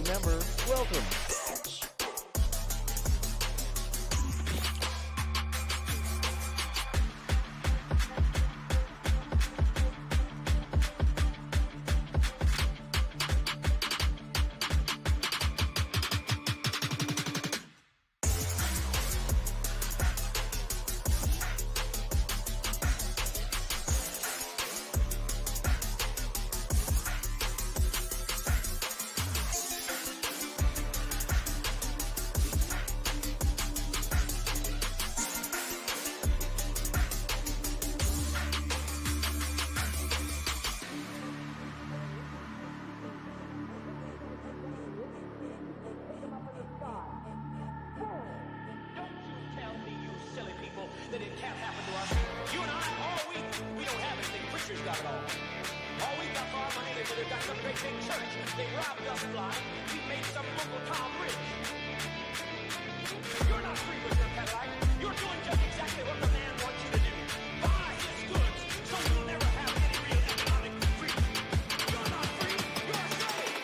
member, welcome. That it can't happen to us. You and I, we don't have anything. Preachers got it all. All we've got for our money is they've got some great big church. They robbed us blind. We made some local town rich. You're not free with your Cadillac. You're doing just exactly what the man wants you to do. Buy his goods, so you'll never have any real economic freedom. You're not free. You're a slave.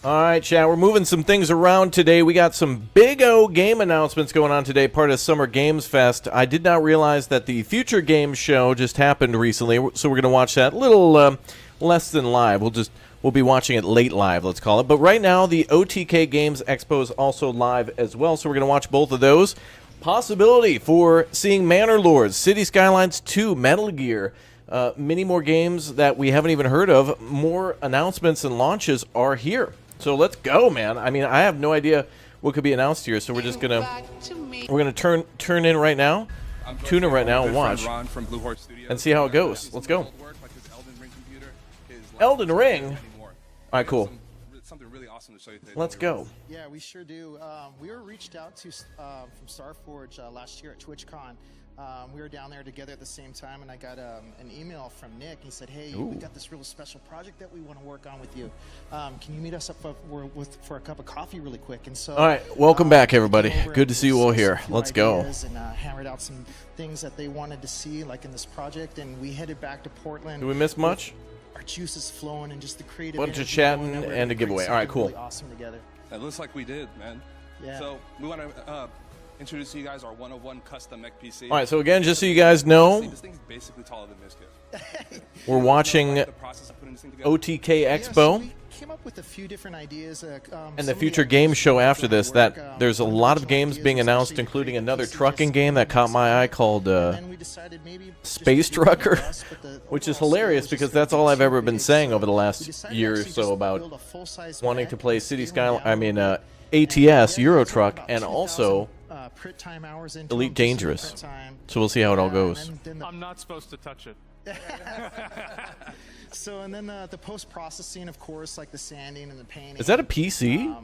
All right, chat, we're moving some things around today. We got some big O game announcements going on today, part of Summer Games Fest. I did not realize that the Future Games show just happened recently, so we're going to watch that a little less than live. We'll be watching it late live, let's call it. But right now, the OTK Games Expo is also live as well, so we're going to watch both of those. Possibility for seeing Manor Lords, City Skylines 2, Metal Gear, many more games that we haven't even heard of. More announcements and launches are here. So let's go, man. I mean, I have no idea what could be announced here, so we're just gonna turn in right now. tune in right now and watch and see how it goes. Let's go. Elden Ring? All right, cool. Something really awesome to show you today. Let's go. Yeah, we sure do. We were reached out to from Starforge last year at TwitchCon. We were down there together at the same time, and I got an email from Nick. He said, "Hey, we got this real special project that we want to work on with you. Can you meet us up for a cup of coffee really quick?" And so, all right, welcome back, everybody. Good to see you all here. Let's go. And hammered out some things that they wanted to see, like in this project, and we headed back to Portland. Do we miss much? Our juices flowing and just the creative. Bunch of energy chatting going, and a giveaway. All right, cool. Really awesome together. It looks like we did, man. Yeah. So we want to introduce to you guys our 101 custom Mech PC. All right, so again, just so you guys know, This thing's basically taller than this kid. we're watching The process of putting this thing together. OTK Yeah, Expo. so we came up with a few different ideas. And the future game show after this, that there's a lot of games being announced, including another trucking game that caught my eye called Space Trucker, which is hilarious because that's all I've ever been saying over the last year or so about wanting to play City Skyline, ATS, Euro Truck, and also Elite Dangerous. So we'll see how it all goes. I'm not supposed to touch it. So, and then the post-processing, of course, like the sanding and the painting. Is that a PC?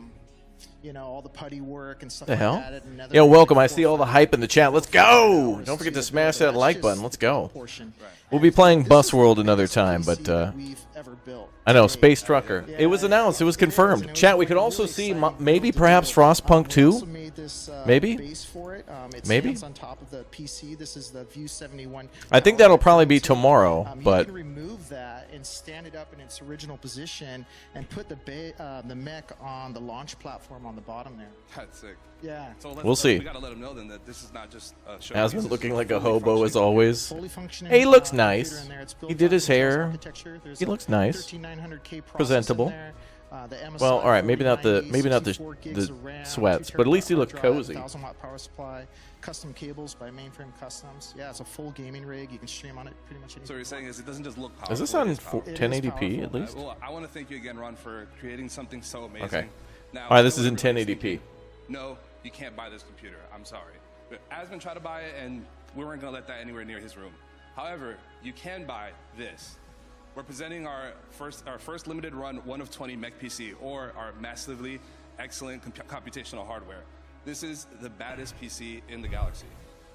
You know, all the putty work and stuff The like hell? that. Another Yo, welcome. I 4 see all the or 5 hype in the chat. Let's go! hours Don't forget to to smash build. that like That's button. just Let's go. portion. We'll be playing This Bus is World the another biggest time, PC but that we've ever built. I know, To Space date. Trucker. Yeah, It was announced. It was and confirmed. was Chat, we could really also see exciting. maybe perhaps Frostpunk We 2? also made this, Maybe? base for it. It Maybe? stands on top of the PC. This is the View 71. I think that'll probably be tomorrow, You but can remove that and stand it up in its original position and put the mech on the launch platform on the bottom there. That's sick. Yeah. So We'll see. We gotta let them know then that this is not just a show. Asmon's looking like a hobo as always. Fully functioning, Hey, he looks computer nice. in there. It's built He did off his Intel's hair. architecture. There's He a looks nice. 13900K processor Presentable. in there. The MSI Well, all right, maybe not the 4090, 64 gigs the of RAM, sweats, 2 but at least he terabyte looked hard drive, cozy. 1000-watt power supply, custom cables by Mainframe Customs. Yeah, it's a full gaming rig. You can stream on it pretty much anything. So what you're saying is it doesn't just look powerful. Is this on it is powerful. 1080p at least? Well, I want to thank you again, Ron, for creating something so amazing. Okay. Now, All right, this is in everyone is 1080p. thinking, no, you can't buy this computer. I'm sorry. But Asmon tried to buy it, and we weren't going to let that anywhere near his room. However, you can buy this. We're presenting our first limited run 1 of 20 Mech PC, or our massively excellent computational hardware. This is the baddest PC in the galaxy.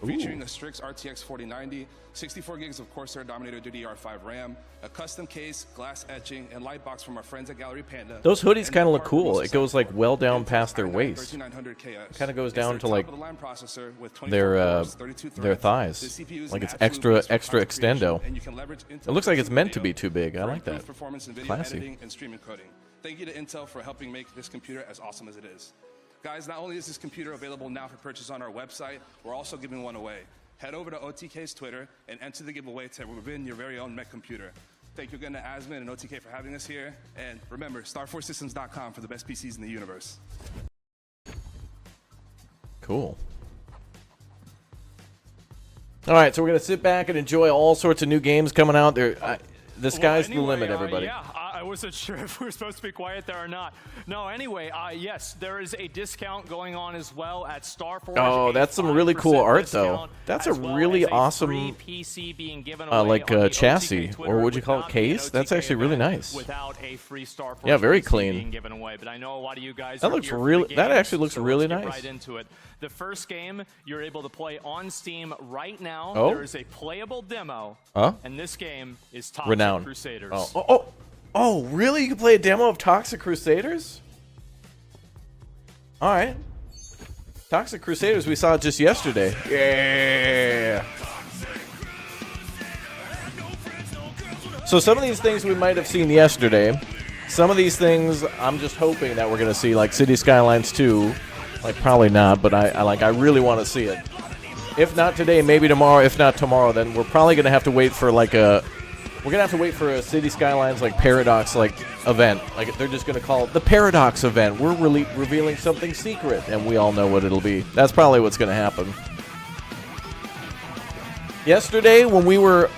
Featuring a Strix RTX 4090, 64 gigs of Corsair Dominator DDR5 RAM, a custom case, glass etching, and light box from our friends at Gallery Panda. Those hoodies and kind of the look cool. power It goes like well down past their i9 waist. 13900KS. Kinda goes It's down their to, like, top-of-the-line processor with 24 their cores, 32 their threads. thighs. The CPU is Like an it's absolute best for extra content creation, extendo. and you can leverage Intel It looks like it's meant to video be too big. I for like that. improved performance in video Classy. editing and stream encoding. Thank you to Intel for helping make this computer as awesome as it is. Guys, not only is this computer available now for purchase on our website, we're also giving one away. Head over to OTK's Twitter and enter the giveaway to win your very own Mech computer. Thank you again to Asmon and OTK for having us here. And remember, StarForceSystems.com for the best PCs in the universe. Cool. All right, so we're gonna sit back and enjoy all sorts of new games coming out there. The sky's the limit, everybody. Yeah, I wasn't sure if we were supposed to be quiet there or not. No, anyway, yes, there is a discount going on as well at Starforge. Oh, that's some really cool art, though. That's a really awesome, PC being given like, on the chassis, OTK Twitter or would you call it without being an case? That's OTK actually really event, nice. Without a free Starforge Yeah, very PC clean. being given away, but I know a lot of you guys. That are looks here for really- the that games, actually looks so really let's get nice. Right into it. The first game you're able to play on Steam right now. Oh. There is a playable demo. Huh? And this game is Toxic Renown. Crusaders. Oh, really? You can play a demo of Toxic Crusaders? All right. Toxic Crusaders, we saw it just yesterday. Yeah. So some of these things we might have seen yesterday. Some of these things I'm just hoping that we're going to see, like City Skylines 2. Like, probably not, but I really want to see it. If not today, maybe tomorrow. If not tomorrow, then we're probably going to have to wait for, like, we're going to have to wait for a City Skylines, like, Paradox, like, event. Like, they're just going to call it the Paradox event. We're really revealing something secret, and we all know what it'll be. That's probably what's going to happen. Yesterday, when we were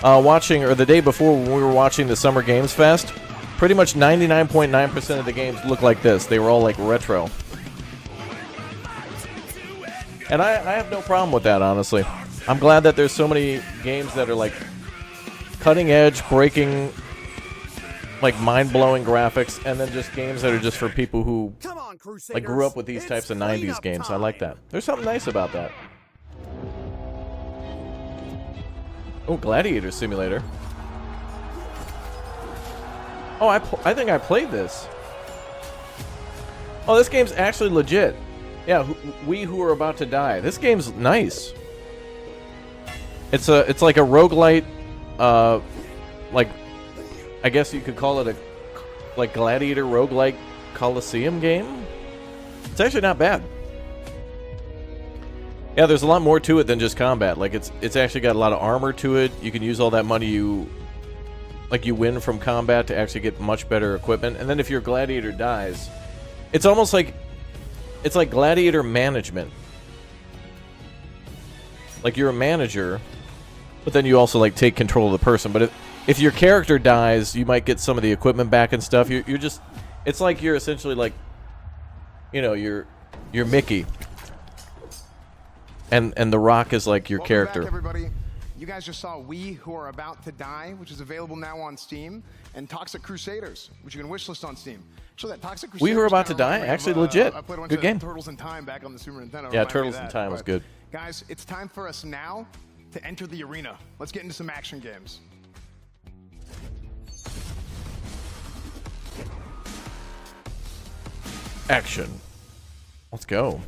watching, or the day before when we were watching the Summer Games Fest, pretty much 99.9% of the games looked like this. They were all, like, retro. And I have no problem with that, honestly. I'm glad that there's so many games that are like cutting edge, breaking, like mind-blowing graphics, and then just games that are just for people who like grew up with these types of 90s games. I like that. There's something nice about that. Oh, Gladiator Simulator. Oh, I think I played this. Oh, this game's actually legit. Yeah, We Who Are About to Die. This game's nice. It's like a roguelite, like, I guess you could call it a like Gladiator roguelike Coliseum game. It's actually not bad. Yeah, there's a lot more to it than just combat. Like it's actually got a lot of armor to it. You can use all that money you win from combat to actually get much better equipment. And then if your gladiator dies, it's almost like it's like gladiator management. Like you're a manager, but then you also like take control of the person. But if your character dies, you might get some of the equipment back and stuff. You're just, it's like you're essentially like, you know, you're Mickey. And The Rock is like your character. Back, everybody. You guys just saw We Who Are About to Die, which is available now on Steam, and Toxic Crusaders, which you can wishlist on Steam. So that Toxic Crusaders. We Who Are About to Die, actually legit. I played a bunch good of game. Turtles in Time back on the Super Nintendo. Yeah, Turtles in Time was good. Guys, it's time for us now to enter the arena. Let's get into some action games. Action. Let's go.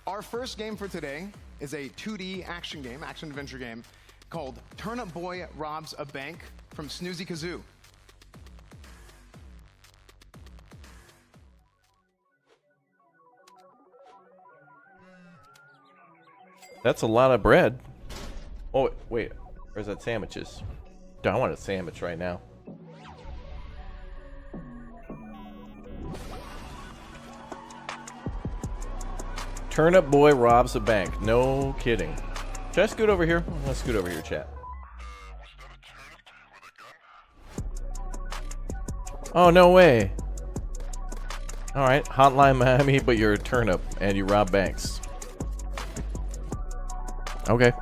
Our first game for today is a 2D action game, action-adventure game, called Turnip Boy Robs a Bank from Snoozy Kazoo. That's a lot of bread. Oh, wait. Or is that sandwiches? Dude, I want a sandwich right now. Turnip Boy robs a bank. No kidding. Should I scoot over here? Let's scoot over here, chat. Oh, no way. Alright, Hotline Miami, but you're a turnip and you rob banks. Okay.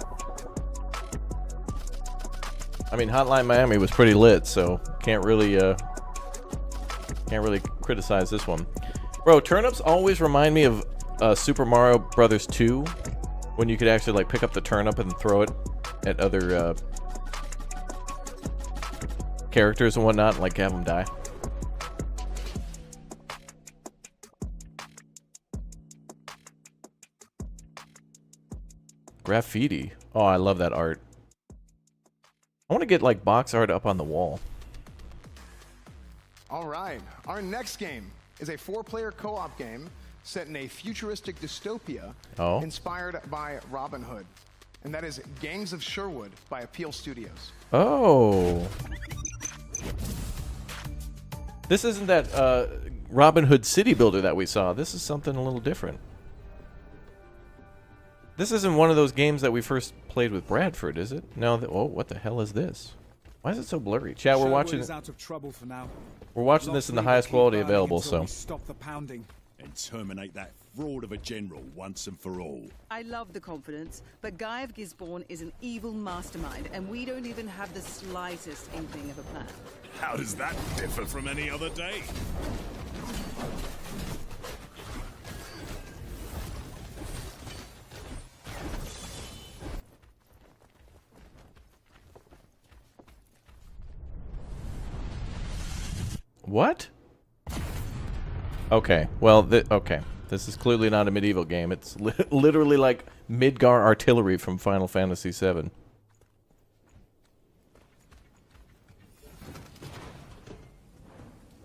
I mean, Hotline Miami was pretty lit, so can't really criticize this one. Bro, turnips always remind me of Super Mario Brothers 2, when you could actually like pick up the turnip and throw it at other characters and whatnot, and like have them die. Graffiti. Oh, I love that art. I want to get like box art up on the wall. All right, our next game is a 4-player co-op game set in a futuristic dystopia inspired by Robin Hood. And that is Gangs of Sherwood by Appeal Studios. Oh. This isn't that Robin Hood City Builder that we saw. This is something a little different. This isn't one of those games that we first played with Bradford, is it? No. Oh, what the hell is this? Why is it so blurry? Chat, we're watching. Out of trouble for now. We're watching this in the highest quality available, so. Stop the pounding and terminate that fraud of a general once and for all. I love the confidence, but Guy of Gisborne is an evil mastermind, and we don't even have the slightest inkling of a plan. How does that differ from any other day? What? Okay, well, okay. This is clearly not a medieval game. It's literally like Midgar artillery from Final Fantasy VII.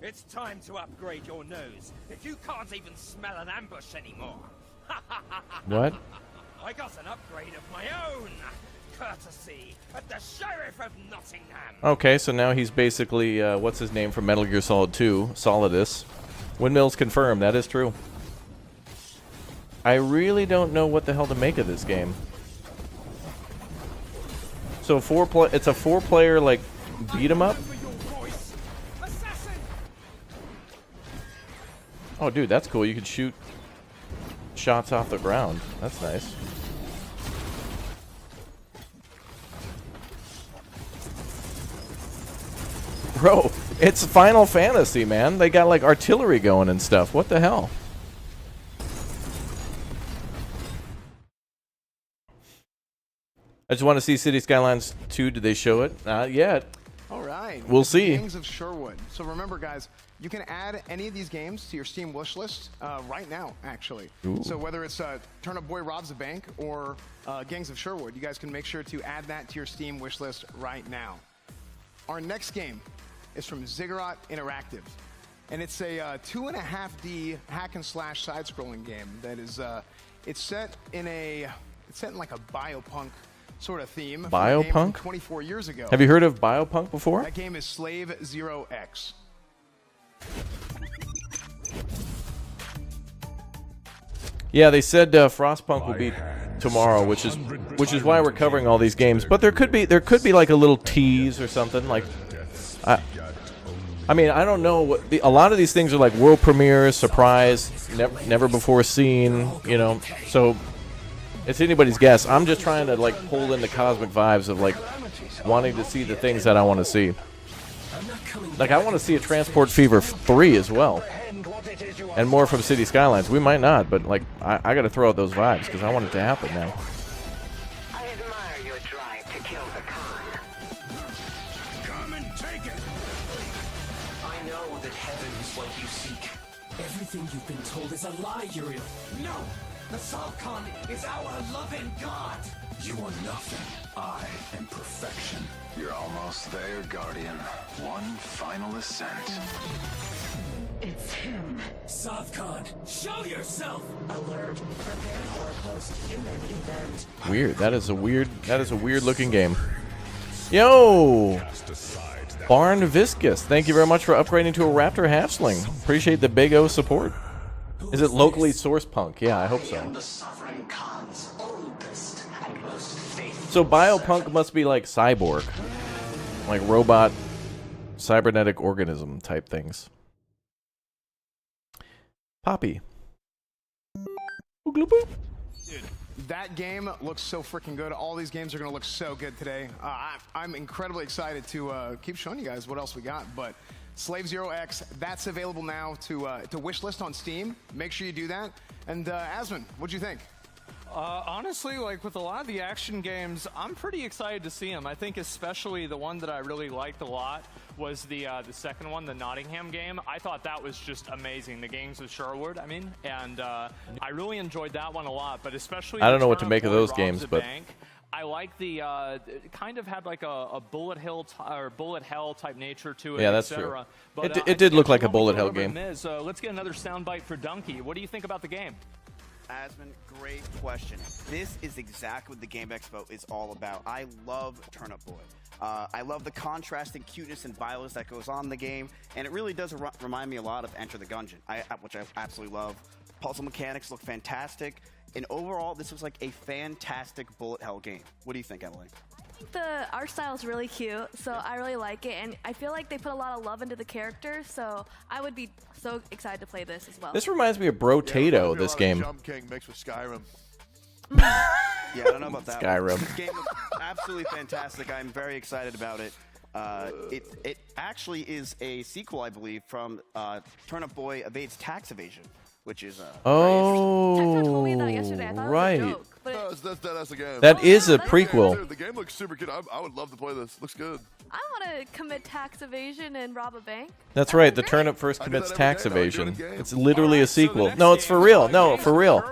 It's time to upgrade your nose. If you can't even smell an ambush anymore. What? I got an upgrade of my own. Courtesy of the Sheriff of Nottingham. Okay, so now he's basically, what's his name from Metal Gear Solid 2? Solidus. Windmills confirmed, that is true. I really don't know what the hell to make of this game. So it's a 4-player, like, beat 'em up? Oh, dude, that's cool. You can shoot shots off the ground. That's nice. Bro, it's Final Fantasy, man. They got like artillery going and stuff. What the hell? I just want to see City Skylines 2. Did they show it? Not yet. All right. We'll see. Gangs of Sherwood. So remember, guys, you can add any of these games to your Steam wish list right now, actually. Ooh. So whether it's Turnip Boy Robs a Bank or Gangs of Sherwood, you guys can make sure to add that to your Steam wish list right now. Our next game is from Ziggurat Interactive, and it's a 2.5D hack and slash side-scrolling game that is it's set in like a biopunk sort of theme. Biopunk? 24 years ago. Have you heard of Biopunk before? That game is Slave 0X. Yeah, they said Frostpunk will be tomorrow, which is why we're covering all these games. But there could be like a little tease or something. Like, I mean, I don't know. A lot of these things are like world premiere, surprise, never before seen. You know, so it's anybody's guess. I'm just trying to like pull in the cosmic vibes of like wanting to see the things that I want to see. Like, I want to see a Transport Fever 3 as well. And more from City Skylines. We might not, but like I got to throw out those vibes because I want it to happen now. I admire your drive to kill the Khan. Come and take it! I know that heaven is what you seek. Everything you've been told is a lie, Uriel. No! The South Khan is our loving God! You are nothing. I am perfection. You're almost there, Guardian. One final ascent. It's him. Sovkhan, show yourself! Alert. Prepare for a post-human event. Weird. That is a weird looking game. Yo! Barn Viscous, thank you very much for upgrading to a Raptor Halfsling. Appreciate the Big O support. Is it locally sourced punk? Yeah, I hope so. The Sovereign Khan's oldest and most faithful. So Biopunk must be like cyborg. Like robot, cybernetic organism type things. Poppy. Oogly boop. Dude, that game looks so freaking good. All these games are going to look so good today. I'm incredibly excited to keep showing you guys what else we got. But Slave 0X, that's available now to wish list on Steam. Make sure you do that. And Asmon, what'd you think? Honestly, like with a lot of the action games, I'm pretty excited to see them. I think especially the one that I really liked a lot was the second one, the Nottingham game. I thought that was just amazing. The Gangs of Sherwood, I mean, and I really enjoyed that one a lot. But especially I don't know what to make of those games, but I like the it kind of had like a bullet hell type nature to it. Yeah, that's true. But it did look like a bullet hell game. Let's get another soundbite for Donkey. What do you think about the game? Asmon, great question. This is exactly what the Game Expo is all about. I love Turnip Boy. I love the contrasting cuteness and violence that goes on in the game, and it really does remind me a lot of Enter the Gungeon, which I absolutely love. Puzzle mechanics look fantastic, and overall, this was like a fantastic bullet hell game. What do you think, Emily? I think the art style is really cute, so I really like it, and I feel like they put a lot of love into the characters, so I would be so excited to play this as well. This reminds me of Brotato, this game. Jump King mixed with Skyrim. Yeah, I don't know about that. Skyrim. This game looks absolutely fantastic. I'm very excited about it. It actually is a sequel, I believe, from Turnip Boy Evades Tax Evasion, which is Texas told me that yesterday. I thought right. it was a joke. But That's the game. That is a prequel. Dude, the game looks super good. I would love to play this. Looks good. I want to commit tax evasion and rob a bank. That's right. The Turnip first commits tax evasion. It's literally a sequel. No, it's for real. No, for real.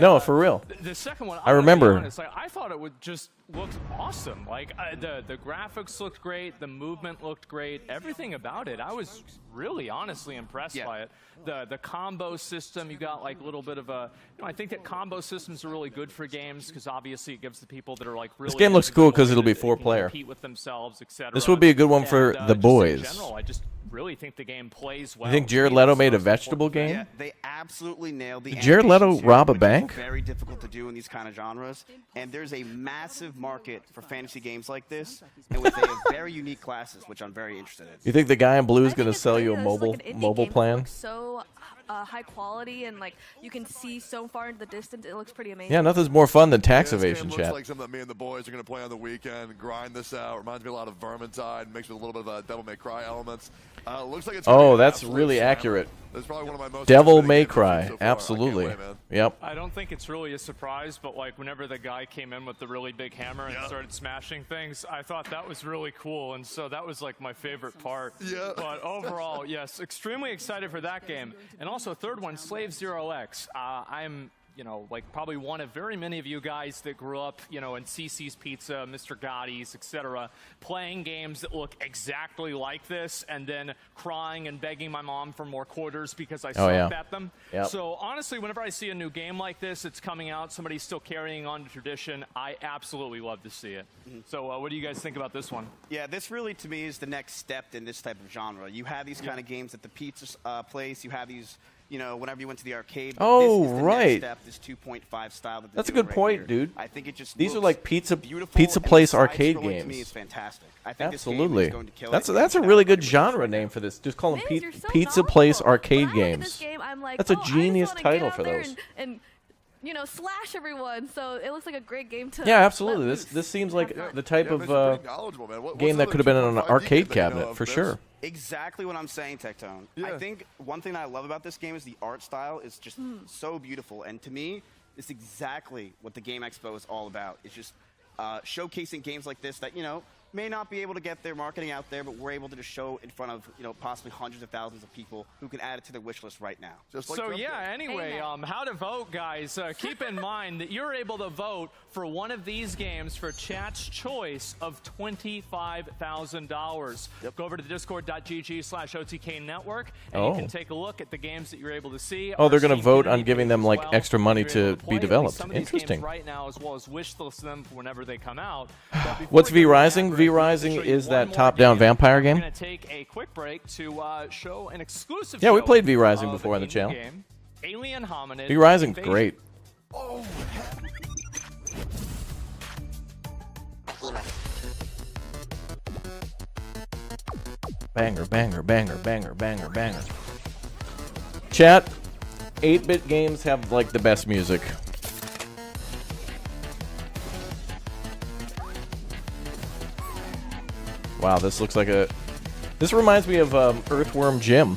No, for real. The second one, I remember. Honest, like, I thought it would just look awesome. Like the graphics looked great, the movement looked great, everything about it. I was really honestly impressed by it. The combo system, you got like a little bit of a. I think that combo systems are really good for games because obviously it gives the people that are like really. This game looks cool because it'll be 4-player. Compete with themselves, etc. This would be a good one for the boys. In general, I just really think the game plays well. You think Jared Leto made a vegetable game? Yeah, they absolutely nailed the. Did Jared Leto rob a bank? Very difficult to do in these kind of genres, and there's a massive market for fantasy games like this, and with very unique classes, which I'm very interested in. You think the guy in blue is going to sell you a mobile plan? So high quality, and like you can see so far into the distance. It looks pretty amazing. Yeah, nothing's more fun than tax This evasion, game looks chat. like something that me and the boys are going to play on the weekend. Grind this out. Reminds me a lot of Vermintide. Mixed with a little bit of Devil May Cry elements. Looks like it's gonna be Oh, an that's absolute really slammer. accurate. That's probably one of my most Devil anticipated May games I've Cry, seen so far. I can't absolutely. wait, man. Yep. I don't think it's really a surprise, but like whenever the guy came in with the really big hammer and started smashing things, I thought that was really cool, and so that was like my favorite part. Yeah. But overall, yes, extremely excited for that game. And also, third one, Slave 0X. I'm, you know, like probably one of very many of you guys that grew up, you know, in CC's Pizza, Mr. Gotti's, etc., playing games that look exactly like this, and then crying and begging my mom for more quarters because I sucked at them. Yep. So honestly, whenever I see a new game like this, it's coming out, somebody's still carrying on to tradition, I absolutely love to see it. So what do you guys think about this one? Yeah, this really, to me, is the next step in this type of genre. You have these kind of games at the pizza place. You have these, you know, whenever you went to the arcade. But Oh, this is the right. next step, this 2.5 style. That That's a they're good doing point, right here. dude. I think it just These are looks like pizza beautiful, and the place arcade side-scrolling games. To me is fantastic. I think Absolutely. This game is going to kill That's it. a really good genre name for this. Just call them Miz, you're so Pizza Place Arcade When I look at Games. this game, I'm like, That's a oh, genius I just wanna title get for out there those. and you know, slash everyone. So it looks like a great game to. Yeah, absolutely. let This loose. seems like the type Yeah, of Miz, you're pretty knowledgeable, man. What's game that another could have been in an 2.5D arcade that you know cabinet of, for Miz? sure. Exactly what I'm saying, Tectone. Yeah. I think one thing that I love about this game is the art style is just so beautiful. And to me, it's exactly what the Game Expo is all about. It's just showcasing games like this that, you know, may not be able to get their marketing out there, but we're able to just show in front of, you know, possibly hundreds of thousands of people who can add it to their wish list right now. Just like So Trump yeah, did. anyway, how to vote, guys. Keep in mind that you're able to vote for one of these games for chat's choice of $25,000. Go over to discord.gg/OTK network, and you can take a look at the games that you're able to see. Oh, they're going to vote on giving them like extra money to be developed. Some of these Interesting. games right now, as well as wish list them for whenever they come out. What's V Rising? V Rising is that top-down vampire game. We're going to take a quick break to show an exclusive. Yeah, we show played V Rising of before on the a new channel. game, Alien Hominid. V Rising, Invasion. great. Banger, banger, banger, banger, banger, banger. Chat, 8-bit games have like the best music. Wow, this looks like a... This reminds me of Earthworm Jim.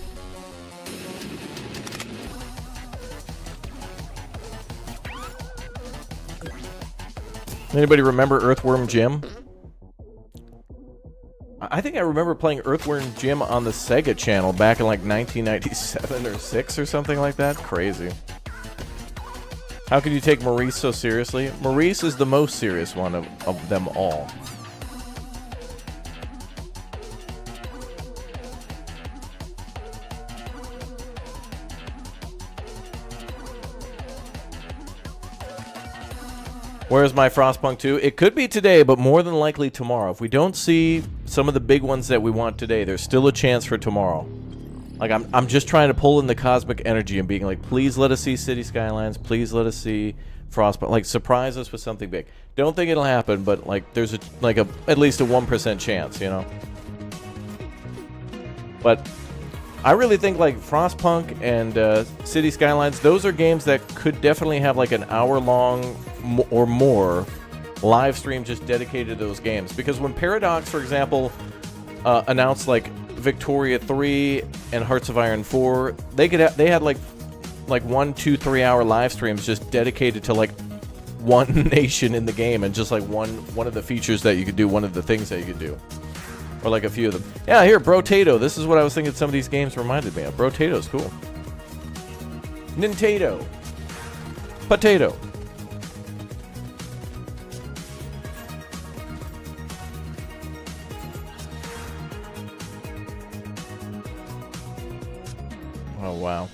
Anybody remember Earthworm Jim? I think I remember playing Earthworm Jim on the Sega Channel back in like 1997 or 6 or something like that. Crazy. How can you take Maurice so seriously? Maurice is the most serious one of them all. Where's my Frostpunk 2? It could be today, but more than likely tomorrow. If we don't see some of the big ones that we want today, there's still a chance for tomorrow. Like, I'm just trying to pull in the cosmic energy and being like, please let us see City Skylines. Please let us see Frostpunk. Like, surprise us with something big. Don't think it'll happen, but like, there's at least a 1% chance, you know? But I really think like Frostpunk and City Skylines, those are games that could definitely have like an hour-long or more live stream just dedicated to those games. Because when Paradox, for example, announced like Victoria 3 and Hearts of Iron 4, they had like 1, 2, 3 hour live streams just dedicated to like one nation in the game and just like one of the features that you could do, one of the things that you could do. Or like a few of them. Yeah, here, Brotato. This is what I was thinking some of these games reminded me of. Brotato's cool. Nintendo. Potato. Oh, wow.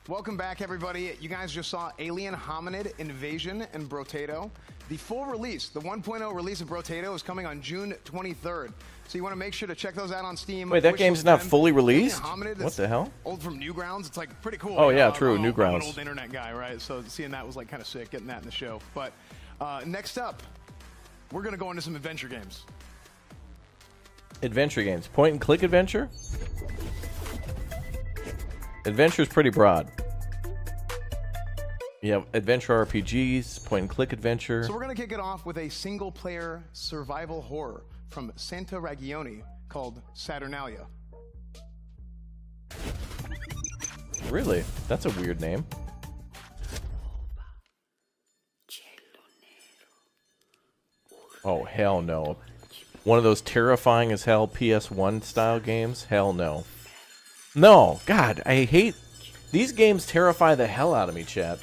Welcome back, everybody. You guys just saw Alien Hominid, Invasion, and Brotato. The full release, the 1.0 release of Brotato, is coming on June 23rd. So you want to make sure to check those out on Steam. Wait, that game's not fully released? Hominid, What the hell? Old from Newgrounds. It's like pretty cool. Oh, You yeah, know, true, I'm an Newgrounds. old internet guy, right? So seeing that was like kind of sick, getting that in the show. But next up, we're going to go into some adventure games. Adventure games. Point and click adventure? Adventure's pretty broad. You have adventure RPGs, point and click adventure. So we're going to kick it off with a single-player survival horror from Santa Ragione called Saturnalia. Really? That's a weird name. Oh, hell no. One of those terrifying as hell PS1 style games? Hell no. No, God, I hate... These games terrify the hell out of me, chat.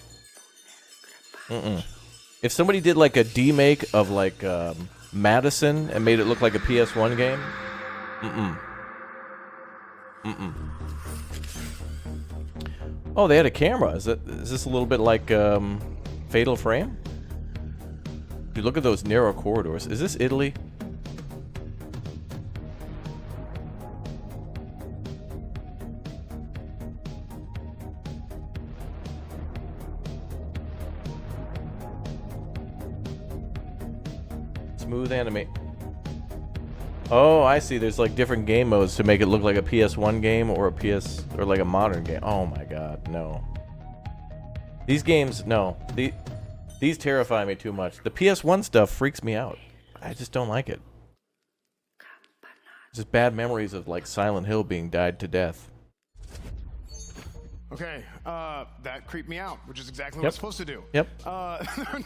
If somebody did like a demake of like Madison and made it look like a PS1 game, Oh, they had a camera. Is this a little bit like Fatal Frame? Dude, look at those narrow corridors. Is this Italy? Smooth anime. Oh, I see. There's like different game modes to make it look like a PS1 game or a PS or like a modern game. Oh my God, no. These games, no. These terrify me too much. The PS1 stuff freaks me out. I just don't like it. Just bad memories of like Silent Hill being died to death. Okay, that creeped me out, which is exactly what it's supposed to do. Yep. Our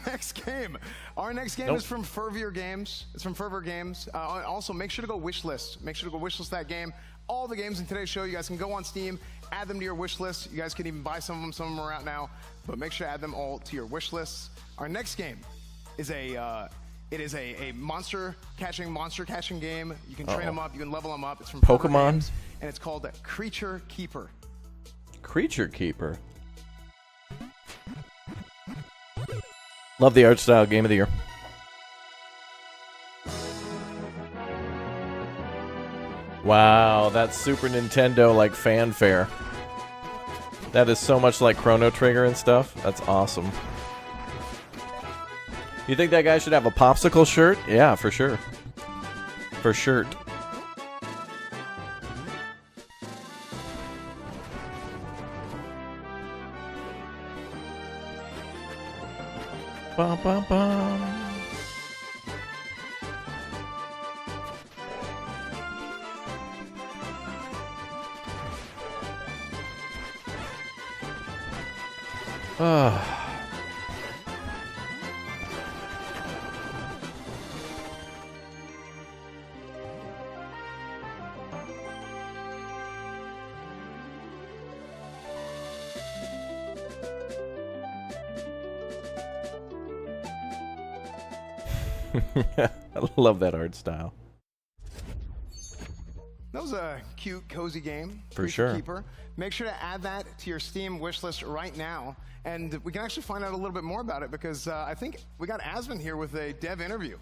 next game is from Fervor Games. It's from Fervor Games. Also, make sure to go wishlist. Make sure to go wishlist that game. All the games in today's show, you guys can go on Steam, add them to your wish list. You guys can even buy some of them. Some of them are out now, but make sure to add them all to your wish lists. Our next game is a monster catching game. You can train them up. You can level them up. It's from Fervor Pokemon, Games, and it's called Creature Keeper. Creature Keeper. Love the art style. Game of the year. Wow, that's Super Nintendo like fanfare. That is so much like Chrono Trigger and stuff. That's awesome. You think that guy should have a popsicle shirt? Yeah, for sure. For shirt. Bum, bum, bum. I love that art style. That was a cute, cozy game. For sure. Keeper. Make sure to add that to your Steam wishlist right now. And we can actually find out a little bit more about it because I think we got Asvin here with a dev interview.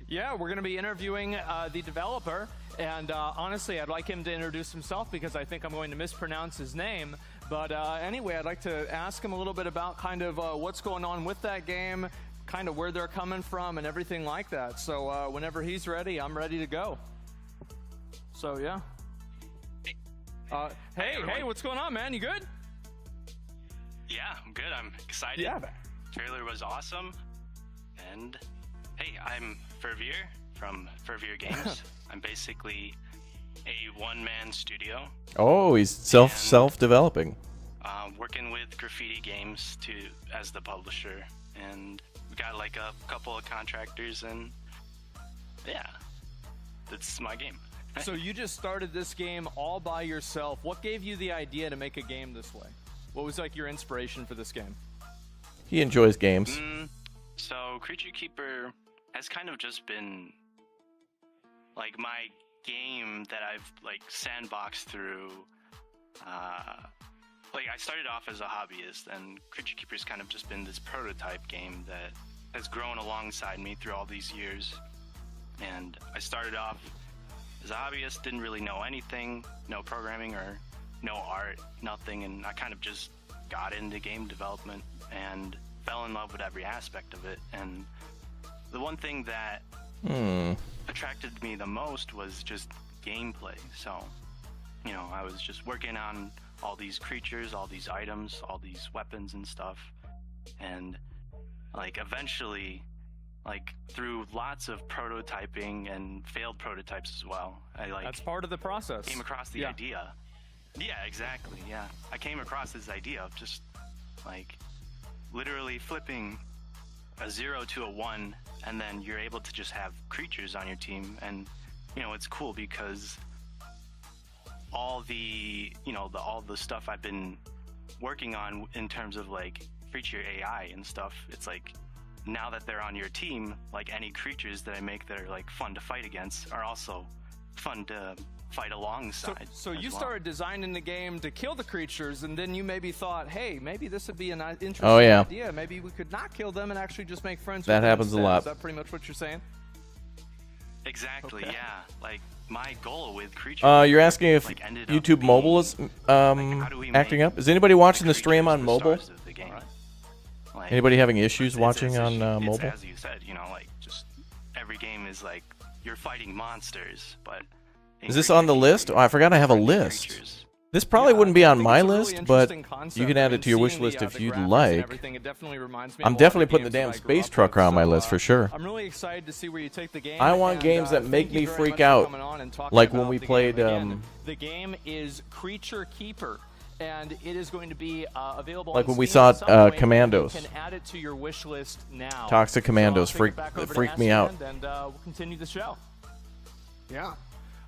Yeah, we're going to be interviewing the developer. And honestly, I'd like him to introduce himself because I think I'm going to mispronounce his name. But anyway, I'd like to ask him a little bit about kind of what's going on with that game, kind of where they're coming from and everything like that. So whenever he's ready, I'm ready to go. So yeah. Hey, what's going on, man? You good? Yeah, I'm good. I'm excited. Yeah. Trailer was awesome. And hey, I'm Fervier from Fervier Games. I'm basically a one-man studio. Oh, he's self-developing. Working with Graffiti Games as the publisher, and we got like a couple of contractors, and yeah, that's my game. So you just started this game all by yourself. What gave you the idea to make a game this way? What was like your inspiration for this game? He enjoys games. So Creature Keeper has kind of just been like my game that I've like sandboxed through. Like I started off as a hobbyist, and Creature Keeper's kind of just been this prototype game that has grown alongside me through all these years. And I started off as a hobbyist, didn't really know anything, no programming or no art, nothing, and I kind of just got into game development and fell in love with every aspect of it. And the one thing that attracted me the most was just gameplay. So, you know, I was just working on all these creatures, all these items, all these weapons and stuff. And like eventually, like through lots of prototyping and failed prototypes as well, That's part of the process. Came across the idea. Yeah, exactly. Yeah, I came across this idea of just like literally flipping a 0 to a 1, and then you're able to just have creatures on your team. And you know, it's cool because all the all the stuff I've been working on in terms of like creature AI and stuff, it's like now that they're on your team, like any creatures that I make that are like fun to fight against are also fun to fight alongside. So you started designing the game to kill the creatures, and then you maybe thought, hey, maybe this would be an interesting idea. Maybe we could not kill them and actually just make friends with them. That happens a lot. Is that pretty much what you're saying? Exactly, yeah. Like my goal with creatures. You're asking if YouTube mobile is acting up? Is anybody watching the stream on mobile? Anybody having issues watching on mobile? As you said, you know, like just every game is like you're fighting monsters, but is this on the list? Oh, I forgot I have a list. This probably wouldn't be on my list, but you can add it to your wish list if you'd like. I'm definitely putting the damn space trucker on my list for sure. I'm really excited to see where you take the game. I want games that make me freak out, like when we played. The game is Creature Keeper, and it is going to be available. Like when we saw Commandos. You can add it to your wish list now. Toxic Commandos freaked me out. And we'll continue the show. Yeah.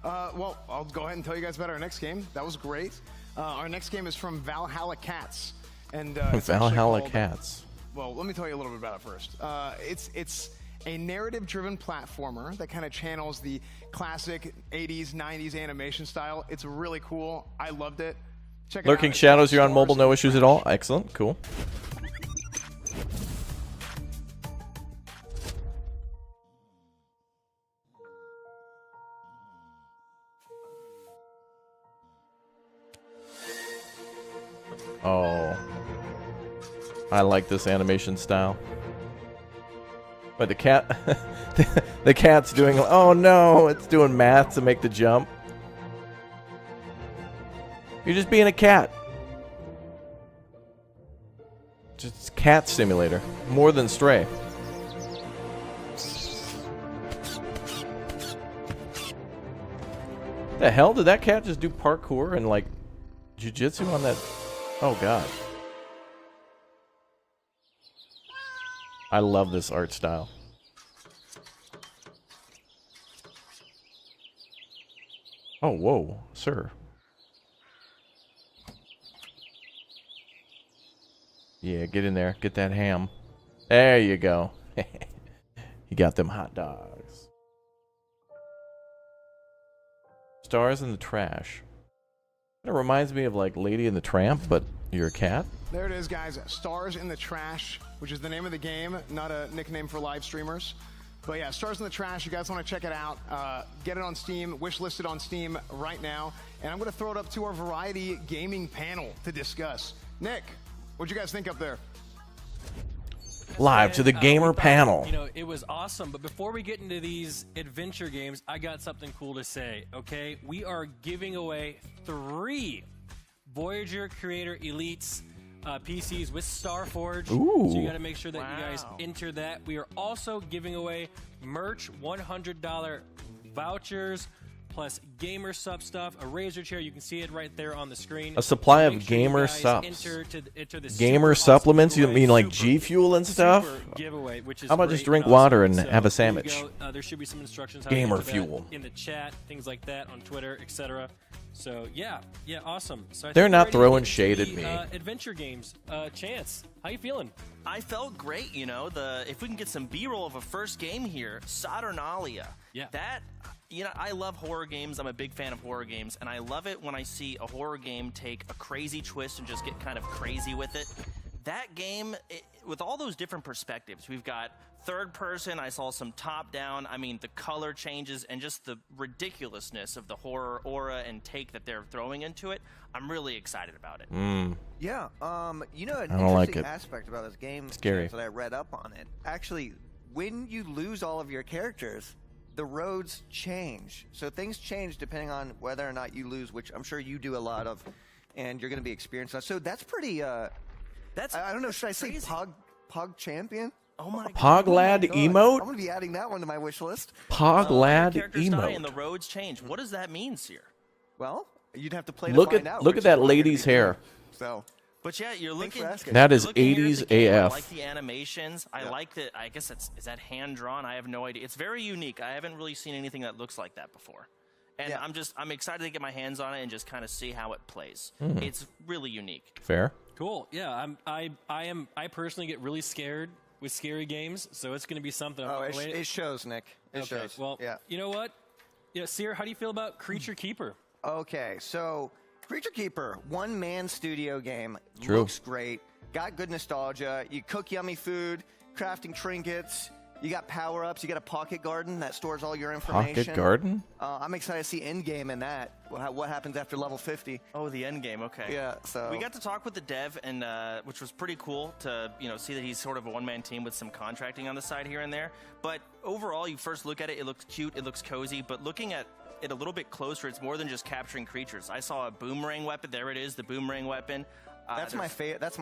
Well, I'll go ahead and tell you guys about our next game. That was great. Our next game is from Valhalla Cats. And Valhalla Cats. Well, let me tell you a little bit about it first. It's a narrative-driven platformer that kind of channels the classic 80s, 90s animation style. It's really cool. I loved it. Check it out. Lurking Shadows, you're on mobile, no issues at all. Excellent, cool. Oh, I like this animation style. But the cat, the cat's doing. Oh no, it's doing math to make the jump. You're just being a cat. Just cat simulator, more than Stray. The hell did that cat just do parkour and like jiu-jitsu on that? Oh god. I love this art style. Oh, whoa, sir. Yeah, get in there. Get that ham. There you go. You got them hot dogs. Stars in the trash. It reminds me of like Lady and the Tramp, but you're a cat. There it is, guys. Stars in the Trash, which is the name of the game, not a nickname for live streamers. But yeah, Stars in the Trash. You guys want to check it out? Get it on Steam. Wish listed on Steam right now. And I'm going to throw it up to our Variety Gaming panel to discuss. Nick, what'd you guys think up there? Live to the gamer panel. You know, it was awesome. But before we get into these adventure games, I got something cool to say. Okay, we are giving away 3 Voyager Creator Elites PCs with StarForge. Ooh. So you got to make sure that you guys enter that. We are also giving away merch, $100 vouchers, plus gamer sub stuff, a Razer chair. You can see it right there on the screen. A supply of gamer subs. Gamer supplements? You mean like G Fuel and stuff? Giveaway, which is how about great. just drink water and have a sandwich? There should be some instructions. Gamer Fuel in the chat, things like that on Twitter, etc. So yeah, awesome. So they're not throwing shade at me. Adventure games, Chance, how you feeling? I felt great. You know, if we can get some B-roll of a first game here, Saturnalia. Yeah. That. You know, I love horror games. I'm a big fan of horror games, and I love it when I see a horror game take a crazy twist and just get kind of crazy with it. That game, with all those different perspectives, we've got third person, I saw some top down, I mean, the color changes and just the ridiculousness of the horror aura and take that they're throwing into it. I'm really excited about it. Yeah, you know, an I don't like interesting it. aspect about this game Scary. that I read up on it, actually, when you lose all of your characters, the roads change. So things change depending on whether or not you lose, which I'm sure you do a lot of, and you're going to be experienced on. So that's pretty. I don't know. Should I say Pog Champion? Oh my Pog Lad emote? I'm going to be adding that one to my wish list. Pog Lad characters die emote. and the roads change. What does that mean, Seer? Well, you'd have to play to Look find at out. look which at that is what you're lady's gonna be hair. doing. So. But yeah, you're looking. That is you're looking here at 80s the game. I AF. like the animations. I like that. I guess is that hand drawn? I have no idea. It's very unique. I haven't really seen anything that looks like that before. And I'm excited to get my hands on it and just kind of see how it plays. It's really unique. Fair. Cool. Yeah, I personally get really scared with scary games, so it's going to be something. Oh, it shows, Nick. It shows. Well, you know what? Yeah, Seer, how do you feel about Creature Keeper? Okay, so Creature Keeper, one-man studio game. True. Looks great. Got good nostalgia. You cook yummy food, crafting trinkets. You got power-ups. You got a pocket garden that stores all your information. Pocket garden? I'm excited to see endgame in that. What happens after level 50? Oh, the end game. Okay. Yeah. So we got to talk with the dev, and which was pretty cool to see that he's sort of a one-man team with some contracting on the side here and there. But overall, you first look at it, it looks cute, it looks cozy. But looking at it a little bit closer, it's more than just capturing creatures. I saw a boomerang weapon. There it is, the boomerang weapon. That's my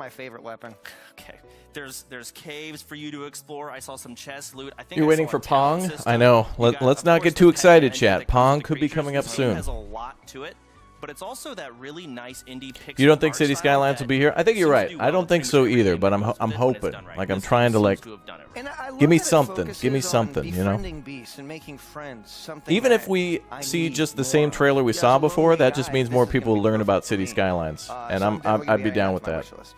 favorite weapon. Okay. There's caves for you to explore. I saw some chest loot. I think You're I waiting saw for a talent Pong? system. I know. You got, Let's of not course, get the too pet excited, engine chat. that goes Pong with the could be creatures. coming up This game soon. has a lot to it, but it's also that really nice indie pixel You don't think art City style Skylines that will be here? I think you're seems right. to do I well don't think between so the either, but I'm most of it when it's hoping. done right. Like I'm This trying to seems like to have done it right. And I love give me that it something. Give me focuses on something, you know. befriending beasts and making friends. Something Even if that we I see need just the more same of. trailer we Yeah, saw as a before, lonely that just guy, means this more is gonna people be will learn perfect about for City me. Skylines, So and I'm definitely I'd gonna be down adding with to my that. wish list.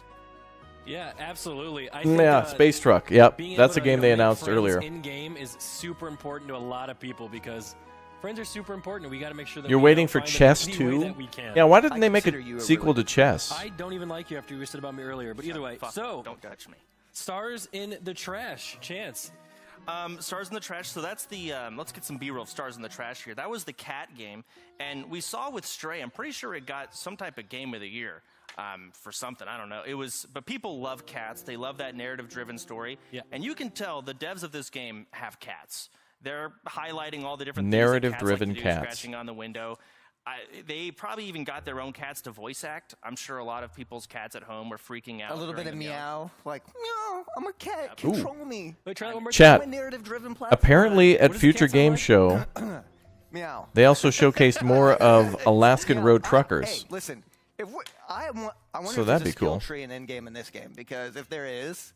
Yeah, absolutely. I think, Yeah, Space Truck. Yep, being that's a able to game they make announced friends earlier. In game is super important to a lot of people because friends are super important, and we got to make sure that You're we waiting go for find Chess them any way 2? that we can. Yeah, why didn't I they make consider a you a sequel really to Chess? I don't even like you after you said about me earlier, but either way. Fuck, So, don't touch me. Stars in the Trash, Chance. Stars in the Trash. So that's the. Let's get some B-roll of Stars in the Trash here. That was the cat game, and we saw with Stray. I'm pretty sure it got some type of Game of the Year for something. I don't know. It was, but people love cats. They love that narrative-driven story. Yeah. And you can tell the devs of this game have cats. They're highlighting all the different Narrative-driven things that cats, like to do, cats. scratching on the window. They probably even got their own cats to voice act. I'm sure a lot of people's cats at home were freaking out. A little bit during of the meow, like meow. I'm a cat. Ooh. Control me. Wait, try that one more Chat. I'm a narrative-driven platform. Apparently, at does the Future cat sound Game like? Show, Meow. they also showcased more of Alaskan Road Truckers. Hey, listen. If I wonder So if that'd there's be a skill cool. tree in endgame in this game, because if there is,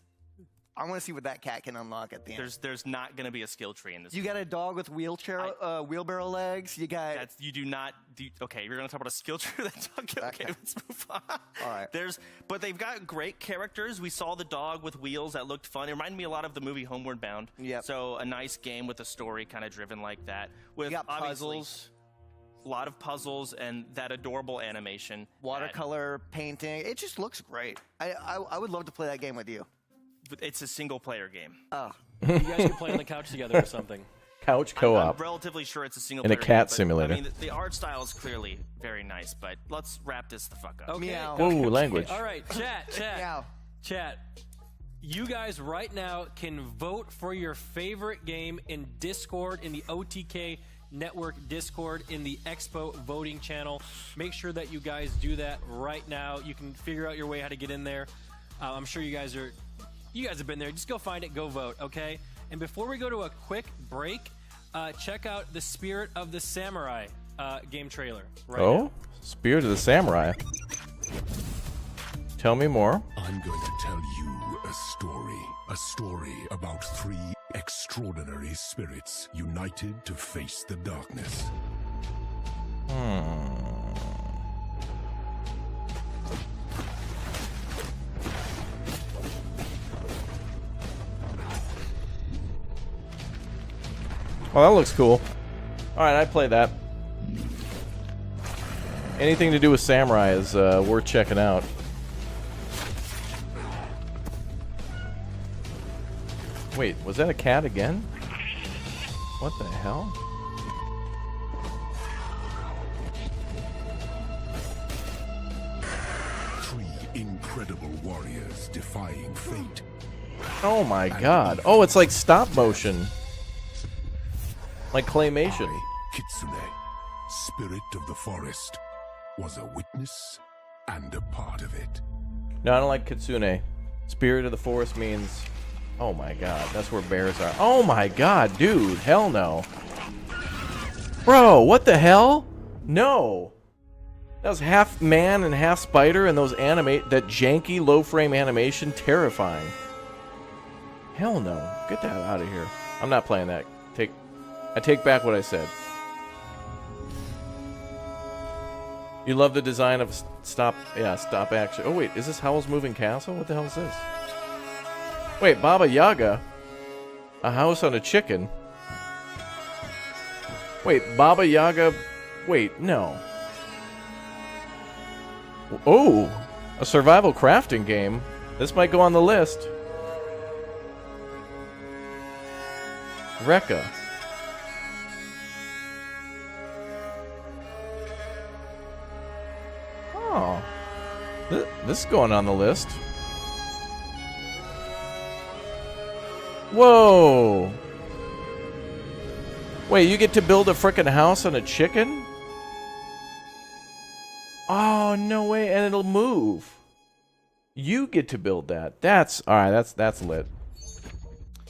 I want to see what that cat can unlock at the end. There's not going to be a skill tree in this. You got a dog with wheelbarrow legs. You got. That's, you do not. Okay, you're going to talk about a skill tree. Okay, let's move on. All right. But they've got great characters. We saw the dog with wheels that looked fun. It reminded me a lot of the movie Homeward Bound. Yep. So a nice game with a story kind of driven like that. With You got obviously puzzles. a lot of puzzles and that adorable animation. Watercolor painting. It just looks great. I would love to play that game with you. It's a single player game. Oh. You guys can play on the couch together or something. Couch I'm co-op. relatively sure it's a single In a player cat game, but, simulator. I mean, the art style is clearly very nice, but let's wrap this the fuck up. Okay. Meow. Whoa, language. All right, Meow. chat. You guys right now can vote for your favorite game in Discord, in the OTK Network Discord, in the Expo voting channel. Make sure that you guys do that right now. You can figure out your way how to get in there. I'm sure you guys have been there. Just go find it, go vote, okay? And before we go to a quick break, check out the Spirit of the Samurai game trailer right now. Spirit of the Samurai. Tell me more. I'm going to tell you a story about 3 extraordinary spirits united to face the darkness. Oh, that looks cool. Alright, I'd play that. Anything to do with samurai is worth checking out. Wait, was that a cat again? What the hell? Incredible warriors defying fate. Oh my god. Oh, it's like stop motion. Like claymation. I, Kitsune, spirit of the forest, was a witness and a part of it. No, I don't like Kitsune. Spirit of the forest means... Oh my god, that's where bears are. Oh my god, dude. Hell no. Bro, what the hell? No. That was half man and half spider, and those that janky low frame animation, terrifying. Hell no. Get that out of here. I'm not playing that. I take back what I said. You love the design of stop action. Oh wait, is this Howl's Moving Castle? What the hell is this? Wait, Baba Yaga? A house on a chicken? Wait, Baba Yaga... Wait, no. Oh! A survival crafting game. This might go on the list. Reka. Oh. This is going on the list. Whoa! Wait, you get to build a frickin' house on a chicken? Oh, no way, and it'll move. You get to build that. That's alright, that's lit.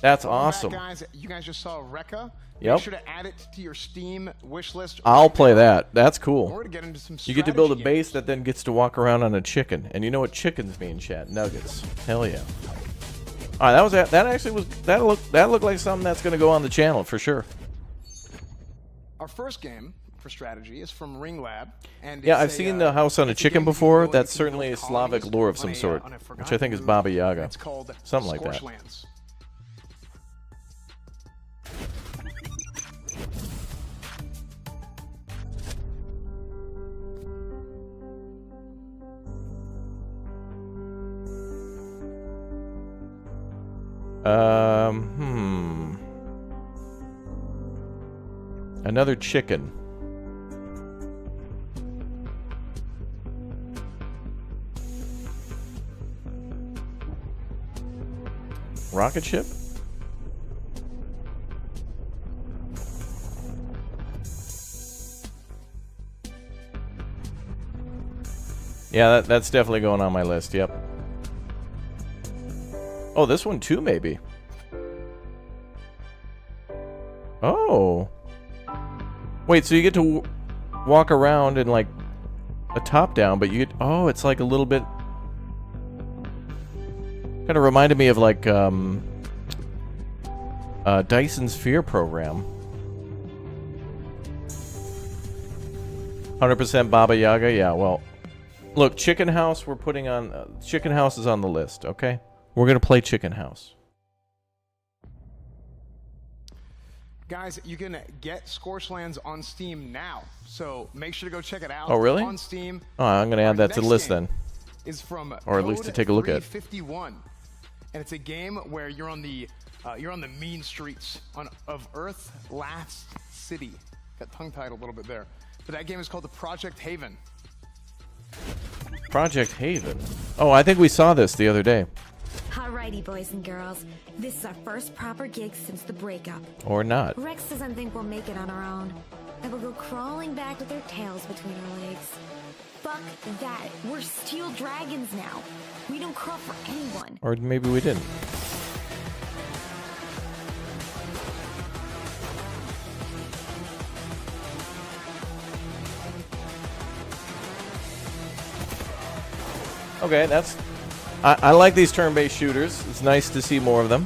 That's awesome. Guys, you guys just saw Reka. Yep. Make sure to add it to your Steam wish list. I'll play that. That's cool. Or to get into some You get to build a base that then gets to walk around on a chicken. And you know what chickens mean, chat? Nuggets. Hell yeah. Alright, that looked like something that's gonna go on the channel for sure. Our first game for strategy is from Ring Lab, and yeah, I've seen the house on a chicken before. That's certainly a Slavic lore of some sort, which I think is Baba Yaga. It's called something like that. SKYLINES. Another chicken. Rocket ship? Yeah, that's definitely going on my list, yep. Oh, this one too, maybe. Oh. Wait, so you get to walk around in, like, a top-down, but you get... Oh, it's like a little bit... Kind of reminded me of, like, Dyson's Sphere program. 100% Baba Yaga? Yeah, well... Look, Chicken House we're putting on... Chicken House is on the list, okay? We're gonna play Chicken House. Guys, you can get SKYLINES on Steam now, so make sure to go check it out. Oh, really? On Steam. Oh, I'm gonna add that to the list then. Is from or at least to take a look at. 51, and it's a game where you're on the mean streets of Earth Last City. Got tongue-tied a little bit there, but that game is called the Project Haven. Project Haven. Oh, I think we saw this the other day. Alrighty, boys and girls. This is our first proper gig since the breakup. Or not. Rex doesn't think we'll make it on our own. And we'll go crawling back with our tails between our legs. Fuck that. We're steel dragons now. We don't crawl for anyone. Or maybe we didn't. Okay, that's... I like these turn-based shooters. It's nice to see more of them.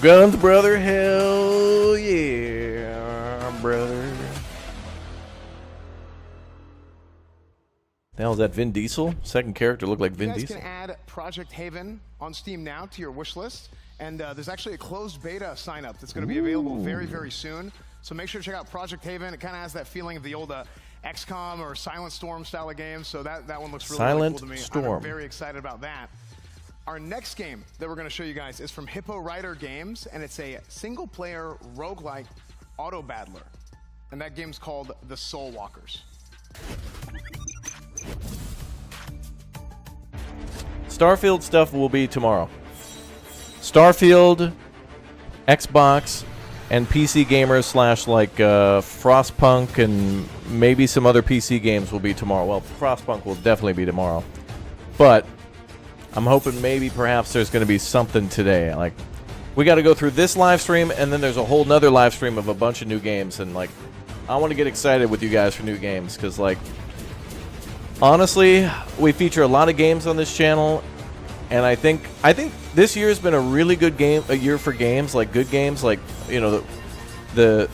Guns, brother, hell yeah, brother. The hell is that, Vin Diesel? Second character looked like Vin Diesel. You guys can add Project Haven on Steam now to your wish list, and there's actually a closed beta sign-up that's going to be available very, very soon. So make sure to check out Project Haven. It kind of has that feeling of the old XCOM or Silent Storm style of game, so that one looks really, really cool to me. Storm. I'm very excited about that. Our next game that we're going to show you guys is from Hippo Rider Games, and it's a single-player roguelike auto battler. And that game's called The Soul Walkers. Starfield stuff will be tomorrow. Starfield, Xbox, and PC gamers / like Frostpunk and maybe some other PC games will be tomorrow. Well, Frostpunk will definitely be tomorrow. But I'm hoping maybe perhaps there's going to be something today. Like, we got to go through this live stream, and then there's a whole nother live stream of a bunch of new games. And, like, I want to get excited with you guys for new games because, like, honestly, we feature a lot of games on this channel, and I think this year has been a really good year for games, like good games, like, you know, the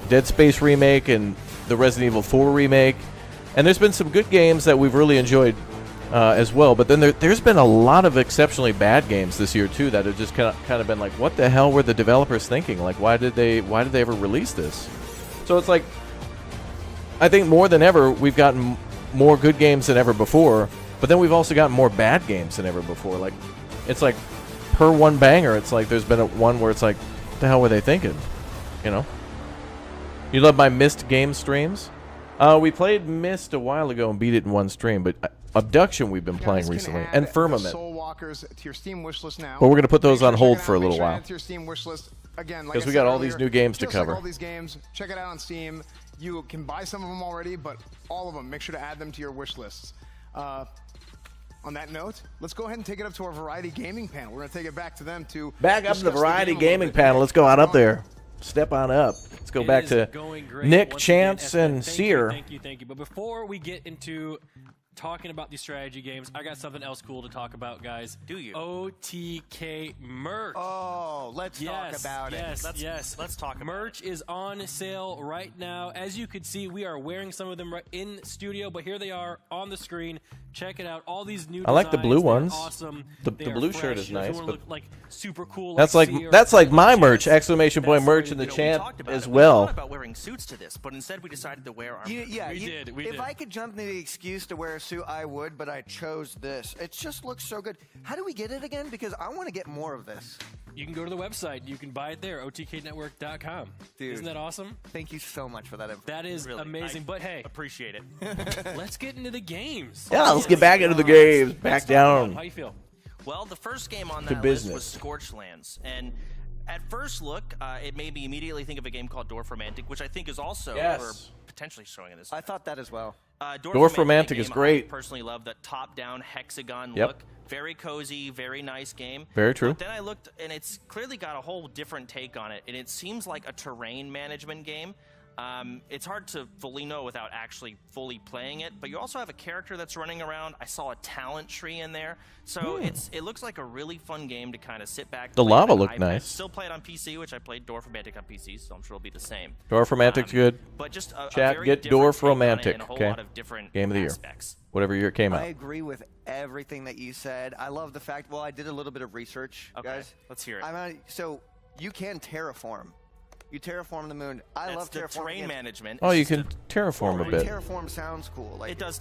Dead Space remake and the Resident Evil 4 remake, and there's been some good games that we've really enjoyed as well. But then there's been a lot of exceptionally bad games this year too that have just kind of been like, what the hell were the developers thinking? Like, why did they ever release this? So it's like, I think more than ever we've gotten more good games than ever before, but then we've also gotten more bad games than ever before. Like, it's like per one banger, it's like there's been one where it's like, what the hell were they thinking? You know? You love my Myst game streams? We played Myst a while ago and beat it in one stream, but Abduction we've been playing recently, and Firmament. Soul Walkers to your Steam wishlist now. But we're going to put those on hold for a little while. To your Steam wishlist. Again, like because we I said got all earlier, these new games to just like cover. all these games, check it out on Steam. You can buy some of them already, but all of them, make sure to add them to your wish lists. On that note, let's go ahead and take it up to our Variety Gaming panel. We're going to take it back to them to back up to the Variety Gaming panel. Let's go on up there. Step on up. Let's go back to Nick, Chance, and Seer. Thank you. But before we get into talking about these strategy games, I got something else cool to talk about, guys. Do you? OTK merch. Oh, let's talk about it. Let's talk about merch is on sale right now. As you can see, we are wearing some of them right in studio, but here they are on the screen. Check it out. All these new I like the blue ones. Awesome. The blue shirt is nice, but look like super cool. That's like my merch, exclamation point merch, and the champ as well. We thought about wearing suits to this, but instead we decided to wear our. We did. If I could jump into the excuse to wear a suit, I would, but I chose this. It just looks so good. How do we get it again? Because I want to get more of this. You can go to the website. You can buy it there, otknetwork.com. Dude, isn't that awesome? Thank you so much for that info. That is really amazing. But hey, appreciate it. Let's get into the games. Yeah, let's get back into the games. Back down. How you feel? Well, the first game on that list was Scorchlands, and at first look, it made me immediately think of a game called Dwarf Romantic, which I think is also we're potentially showing in this. I thought that as well. Dwarf Romantic is great. I personally love the top-down hexagon look. Very cozy, very nice game. Very true. But then I looked, and it's clearly got a whole different take on it, and it seems like a terrain management game. It's hard to fully know without actually fully playing it, but you also have a character that's running around. I saw a talent tree in there, so it looks like a really fun game to kind of sit back. The lava looked nice. Still play it on PC, which I played Dwarf Romantic on PC, so I'm sure it'll be the same. Dwarf Romantic's good. But just chat, very get different Dwarf take on it Romantic. and a whole Okay, lot of different game of the year, aspects. whatever year it came out. I agree with everything that you said. I love the fact. Well, I did a little bit of research, guys. Let's hear it. So you can terraform. You terraform the moon. I love the terraforming terrain management. Oh, you can terraform a bit. Terraform sounds cool. Like it does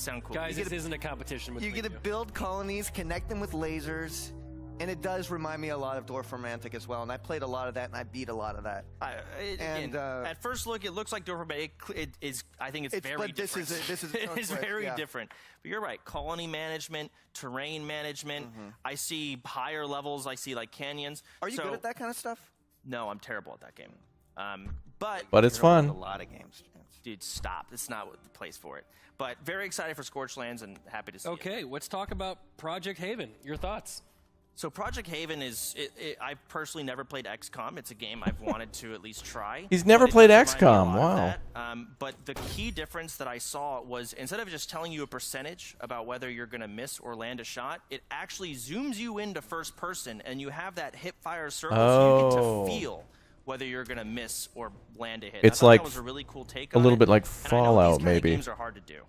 sound cool. Guys, this isn't a competition. You get to build colonies, connect them with lasers, and it does remind me a lot of Dwarf Romantic as well. And I played a lot of that, and I beat a lot of that. At first look, it looks like Dwarf Romantic. It is. I think it's very but different. This is it is very different. But you're right. Colony management, terrain management. I see higher levels. I see like canyons. Are you good at that kind of stuff? No, I'm terrible at that game. But it's fun. A lot of games. Dude, stop. It's not the place for it. But very excited for Scorchlands and happy to see it. Okay, let's talk about Project Haven. Your thoughts? So Project Haven is, I've personally never played XCOM. It's a game I've wanted to at least try. He's never played XCOM. Wow. But the key difference that I saw was instead of just telling you a percentage about whether you're going to miss or land a shot, it actually zooms you into first person, and you have that hip fire circle so you get to feel whether you're going to miss or land a hit. It's I thought like that was a really cool take a on little it. bit like And I know Fallout, these kind of maybe. games are hard to do.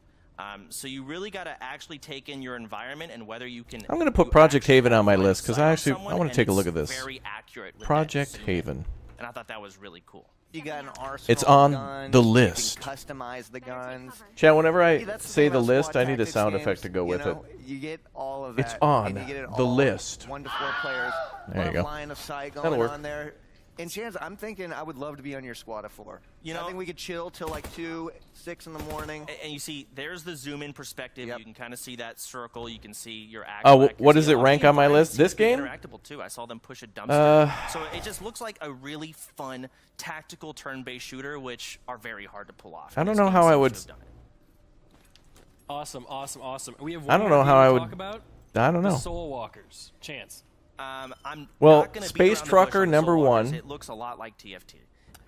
So you really got to actually take in your environment and whether you can. I'm going to put Project Haven on my list because I want to take a look at this. Very accurate with Project that Haven. And I thought that was really cool. You got an arsenal. It's on of guns. the list. You can customize the guns. Chat, whenever I See, that's the say thing the about list, SWAT I need a tactics sound games, effect to go you with know, it. You get all of that. It's on and you get it the all list. 1 to 4 players. There you go. Line of sight That'll going work. on there. And Chance, I'm thinking I would love to be on your squad of 4. You know, I think we could chill till like 2, 6 in the morning. And you see, there's the zoom-in perspective. You can kind of see that circle. You can see your Oh, what does it rank on my list? This game? Interactable too. I saw them push a dumpster. So it just looks like a really fun tactical turn-based shooter, which are very hard to pull off. I don't know how I would. Awesome. We have I one don't more know how game I to would. talk about. I don't The know. Soul Walkers. Chance. I'm Well, not gonna beat Space around the Trucker bush on number Soul Walkers. 1. It looks a lot like TFT.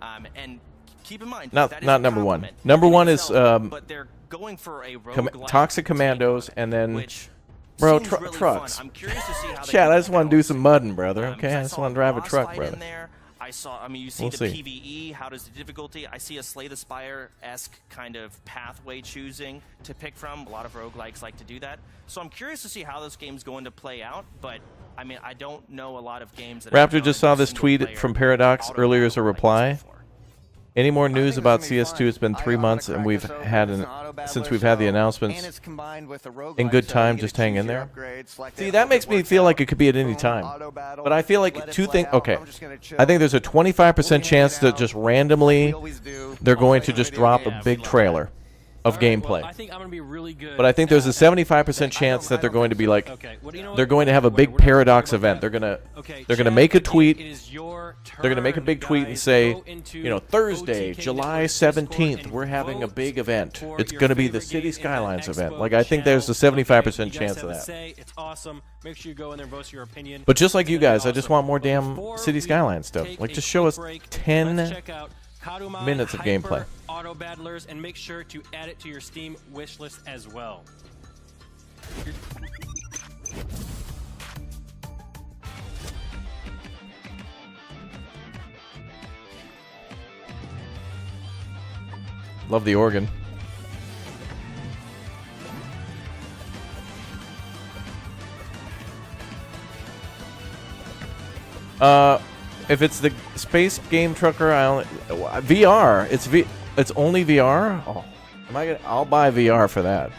And keep in mind, Not that is not a number 1. compliment Number in 1 is itself, but they're going for a roguelike Toxic Commandos, and then. which Bro, seems really trucks. fun. I'm curious to see how they Chat, do I just want to do some mudding, brother. Okay, I I just saw want to drive a boss truck, fight brother. in there. I mean, you see We'll the see. PvE. How does the difficulty? I see a Slay the Spire-esque kind of pathway choosing to pick from. A lot of roguelikes like to do that. So I'm curious to see how this game's going to play out. But I mean, I don't know a lot of games that. Raptor just saw this tweet from Paradox earlier as a reply. Any more news about CS2? It's been 3 months, and we've had since we've had the announcements. In good time, just hang in there. See, that makes me feel like it could be at any time. But I feel like two things. Okay, I think there's a 25% chance that just randomly they're going to just drop a big trailer of gameplay. I think I'm going to be really good. But I think there's a 75% chance that they're going to be like, they're going to have a big Paradox event. They're gonna make a tweet. They're gonna make a big tweet and say, you know, Thursday, July 17th, we're having a big event. It's gonna be the City Skylines event. Like I think there's a 75% chance of that. It's awesome. Make sure you go in there and vote your opinion. But just like you guys, I just want more damn City Skylines stuff. Like just show us 10 minutes of gameplay. Auto battlers, and make sure to add it to your Steam wish list as well. Love the organ. If it's the space game trucker, I only VR. It's only VR. Oh, am I gonna? I'll buy VR for that.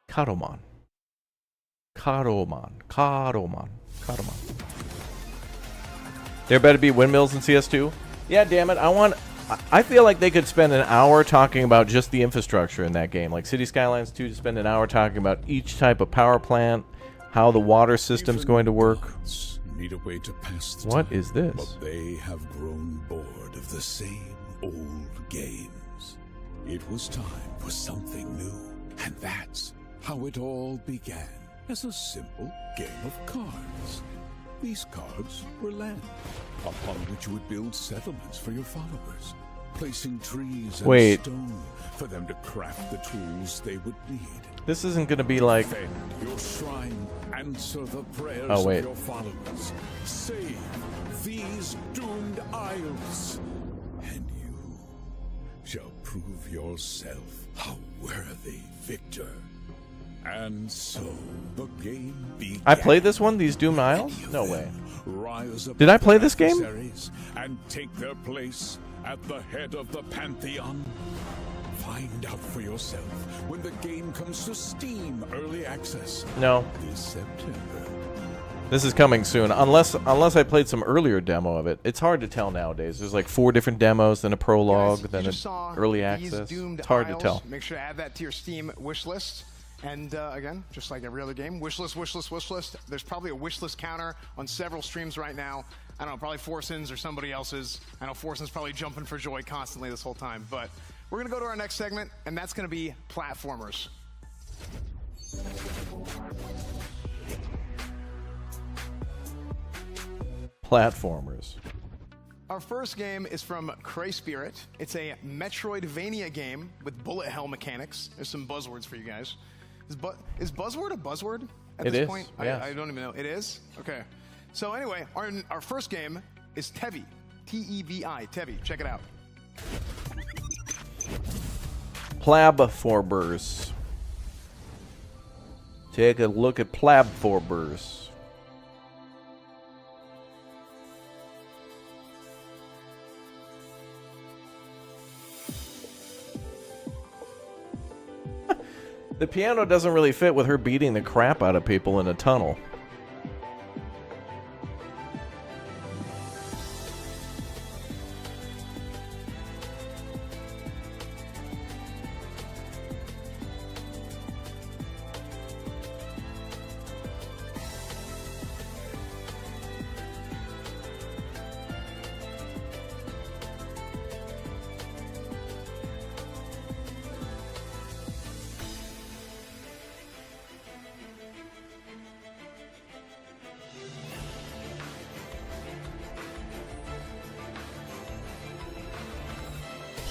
Karoman. There better be windmills in CS2. Yeah, damn it. I feel like they could spend an hour talking about just the infrastructure in that game. Like City Skylines 2 to spend an hour talking about each type of power plant, how the water system's going to work. Need a way to pass the What time, is this? But they have grown bored of the same old games. It was time for something new, and that's how it all began, as a simple game of cards. These cards were land, upon which you would build settlements for your followers, placing trees and Wait. stone for them to craft the tools they would need. This isn't going to be like... Defend your shrine, answer the prayers Oh, wait. of your followers, save these doomed isles, and you shall prove yourself a worthy victor. And so the game began. I played this one, these Doom Isles? No way. Rise Did I play above this game? adversaries and take their place at the head of the Pantheon. Find out for yourself when the game comes to Steam Early Access. No. This September. This is coming soon. Unless I played some earlier demo of it. It's hard to tell nowadays. There's like 4 different demos, then a prologue, then You an just saw early these access. doomed It's hard to isles. tell. Make sure to add that to your Steam wish list. And again, just like every other game, wish list. There's probably a wish list counter on several streams right now. I don't know, probably Forson's or somebody else's. I know Forson's probably jumping for joy constantly this whole time. But we're going to go to our next segment, and that's going to be platformers. Platformers. Our first game is from Cray Spirit. It's a Metroidvania game with bullet hell mechanics. There's some buzzwords for you guys. Is buzzword a buzzword at this point? Yes. I don't even know. It is? Okay. So anyway, our first game is Tevi. T-E-V-I. Tevi. Check it out. Platformers. Take a look at platformers. The piano doesn't really fit with her beating the crap out of people in a tunnel.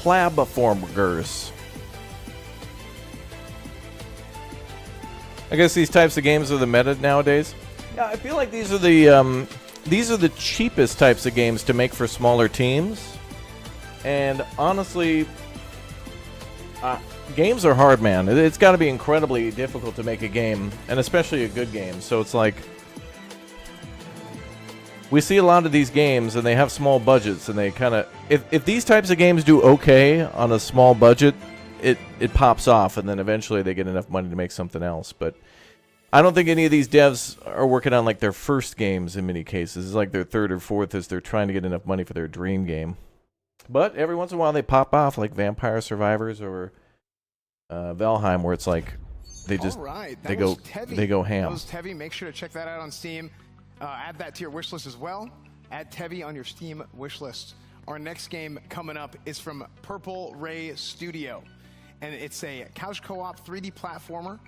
Platformers. I guess these types of games are the meta nowadays. Yeah, I feel like these are the cheapest types of games to make for smaller teams. And honestly, games are hard, man. It's got to be incredibly difficult to make a game, and especially a good game. So it's like, we see a lot of these games, and they have small budgets, and they kind of... If these types of games do okay on a small budget, it pops off, and then eventually they get enough money to make something else. But I don't think any of these devs are working on, like, their first games in many cases. It's like their third or fourth as they're trying to get enough money for their dream game. But every once in a while they pop off, like Vampire Survivors or Valheim, where it's like they just... they go ham. That was Tevi. Make sure to check that out on Steam. Add that to your wish list as well. Add Tevi on your Steam wish list. Our next game coming up is from Purple Ray Studio, and it's a couch co-op 3D platformer,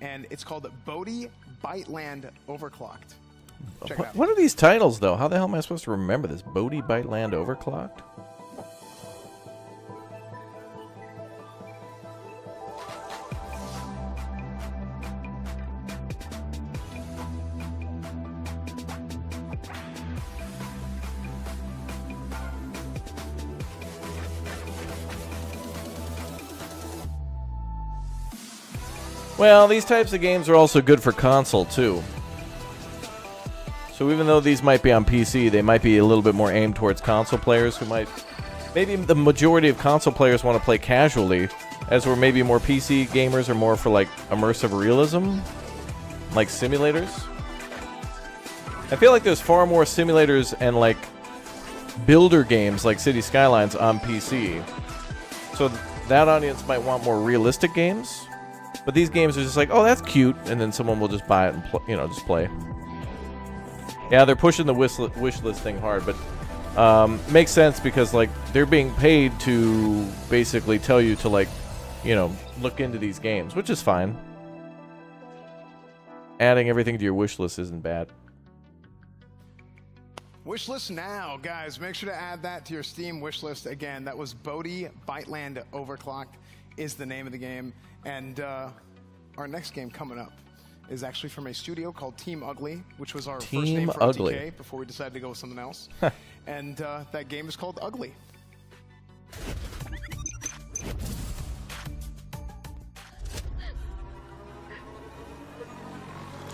and it's called Bodhi Biteland Overclocked. Check it out. What are these titles, though? How the hell am I supposed to remember this? Bodhi Biteland Overclocked? Well, these types of games are also good for console, too. So even though these might be on PC, they might be a little bit more aimed towards console players who might... Maybe the majority of console players want to play casually, as where maybe more PC gamers are more for, like, immersive realism, like simulators. I feel like there's far more simulators and, like, builder games like City Skylines on PC. So that audience might want more realistic games. But these games are just like, oh, that's cute, and then someone will just buy it and just play. Yeah, they're pushing the wish list thing hard, but makes sense because like they're being paid to basically tell you to like, look into these games, which is fine. Adding everything to your wish list isn't bad. Wish list now, guys. Make sure to add that to your Steam wish list. Again, that was Bodhi Biteland Overclocked is the name of the game. And our next game coming up is actually from a studio called Team Ugly, which was our first name for OTK before we decided to go with something else. And that game is called Ugly.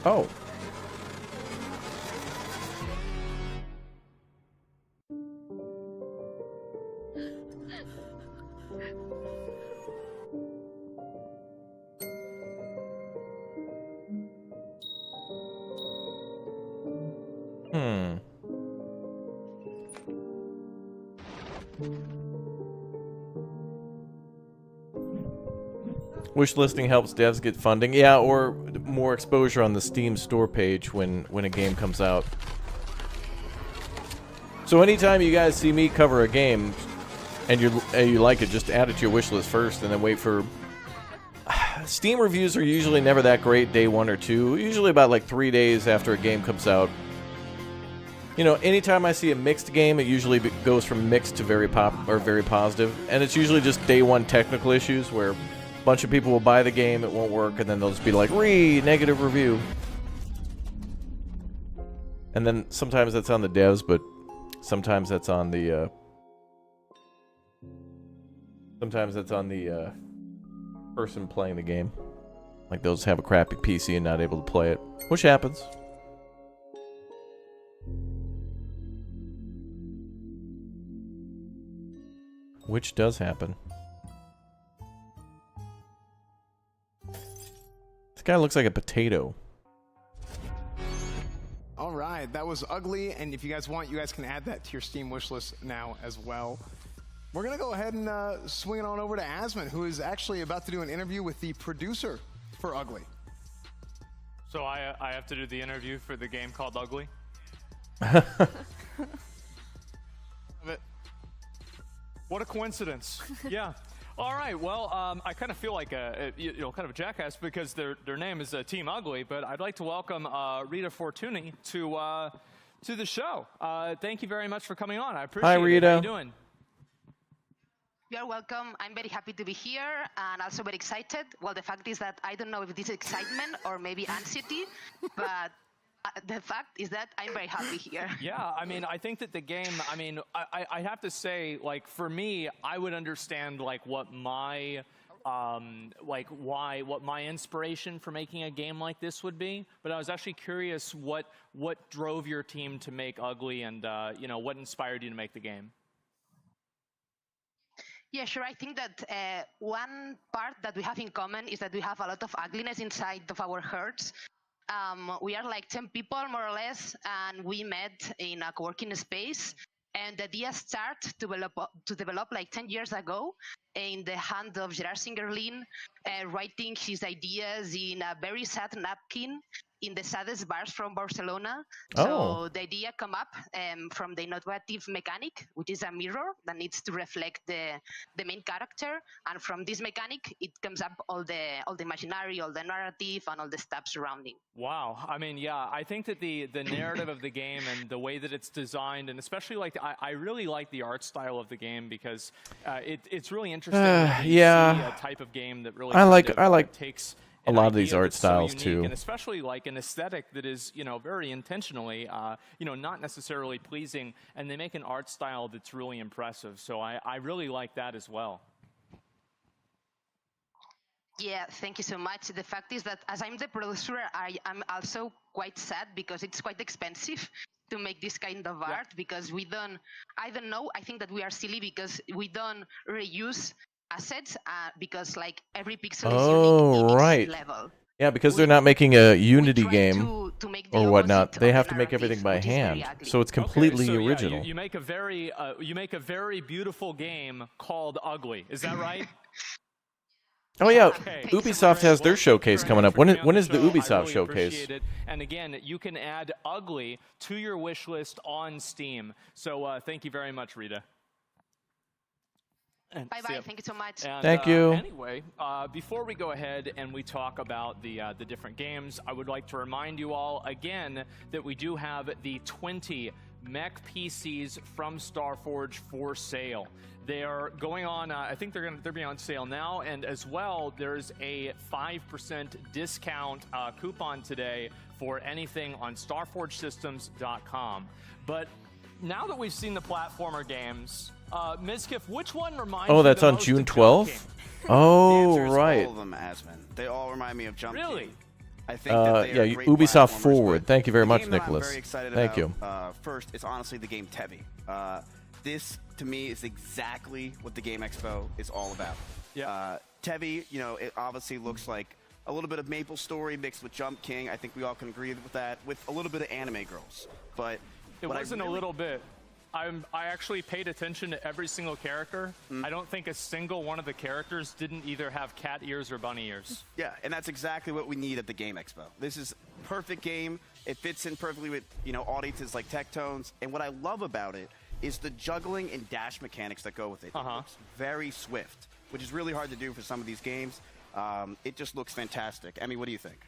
Oh. Wish listing helps devs get funding. Yeah, or more exposure on the Steam store page when a game comes out. So anytime you guys see me cover a game and you like it, just add it to your wish list first and then wait for... Steam reviews are usually never that great day 1 or 2. Usually about like 3 days after a game comes out. You know, anytime I see a mixed game, it usually goes from mixed to very positive, and it's usually just day one technical issues where a bunch of people will buy the game, it won't work, and then they'll just be like, negative review. And then sometimes that's on the devs, but sometimes that's on the person playing the game. Like those have a crappy PC and not able to play it, which happens. Which does happen. This guy looks like a potato. All right, that was ugly, and if you guys want, you guys can add that to your Steam wishlist now as well. We're gonna go ahead and swing it on over to Asmon, who is actually about to do an interview with the producer for Ugly. So I have to do the interview for the game called Ugly? What a coincidence. Yeah. All right. Well, I kind of feel like kind of a jackass because their name is Team Ugly, but I'd like to welcome Rita Fortuny to the show. Thank you very much for coming on. I appreciate it. Hi, Rita. How you doing? You're welcome. I'm very happy to be here and also very excited. Well, the fact is that I don't know if this is excitement or maybe anxiety, but the fact is that I'm very happy here. Yeah, I mean, I think that the game, I mean, I have to say, like, for me, I would understand, like, what my, what my inspiration for making a game like this would be. But I was actually curious what drove your team to make Ugly and, what inspired you to make the game? Yeah, sure. I think that one part that we have in common is that we have a lot of ugliness inside of our hearts. We are like 10 people, more or less, and we met in a co-working space. And the idea started to develop like 10 years ago in the hand of Gerard Singerlin, writing his ideas in a very sad napkin in the saddest bars from Barcelona. So the idea come up from the innovative mechanic, which is a mirror that needs to reflect the main character. And from this mechanic, it comes up all the imaginary, all the narrative, and all the stuff surrounding. Wow. I mean, yeah, I think that the narrative of the game and the way that it's designed, and especially like I really like the art style of the game because it's really interesting. Yeah. See a type of game that really I like takes a lot of these art styles too, and especially like an aesthetic that is very intentionally not necessarily pleasing, and they make an art style that's really impressive. So I really like that as well. Yeah, thank you so much. The fact is that as I'm the producer, I am also quite sad because it's quite expensive to make this kind of art because I think that we are silly because we don't reuse assets because like every pixel is unique in its level. Yeah, because they're not making a Unity game or whatnot. They have to make everything by hand, so it's completely original. Yeah, you make a very beautiful game called Ugly. Is that right? Oh yeah, Ubisoft has their showcase coming up. When is the Ubisoft showcase? And again, you can add Ugly to your wish list on Steam. So thank you very much, Rita. Bye-bye. Thank you so much. And, Thank you. Anyway, before we go ahead and we talk about the different games, I would like to remind you all again that we do have the 20 Mech PCs from Starforge for sale. They are going on. I think they're be on sale now, and as well, there's a 5% discount coupon today for anything on StarForgeSystems.com. But now that we've seen the platformer games, Mizkif, which one reminds you Oh, that's the on most June of 12th? Jump King? Oh, The answer is right. all of them, Asmon. They all remind me of Jump King. Really? I think that they are yeah, great Ubisoft platformers, Forward. but Thank you very the much, game that Nicholas. I'm very excited Thank you. First, it's honestly the game Tevi. This, to me, is exactly what the Game Expo is all about. Yeah. Tevi, it obviously looks like a little bit of Maple Story mixed with Jump King. I think we all can agree with that, with a little bit of Anime Girls. But It wasn't a little bit. I actually paid attention to every single character. I don't think a single one of the characters didn't either have cat ears or bunny ears. Yeah, and that's exactly what we need at the Game Expo. This is a perfect game. It fits in perfectly with, audiences like Tectones. And what I love about it is the juggling and dash mechanics that go with it. It looks very swift, which is really hard to do for some of these games. It just looks fantastic. Emmy, what do you think?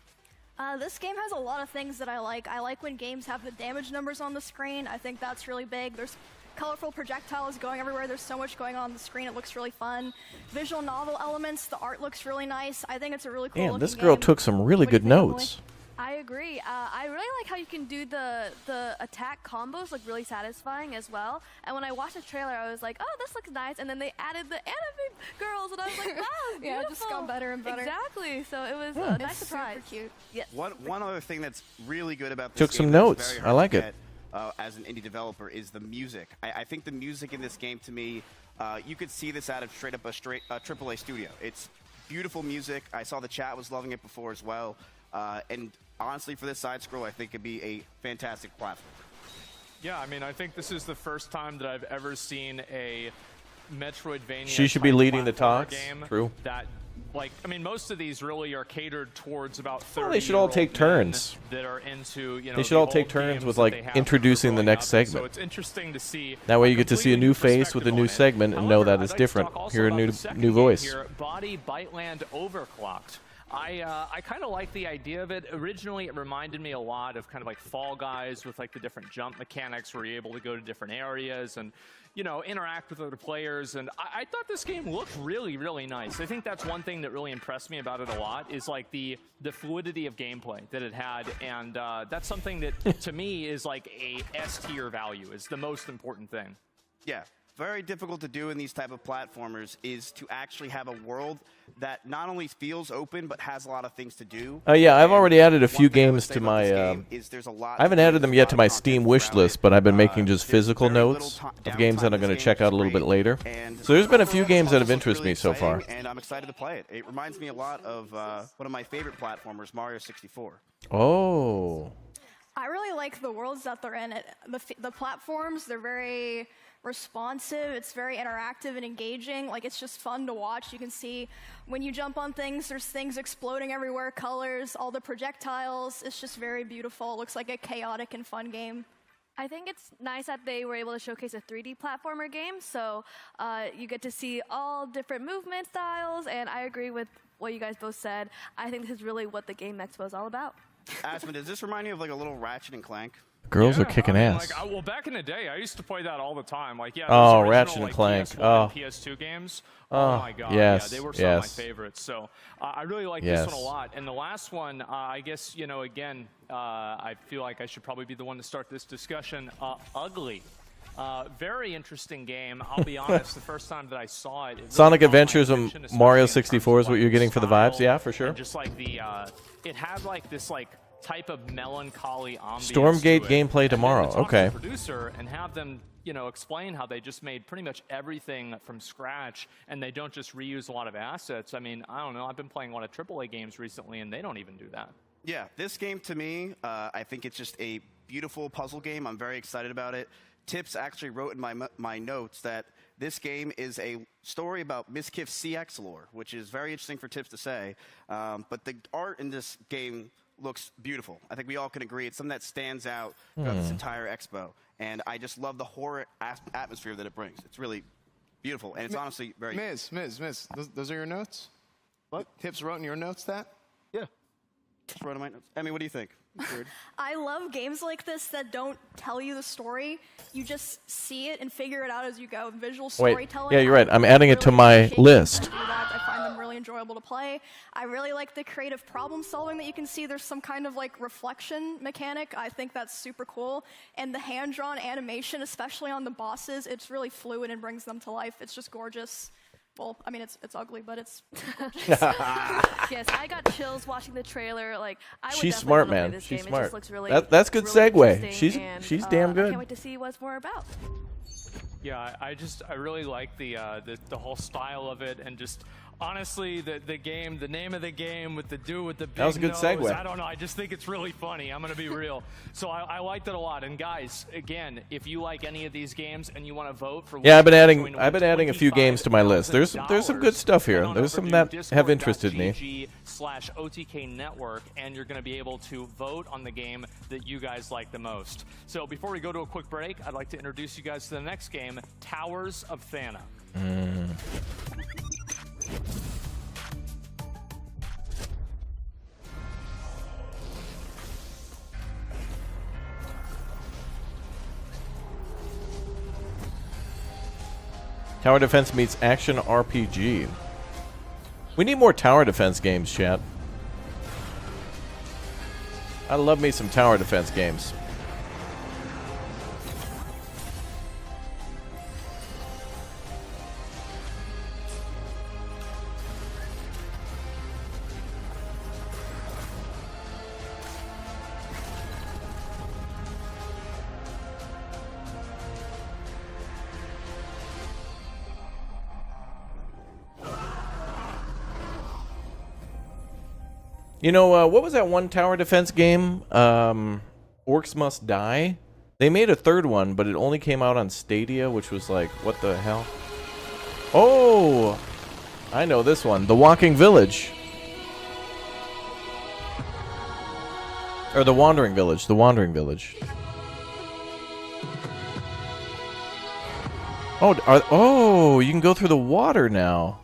This game has a lot of things that I like. I like when games have the damage numbers on the screen. I think that's really big. There's colorful projectiles going everywhere. There's so much going on the screen. It looks really fun. Visual novel elements. The art looks really nice. I think it's a really cool Damn, looking this girl game. took some really good notes. I agree. I really like how you can do the attack combos, like really satisfying as well. And when I watched the trailer, I was like, oh, this looks nice. And then they added the anime girls, and I was like, wow, it's Yeah, it just got better and better. Exactly. So it was a nice surprise. Super cute. Yes. One other thing that's really good about this Took game some that's notes. very I hard like to it. get, as an indie developer is the music. I think the music in this game, to me, you could see this out of straight up a AAA studio. It's beautiful music. I saw the chat was loving it before as well. And honestly, for this side scroll, I think it'd be a fantastic platform. Yeah, I mean, I think this is the first time that I've ever seen a Metroidvania. She should be type leading the platformer talks. Game True. That, like, I mean, most of these really are catered towards about 30. Well, they should all take turns. That are into, you know, They should the all take old turns games with that like they have introducing the growing next up. And segment. So it's interesting to see. That way you get to see a new face with a new segment and know that it's different. Hear a new voice. Here, Body Biteland Overclocked. I kind of like the idea of it. Originally, it reminded me a lot of kind of like Fall Guys with like the different jump mechanics where you're able to go to different areas and, you know, interact with other players. And I thought this game looked really, really nice. I think that's one thing that really impressed me about it a lot is like the fluidity of gameplay that it had. And that's something that to me is like a S-tier value, is the most important thing. Yeah. Very difficult to do in these type of platformers is to actually have a world that not only feels open but has a lot of things to do. Yeah, I've already added a few games to my. I I haven't added them yet to my Steam wish list, but I've been making just physical notes of games that I'm going to check out a little bit later. So there's been a few games that have interested me so far. And I'm excited to play it. It reminds me a lot of one of my favorite platformers, Mario 64. Oh. I really like the worlds that they're in. The platforms, they're very responsive. It's very interactive and engaging. Like, it's just fun to watch. You can see when you jump on things, there's things exploding everywhere, colors, all the projectiles. It's just very beautiful. It looks like a chaotic and fun game. I think it's nice that they were able to showcase a 3D platformer game, so you get to see all different movement styles, and I agree with what you guys both said. I think this is really what the Game Expo is all about. Aspen, does this remind you of like a little Ratchet and Clank? Girls are kicking ass. Like, well, back in the day, I used to play that all the time. Like, yeah, Oh, those original, Ratchet and like, Clank. PS1 Oh. and PS2 games. Oh, my God, yes, yeah, they were some of my yes. favorites. So I really like Yes. this one a lot. And the last one, I guess, you know, again, I feel like I should probably be the one to start this discussion. Ugly. Very interesting game. I'll be honest, the first time that I saw it, really Sonic caught my Adventures attention, and especially Mario in terms 64 is of, what you're like, getting for the style vibes. Yeah, for sure. and just like the, it had like this like type of melancholy ambience. Stormgate to it. gameplay And tomorrow. then to talk to Okay. the producer and have them, you know, explain how they just made pretty much everything from scratch and they don't just reuse a lot of assets. I mean, I don't know. I've been playing a lot of AAA games recently and they don't even do that. Yeah, this game to me, I think it's just a beautiful puzzle game. I'm very excited about it. Tips actually wrote in my notes that this game is a story about Miskiff's CX lore, which is very interesting for Tips to say. But the art in this game looks beautiful. I think we all can agree it's something that stands out throughout this entire expo. And I just love the horror atmosphere that it brings. It's really beautiful, and it's honestly very... Miz, those are your notes? What? Tips wrote in your notes that? Yeah. Tips wrote in my notes. I mean, what do you think? Weird. I love games like this that don't tell you the story. You just see it and figure it out as you go. Visual storytelling. Wait, yeah, you're right. I'm adding it to really my appreciate list. games that do that. I find them really enjoyable to play. I really like the creative problem solving that you can see. There's some kind of like reflection mechanic. I think that's super cool. And the hand-drawn animation, especially on the bosses, it's really fluid and brings them to life. It's just gorgeous. Well, I mean, it's ugly, but it's Yes, I got chills watching the trailer. Like, I would She's definitely smart, wanna play man. this She's game. smart. It just looks really, That's good really segue. interesting, and, She's damn I good. can't wait to see what's more about. Yeah, I really like the whole style of it, and just honestly the name of the game with the dude with the big That was a good nose, segue. I don't know, I just think it's really funny. I'm gonna be real. So I liked it a lot. And guys, again, if you like any of these games and you want to vote for, Yeah, I've been adding a few games to my list. There's some good stuff here. There's some that have interested me. /OTK network, and you're going to be able to vote on the game that you guys like the most. So before we go to a quick break, I'd like to introduce you guys to the next game, Towers of Thana. Tower defense meets action RPG. We need more tower defense games, chat. I love me some tower defense games. You know, what was that one tower defense game? Orcs Must Die? They made a third one, but it only came out on Stadia, which was like, what the hell? Oh! I know this one. The Walking Village. Or The Wandering Village. The Wandering Village. Oh, you can go through the water now.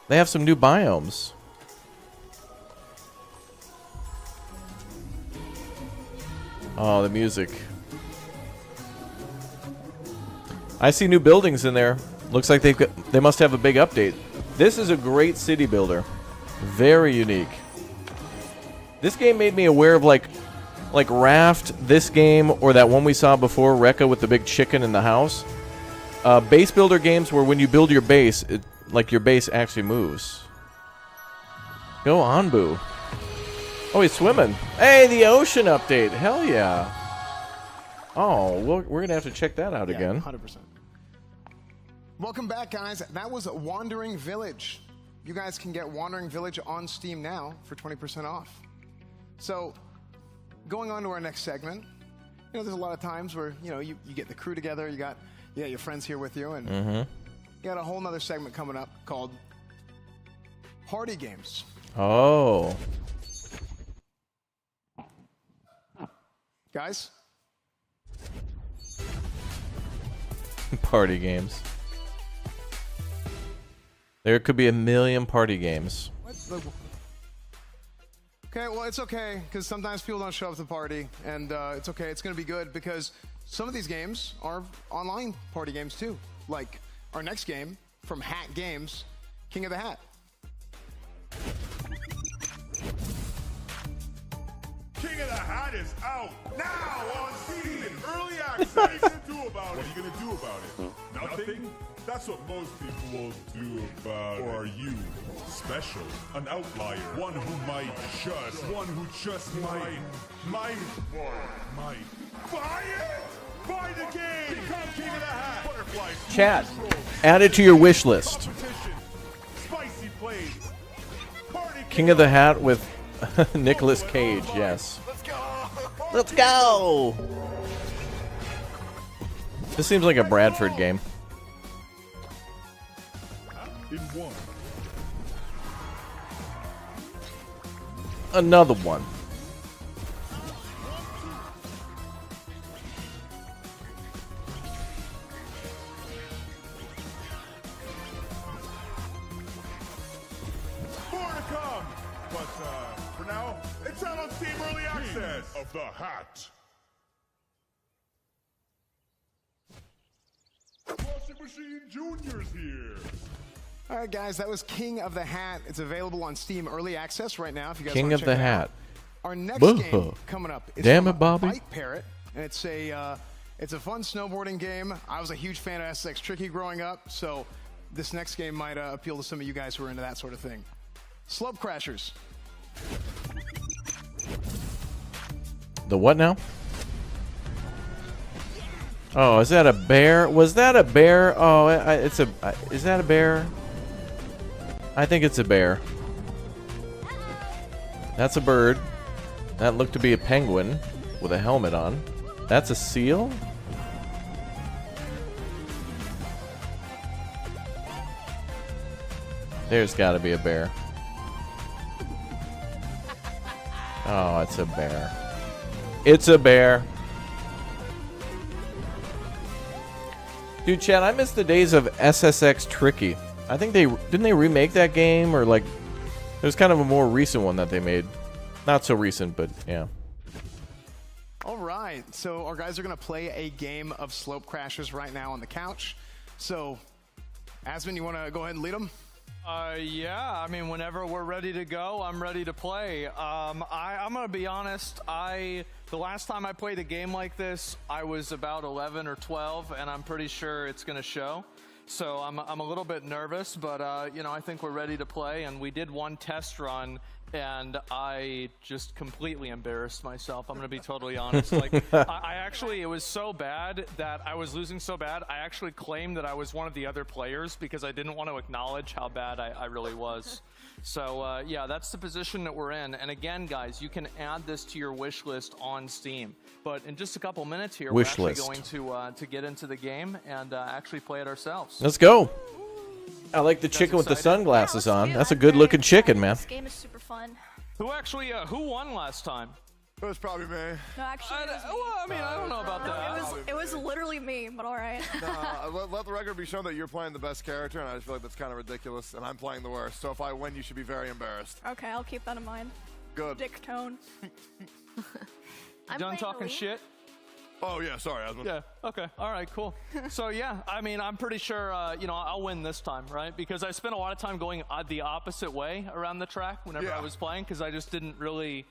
They have some new biomes. Oh, the music. I see new buildings in there. Looks like they must have a big update. This is a great city builder. Very unique. This game made me aware of like Raft, this game, or that one we saw before, Reka with the big chicken in the house. Base builder games where when you build your base, like your base actually moves. Go on, Boo. Oh, he's swimming. Hey, the ocean update. Hell yeah. Oh, we're going to have to check that out again. 100%. Welcome back, guys. That was Wandering Village. You guys can get Wandering Village on Steam now for 20% off. So, going on to our next segment, you know, there's a lot of times where, you know, you get the crew together, you got your friends here with you, and you got a whole nother segment coming up called Party Games. Oh. Guys? Party games. There could be a million party games. Okay, well, it's okay, because sometimes people don't show up to the party, and it's okay. It's going to be good, because some of these games are online party games, too. Like our next game from Hat Games, King of the Hat. King of the Hat is out now on Steam in early access. What are you gonna do about it? What are you gonna do about it? Nothing? That's what most people will do about it. Or are you special? An outlier? One who might just might buy it? Buy the game! Become King of the Hat! Butterflies. Chat, add it to your wish list. Spicy plays. King of the Hat with Nicolas Cage, yes. Let's go! This seems like a Bradford game. In one. Another one. More to come! But for now, it's out on Steam Early Access of the Hat. Washing Machine Junior's here. All right, guys, that was King of the Hat. It's available on Steam Early Access right now if you guys King want of to the check it Hat. out. Our next Boo. game coming up is Damn from it, Bobby. Bike Parrot, and it's a fun snowboarding game. I was a huge fan of SX Tricky growing up, so this next game might appeal to some of you guys who are into that sort of thing. Slope Crashers. The what now? Oh, is that a bear? Was that a bear? Oh, it's a. Is that a bear? I think it's a bear. That's a bird. That looked to be a penguin with a helmet on. That's a seal? There's got to be a bear. Oh, it's a bear. It's a bear. Dude, Chad, I miss the days of SSX Tricky. I think didn't they remake that game, or like there's kind of a more recent one that they made. Not so recent, but yeah. All right, so our guys are going to play a game of Slope Crashers right now on the couch. So Asmon, you want to go ahead and lead them? Yeah, I mean, whenever we're ready to go, I'm ready to play. I'm going to be honest, the last time I played a game like this, I was about 11 or 12, and I'm pretty sure it's going to show. So I'm a little bit nervous, but, you know, I think we're ready to play, and we did one test run, and I just completely embarrassed myself. I'm going to be totally honest. Like, I actually, it was so bad that I was losing so bad, I actually claimed that I was one of the other players because I didn't want to acknowledge how bad I really was. So, yeah, that's the position that we're in. And again, guys, you can add this to your wish list on Steam. But in just a couple minutes here, we're actually going to get into the game and actually play it ourselves. Let's go. I like the chicken with the sunglasses on. That's a good-looking chicken, man. This game is super fun. Who actually, who won last time? It was probably me. No, actually, it was me. Well, I mean, I don't know about that. It was literally me, but all right. Let the record be shown that you're playing the best character, and I just feel like that's kind of ridiculous, and I'm playing the worst. So if I win, you should be very embarrassed. Okay, I'll keep that in mind. Good. Dick tone. You done talking shit? Oh, yeah, sorry, Asmon. Yeah, okay, all right, cool. So, yeah, I mean, I'm pretty sure, you know, I'll win this time, right? Because I spent a lot of time going the opposite way around the track whenever I was playing, because I just didn't really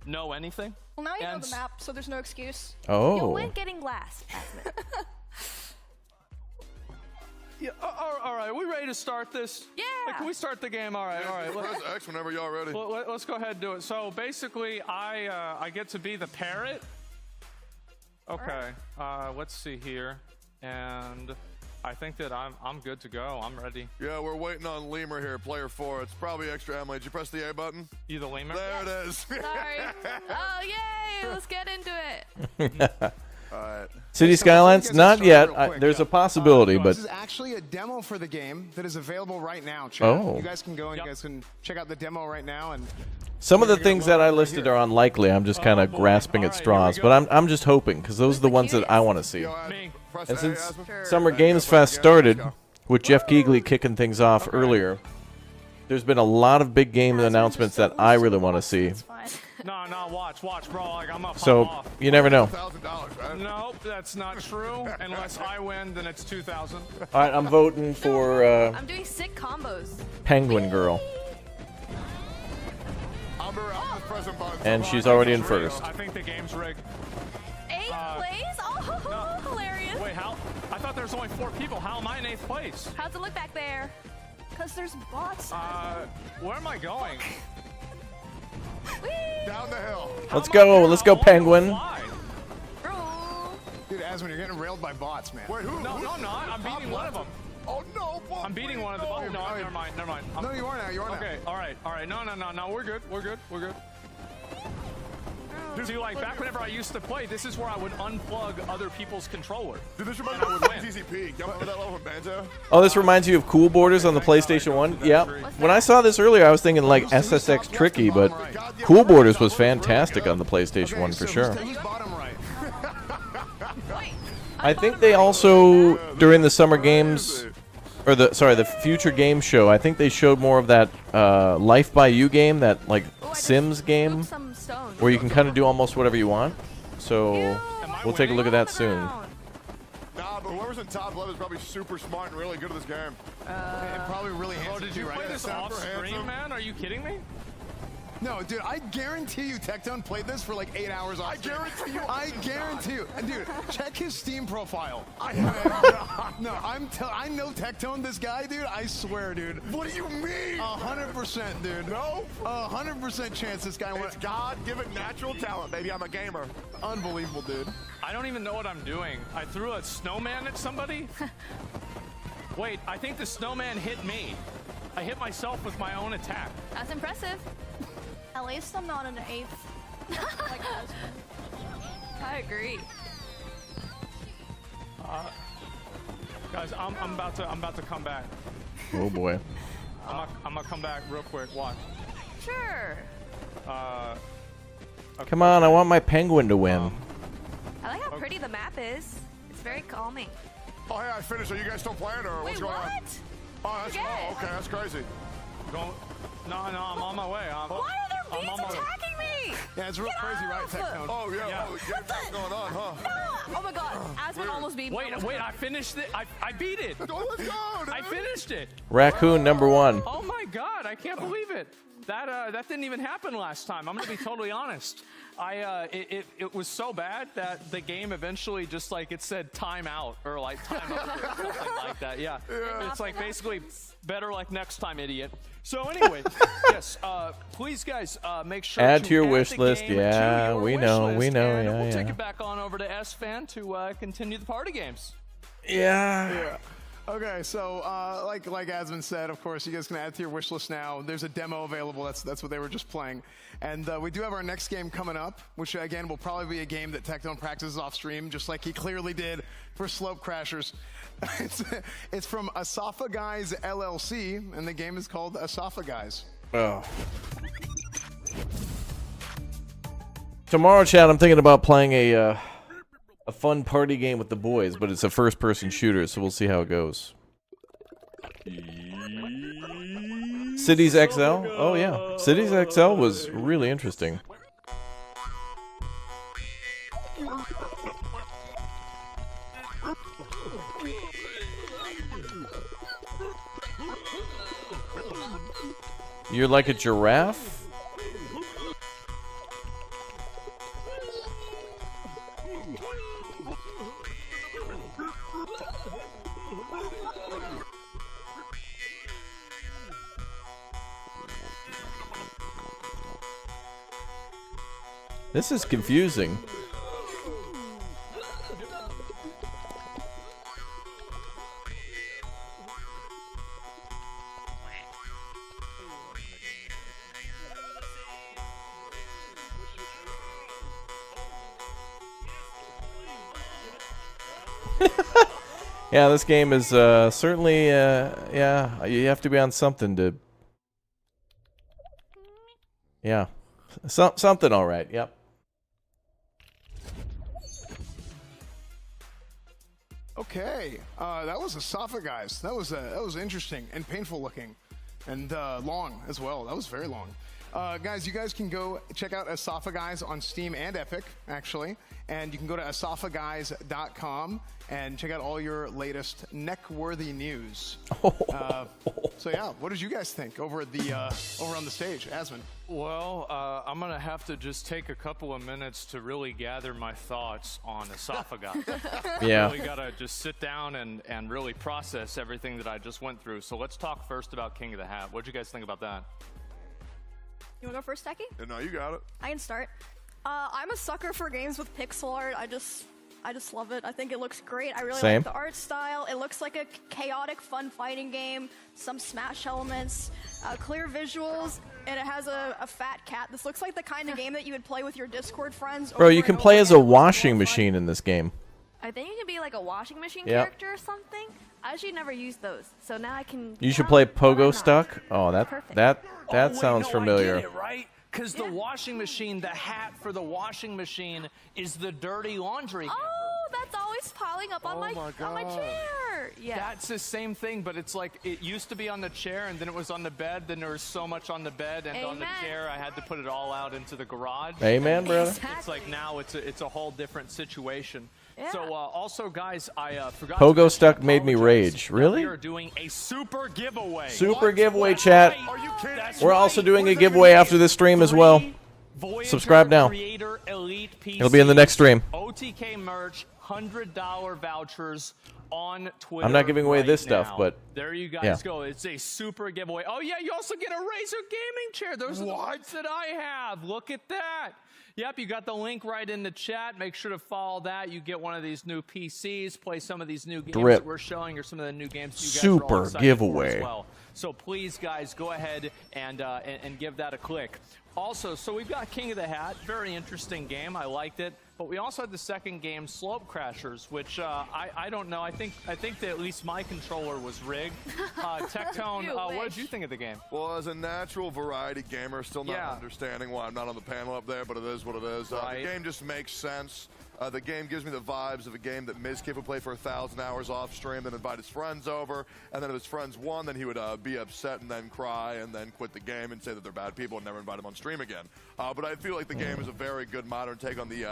know anything. Well, now you know the map, so there's no excuse. Oh. You'll win getting last, Asmon. Yeah, all right, we ready to start this? Yeah. Like, can we start the game? All right. Press X whenever y'all ready. Let's go ahead and do it. So basically, I get to be the parrot. Okay. Let's see here, and I think that I'm good to go. I'm ready. Yeah, we're waiting on Lemur here, player 4. It's probably extra Emily. Did you press the A button? You the Lemur? There it is. Sorry. Oh, yay! Let's get into it. All right. City Skylines? Not yet. There's a possibility, but This is actually a demo for the game that is available right now, chat. Oh. You guys can go and you guys can check out the demo right now. And some of the things that I listed are unlikely. I'm just kind of grasping at straws, but I'm just hoping because those are the ones that I want to see. And since Summer Games Fest started with Jeff Keighley kicking things off earlier, there's been a lot of big game announcements that I really want to see. No, watch, bro. Like, I'm up. So you never know. Nope, that's not true. Unless I win, then it's 2,000. All right, I'm voting for I'm doing sick combos. Penguin Girl. And she's already in first. I think the game's rigged. 8th place? Oh, hilarious. Wait, how? I thought there was only 4 people. How am I in 8th place? How's it look back there? Because there's bots. Where am I going? Down the hill. Let's go, Penguin. Dude, Asmon, you're getting railed by bots, man. Wait, who? No, I'm not. I'm beating one of them. Oh, no. I'm beating one of them. Oh, no, never mind. No, you are now. You are now. Okay, all right. No, we're good. See, like, back whenever I used to play, this is where I would unplug other people's controller. Dude, this reminds me of TCP. Y'all remember that level from Banjo? Oh, this reminds you of Cool Borders on the PlayStation 1? Yeah. When I saw this earlier, I was thinking like SSX Tricky, but Cool Borders was fantastic on the PlayStation 1 for sure. I think they also, during the Summer Games, or the Future Game Show, I think they showed more of that Life by You game, that like Sims game, where you can kind of do almost whatever you want. So we'll take a look at that soon. Nah, but whoever's in top 11 is probably super smart and really good at this game. And probably really handsome. Did you play this off stream, man? Are you kidding me? No, dude, I guarantee you Tectone played this for like 8 hours off. I guarantee you. And dude, check his Steam profile. I know Tectone, this guy, dude. I swear, dude. What do you mean? 100%, dude. No? 100% chance this guy went. It's God-given natural talent, baby. I'm a gamer. Unbelievable, dude. I don't even know what I'm doing. I threw a snowman at somebody? Wait, I think the snowman hit me. I hit myself with my own attack. That's impressive. At least I'm not in the 8th. Like I agree. Guys, I'm about to come back. Oh boy. I'm gonna come back real quick. Watch. Sure. Okay. Come on, I want my penguin to win. I like how pretty the map is. It's very calming. Oh, hey, I finished. Are you guys still playing, or what's going on? What? Oh, okay, that's crazy. No, I'm on my way. Why are there He's attacking me! Yeah, it's real crazy, right, Tech? Oh, yeah. Oh, what's going on, huh? Oh my god, Aspen almost beat me. Wait, I finished it. I beat it. Let's go, dude. I finished it. Raccoon #1. Oh my god, I can't believe it. That didn't even happen last time. I'm gonna be totally honest. It was so bad that the game eventually just like it said time out or like time over or something like that. Yeah. It's like basically better like next time, idiot. So anyway, yes, please guys make sure Add to to your add wish the list. game Yeah, to your we wish know, list, we know, and yeah, we'll take yeah. it back on over to S-Fan to continue the party games. Yeah. Okay, so like Asman said, of course, you guys can add to your wish list now. There's a demo available. That's what they were just playing. And we do have our next game coming up, which, again, will probably be a game that Tectone practices off stream, just like he clearly did for Slope Crashers. It's from Asafa Guys LLC, and the game is called Asafa Guys. Oh. Tomorrow, chat, I'm thinking about playing a fun party game with the boys, but it's a first-person shooter, so we'll see how it goes. Cities XL? Oh, yeah. Cities XL was really interesting. You're like a giraffe? This is confusing. Yeah, this game is certainly, yeah, you have to be on something to... Yeah, something all right, yep. Okay, that was Asafa Guys. That was interesting and painful looking, and long as well. That was very long. Guys, you guys can go check out Asafa Guys on Steam and Epic, actually. And you can go to asafaguys.com and check out all your latest neck-worthy news. So yeah, what did you guys think over at the over on the stage, Asman? Well, I'm gonna have to just take a couple of minutes to really gather my thoughts on Asafa Guys. Yeah. Really gotta just sit down and really process everything that I just went through. So let's talk first about King of the Hat. What'd you guys think about that? You wanna go first, Techie? No, you got it. I can start. I'm a sucker for games with pixel art. I just love it. I think it looks great. I really like the art style. It looks like a chaotic, fun fighting game. Some Smash elements, clear visuals, and it has a fat cat. This looks like the kind of game that you would play with your Discord friends. Bro, you can play as a washing machine in this game. I think you can be like a washing machine character or something. I actually never used those, so now I can. You should play Pogo Stuck. Oh, that sounds familiar. I get it, right? Because the washing machine, the hat for the washing machine is the dirty laundry. Oh, that's always piling up on my chair. Yeah. That's the same thing, but it's like it used to be on the chair and then it was on the bed. Then there was so much on the bed and on the chair, I had to put it all out into the garage. Amen, brother. Exactly. It's like now it's a whole different situation. Yeah. So also, guys, I forgot. Pogo Stuck made me rage. Really? We are doing a super giveaway. Super giveaway, chat. We're also doing a giveaway after this stream as well. Subscribe now. It'll be in the next stream. OTK merch, $100 vouchers on Twitter. I'm not giving away this now. stuff, but there you guys go. It's a super giveaway. Oh yeah, you also get a Razer gaming chair. Those are the ones that I have. Look at that. Yep, you got the link right in the chat. Make sure to follow that. You get one of these new PCs, play some of these new games that we're showing, or some of the new games you guys are all excited giveaway. for as well. So please, guys, go ahead and give that a click. Also, so we've got King of the Hat. Very interesting game. I liked it. But we also had the second game, Slope Crashers, which I don't know. I think that at least my controller was rigged. Tectone, what did you think of the game? Well, as a natural variety gamer, still not understanding why I'm not on the panel up there, but it is what it is. The game just makes sense. The game gives me the vibes of a game that Mizkif would play for 1,000 hours off stream, then invite his friends over, and then if his friends won, then he would be upset and then cry and then quit the game and say that they're bad people and never invite them on stream again. But I feel like the game is a very good modern take on the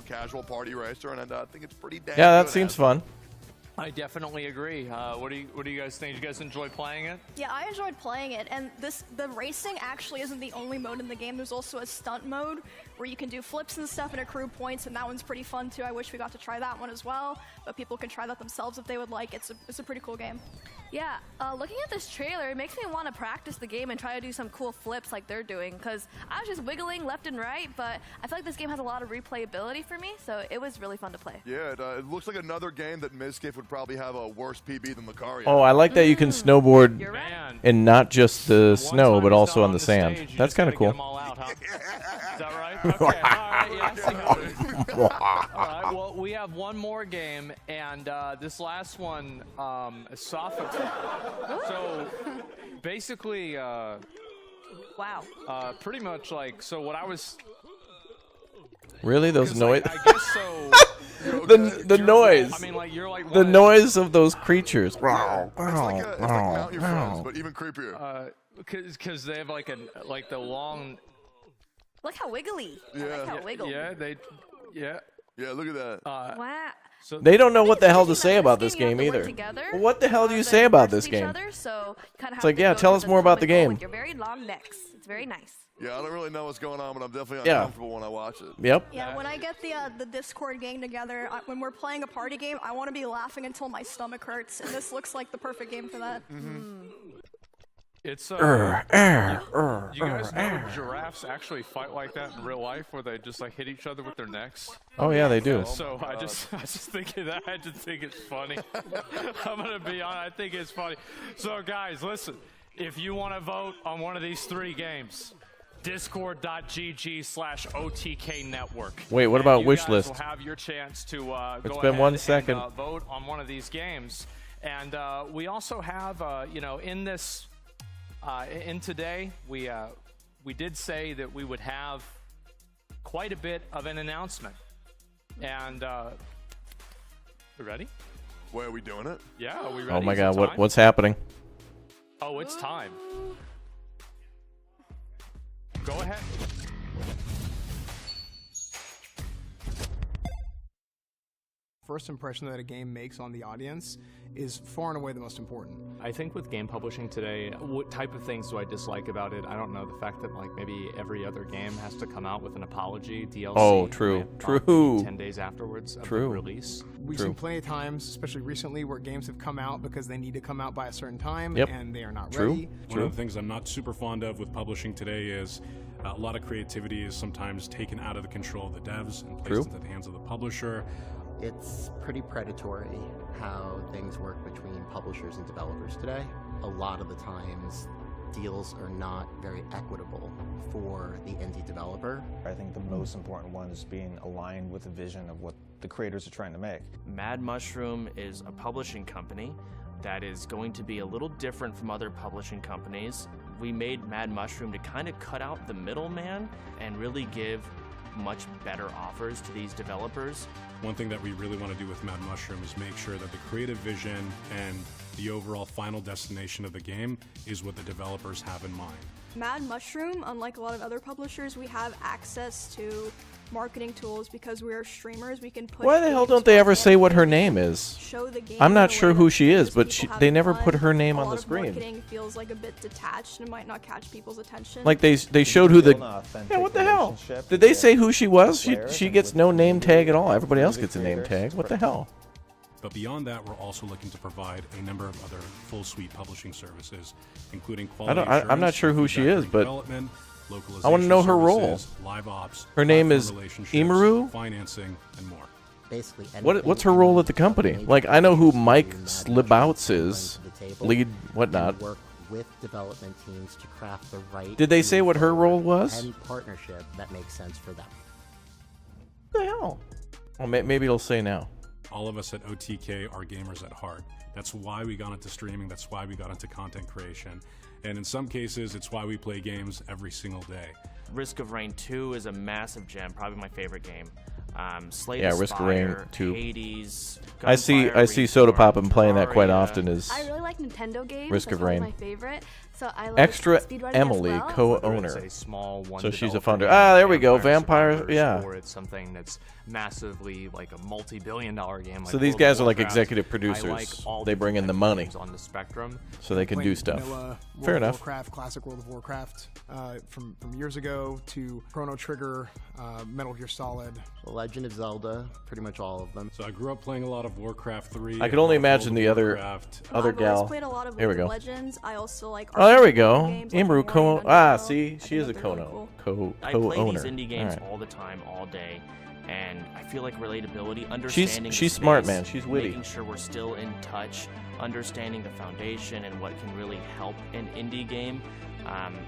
casual party racer, and I think it's pretty damn Yeah, that good. seems fun. I definitely agree. What do you guys think? Did you guys enjoy playing it? Yeah, I enjoyed playing it, and the racing actually isn't the only mode in the game. There's also a stunt mode where you can do flips and stuff and accrue points, and that one's pretty fun too. I wish we got to try that one as well, but people can try that themselves if they would like. It's a pretty cool game. Yeah, looking at this trailer, it makes me want to practice the game and try to do some cool flips like they're doing, because I was just wiggling left and right, but I feel like this game has a lot of replayability for me, so it was really fun to play. Yeah, it looks like another game that Mizkif would probably have a worse PB than Lucario. Oh, I like that you can snowboard and not just the snow, but also on the sand. That's kind of cool. Is that right? Okay, all right, yeah, I see how it is. All right, well, we have one more game, and this last one, Asafa. So, basically, wow. Pretty much like, so what I was... Really, those noise? I guess so. the noise. I mean, like, you're like the noise of those creatures. It's like Mount Your Friends, but even creepier. Because they have like the long. Look how wiggly. I like how wiggle. Yeah, Yeah, look at that. Wow. So they don't know what the hell to say about this game either. Well, what the hell do you say about this game? It's like, yeah, tell us more about the game. Your very long necks. It's very nice. Yeah, I don't really know what's going on, but I'm definitely uncomfortable when I watch it. Yep. Yeah, when I get the Discord gang together, when we're playing a party game, I want to be laughing until my stomach hurts, and this looks like the perfect game for that. It's you guys know giraffes actually fight like that in real life, where they just like hit each other with their necks? Oh yeah, they do. So I just think of that. I just think it's funny. I'm gonna be honest. I think it's funny. So guys, listen. If you want to vote on one of these three games, discord.gg/OTK network. Wait, what about wish you guys list? will have your chance to go It's ahead been 1 and, second. vote on one of these games. And we also have, in this, in today, we did say that we would have quite a bit of an announcement. And we ready? Where are we doing it? Yeah, are we ready? Oh my Is it God, time? what's happening? Oh, it's time. Go ahead. First impression that a game makes on the audience is far and away the most important. I think with game publishing today, what type of things do I dislike about it? I don't know. The fact that like maybe every other game has to come out with an apology, DLC. Oh, true. True. 10 days afterwards of the True. release. We've seen plenty of times, especially recently, where games have come out because they need to come out by a certain time, and they are not ready. One of the things I'm not super fond of with publishing today is a lot of creativity is sometimes taken out of the control of the devs and placed into the hands of the publisher. It's pretty predatory how things work between publishers and developers today. A lot of the times, deals are not very equitable for the indie developer. I think the most important one is being aligned with the vision of what the creators are trying to make. Mad Mushroom is a publishing company that is going to be a little different from other publishing companies. We made Mad Mushroom to kind of cut out the middleman and really give much better offers to these developers. One thing that we really want to do with Mad Mushroom is make sure that the creative vision and the overall final destination of the game is what the developers have in mind. Mad Mushroom, unlike a lot of other publishers, we have access to marketing tools because we are streamers. We can push. Why the hell don't they ever say what her name is? Show the game I'm not in a sure way who that she is, shows but people they having never fun. put her name A on lot the of screen. Marketing feels like a bit detached and might not catch people's attention. Like they showed who the yeah, what the hell? Did they say who she was? She gets no name tag at all. Everybody else gets a name tag. What the hell? But beyond that, we're also looking to provide a number of other full suite publishing services, including quality I'm not sure who she is, but development, I want to know her role. services, live ops, Her name is platform relationships, Imaru? financing, and more. Basically, What's her role at the company? Like, I know who Mike Slibouts is, lead whatnot. Work with development teams to craft the right. Did they say what her role was? And partnership that makes sense for them. What the hell? Well, maybe it'll say now. All of us at OTK are gamers at heart. That's why we got into streaming. That's why we got into content creation. And in some cases, it's why we play games every single day. Risk of Rain 2 is a massive gem, probably my favorite game. Slay Yeah, the Risk of Rain Spire, 2. Hades, I see Soda Pop and playing that quite often. Is I really like Nintendo games. Risk That's of probably Rain. my favorite. So I like Extra speedrunning Emily, as well. co-owner. Small one So she's a developer founder. game, Ah, there we go. Vampire Vampire. Survivors, Yeah. Or it's something that's massively like a multi-billion-dollar game. So like these World guys of are like Warcraft. executive I producers. like all They bring in the money games on the spectrum. so they can do stuff. Vanilla, Fair World of enough. Warcraft, classic World of Warcraft, from years ago to Chrono Trigger, Metal Gear Solid, The Legend of Zelda, pretty much all of them. So I grew up playing a lot of Warcraft 3. I could only World imagine of the other Warcraft. other I've always gal. played a lot of Here we League of go. Legends. I also like. Oh, there we RPG go. games like Imru Warring co. Undertale. See, she is a think that they're really co-owner. I play these Co-owner. indie games All right. all the time, all day, and I feel like relatability, understanding She's the smart, space, man. She's witty. making sure we're still in touch, understanding the foundation and what can really help an indie game,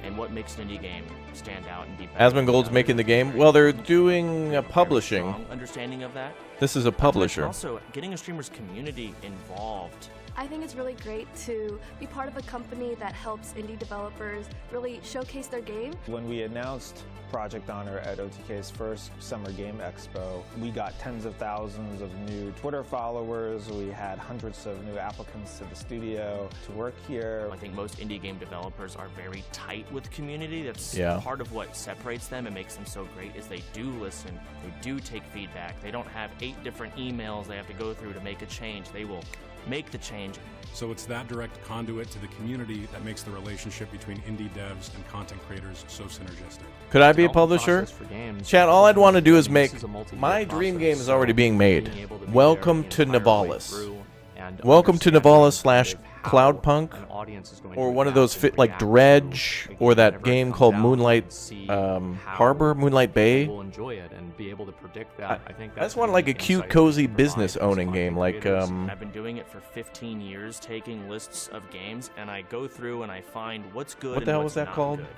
and what makes an indie game stand out and be better. Asmongold's making the game. Well, they're doing publishing. Strong understanding of that. This is a publisher. Also, getting a streamer's community involved. I think it's really great to be part of a company that helps indie developers really showcase their game. When we announced Project Honor at OTK's first Summer Game Expo, we got tens of thousands of new Twitter followers. We had hundreds of new applicants to the studio to work here. I think most indie game developers are very tight with community. That's Yeah. part of what separates them and makes them so great is they do listen, they do take feedback. They don't have 8 different emails they have to go through to make a change. They will make the change. So it's that direct conduit to the community that makes the relationship between indie devs and content creators so synergistic. Could I be a Development publisher? process for games. Chat, all I'd want to do is This make is a multi-year my dream process, game is so already being made. being able to be Welcome there to the entire way Nivalis. through and Welcome to understanding Nivalis / how Cloudpunk, an audience is going or to one of adapt those and fit like react to Dredge, the or that whenever it game comes called out Moonlight and see Harbor, Moonlight Bay. We'll enjoy it and be able to predict that. I think I that's just want like a cute, cozy business owning game, like I've been doing it for 15 years, taking lists of games, and I go through and I find what's good What and the hell what's was that not called? good.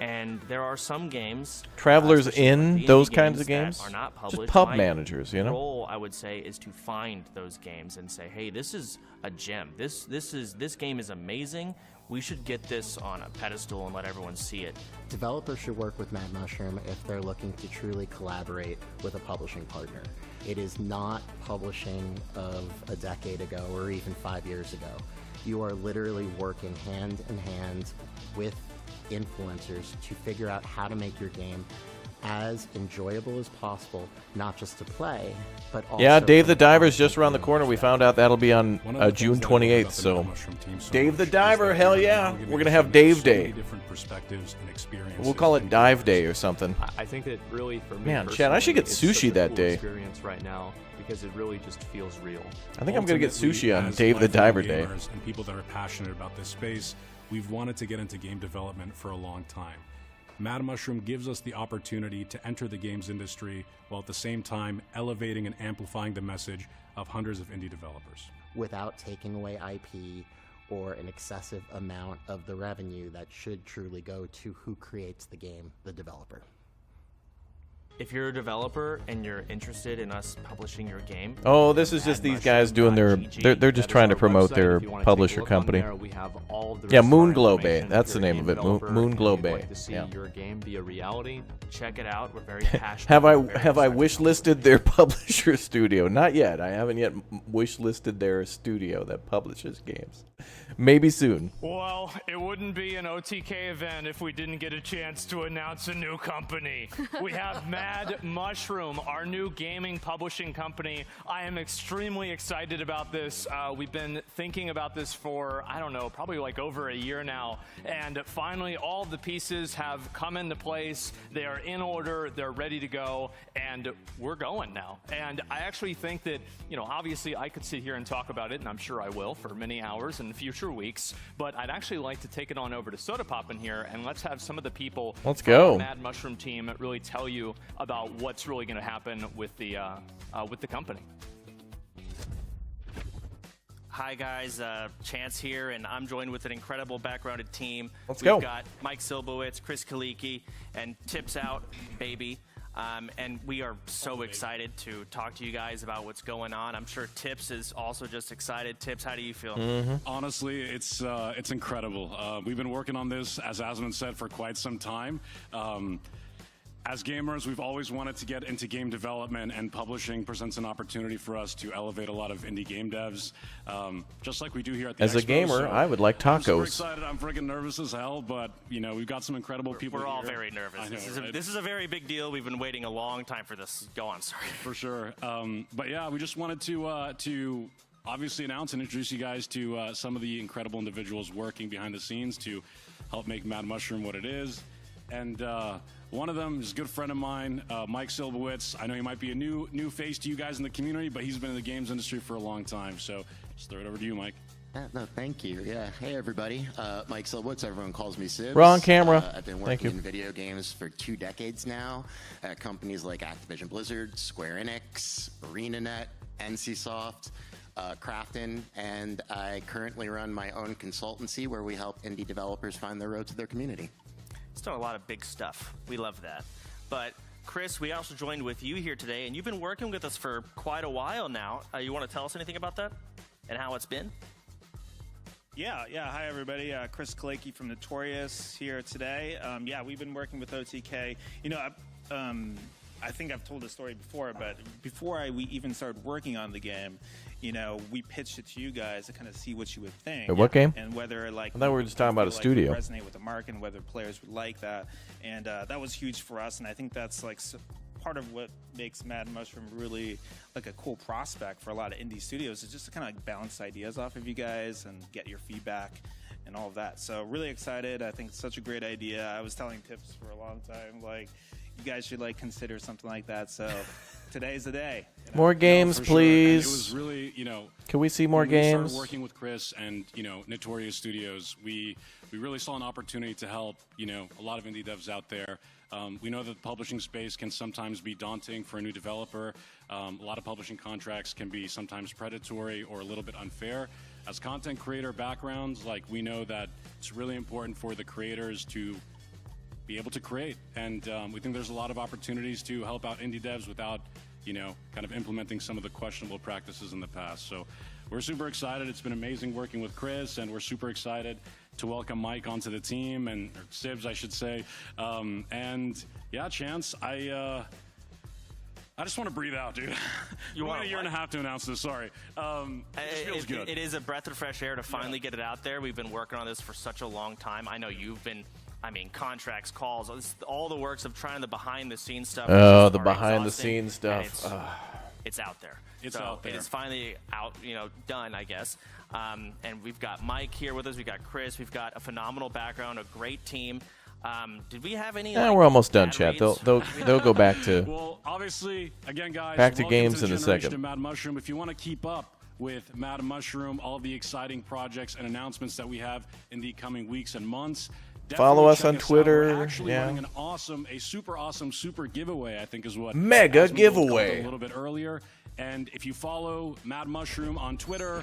And there are some games, Travelers especially like in the indie those kinds of that games? are not Just published. pub My managers, you know? role, I would say, is to find those games and say, hey, this is a gem. This game is amazing. We should get this on a pedestal and let everyone see it. Developers should work with Mad Mushroom if they're looking to truly collaborate with a publishing partner. It is not publishing of a decade ago or even 5 years ago. You are literally working hand in hand with influencers to figure out how to make your game as enjoyable as possible, not just to play, but also... Yeah, Dave from the a Diver's just content around the corner. We found out that'll be on One of the June things that I love 28th, about the so Mad Mushroom team so Dave the much is Diver, that hell they're yeah. now getting We're going to to have see Dave so Day. many different perspectives and experiences. We'll call it Dive Day or something. I think that really for me, Man, Chad, I should get personally, it's sushi such a that cool day. experience right now because it really just feels real. I think I'm going to get Ultimately, sushi on as Dave the lifelong Diver Day. gamers and people that are passionate about this space, we've wanted to get into game development for a long time. Mad Mushroom gives us the opportunity to enter the games industry while at the same time elevating and amplifying the message of hundreds of indie developers. without taking away IP or an excessive amount of the revenue that should truly go to who creates the game, the developer. If you're a developer and you're interested in us publishing your game, Oh, this is just these guys doing their. They're just trying to promote their publisher company. Yeah, Moonglow Bay. That's the name of it. Moonglow Bay. To see Yeah. your game be a reality, check it out. We're very passionate. Have I wish listed their publisher studio? Not yet. I haven't yet wish listed their studio that publishes games. Maybe soon. Well, it wouldn't be an OTK event if we didn't get a chance to announce a new company. We have Mad Mushroom, our new gaming publishing company. I am extremely excited about this. We've been thinking about this for, I don't know, probably like over a year now. And finally, all the pieces have come into place. They are in order. They're ready to go. And we're going now. And I actually think that, you know, obviously I could sit here and talk about it, and I'm sure I will for many hours in future weeks. But I'd actually like to take it on over to Soda Pop in here, and let's have some of the people Let's from go. the Mad Mushroom team really tell you about what's really going to happen with the company. Hi guys, Chance here, and I'm joined with an incredible backgrounded team. Let's We've go. got Mike Silbowitz, Chris Kaliki, and Tips Out, baby. And we are so excited to talk to you guys about what's going on. I'm sure Tips is also just excited. Tips, how do you feel? Honestly, it's incredible. We've been working on this, as Asmund said, for quite some time. As gamers, we've always wanted to get into game development, and publishing presents an opportunity for us to elevate a lot of indie game devs, just like we do here at the As a Expo. gamer, So I would like I'm super tacos. excited. I'm freaking nervous as hell, but you know we've got some incredible people. We're all here. very nervous. I know, right? This is a very big deal. We've been waiting a long time for this. Go on, sorry. For sure. But yeah, we just wanted to obviously announce and introduce you guys to some of the incredible individuals working behind the scenes to help make Mad Mushroom what it is. And one of them is a good friend of mine, Mike Silbowitz. I know he might be a new face to you guys in the community, but he's been in the games industry for a long time. So just throw it over to you, Mike. No, thank you. Yeah. Hey, everybody. Mike Silbowitz. Everyone calls me Sibs. Wrong camera. I've been Thank working you. in video games for 2 decades now at companies like Activision Blizzard, Square Enix, ArenaNet, NCSoft, Crafton, and I currently run my own consultancy where we help indie developers find their road to their community. It's done a lot of big stuff. We love that. But Chris, we also joined with you here today, and you've been working with us for quite a while now. You want to tell us anything about that and how it's been? Yeah. Hi, everybody. Chris Kalaki from Notorious here today. Yeah, we've been working with OTK. You know, I think I've told this story before, but before we even started working on the game, you know, we pitched it to you guys to kind of see what you would think. Wait, what game? And whether, like, I thought we were just talking about a studio. Resonate with the market and whether players would like that. And that was huge for us. And I think that's like part of what makes Mad Mushroom really like a cool prospect for a lot of indie studios, is just to kind of like bounce ideas off of you guys and get your feedback and all of that. So really excited. I think it's such a great idea. I was telling Tips for a long time, like, you guys should like consider something like that. So today's the day. You know? More games, For sure. please. And it was really, you know. Can we see more when games? We started working with Chris and, you know, Notorious Studios. We really saw an opportunity to help, you know, a lot of indie devs out there. We know that the publishing space can sometimes be daunting for a new developer. A lot of publishing contracts can be sometimes predatory or a little bit unfair. As content creator backgrounds, like, we know that it's really important for the creators to be able to create. And we think there's a lot of opportunities to help out indie devs without, you know, kind of implementing some of the questionable practices in the past. So we're super excited. It's been amazing working with Chris, and we're super excited to welcome Mike onto the team, and or Sibs, I should say. And yeah, Chance, I just want to breathe out, dude. You want a year and a half to announce this. Sorry. It just feels good. It is a breath of fresh air to finally get it out there. We've been working on this for such a long time. I know you've been. I mean, contracts, calls, all the works of trying the behind-the-scenes stuff. Oh, the behind-the-scenes stuff. It's out there. It's so out there. It is finally out, you know, done, I guess. And we've got Mike here with us. We've got Chris. We've got a phenomenal background, a great team. Did we have any? We're almost done, chat. They'll go back to. Well, obviously, again, guys. Back to welcome games the in a generation second. of Mad Mushroom. If you want to keep up with Mad Mushroom, all the exciting projects and announcements that we have in the coming weeks and months. Follow us check on out. Twitter. We're actually Yeah. running a super awesome giveaway, I think is what. Mega Asmund talked about giveaway. A little bit earlier. And if you follow Mad Mushroom on Twitter,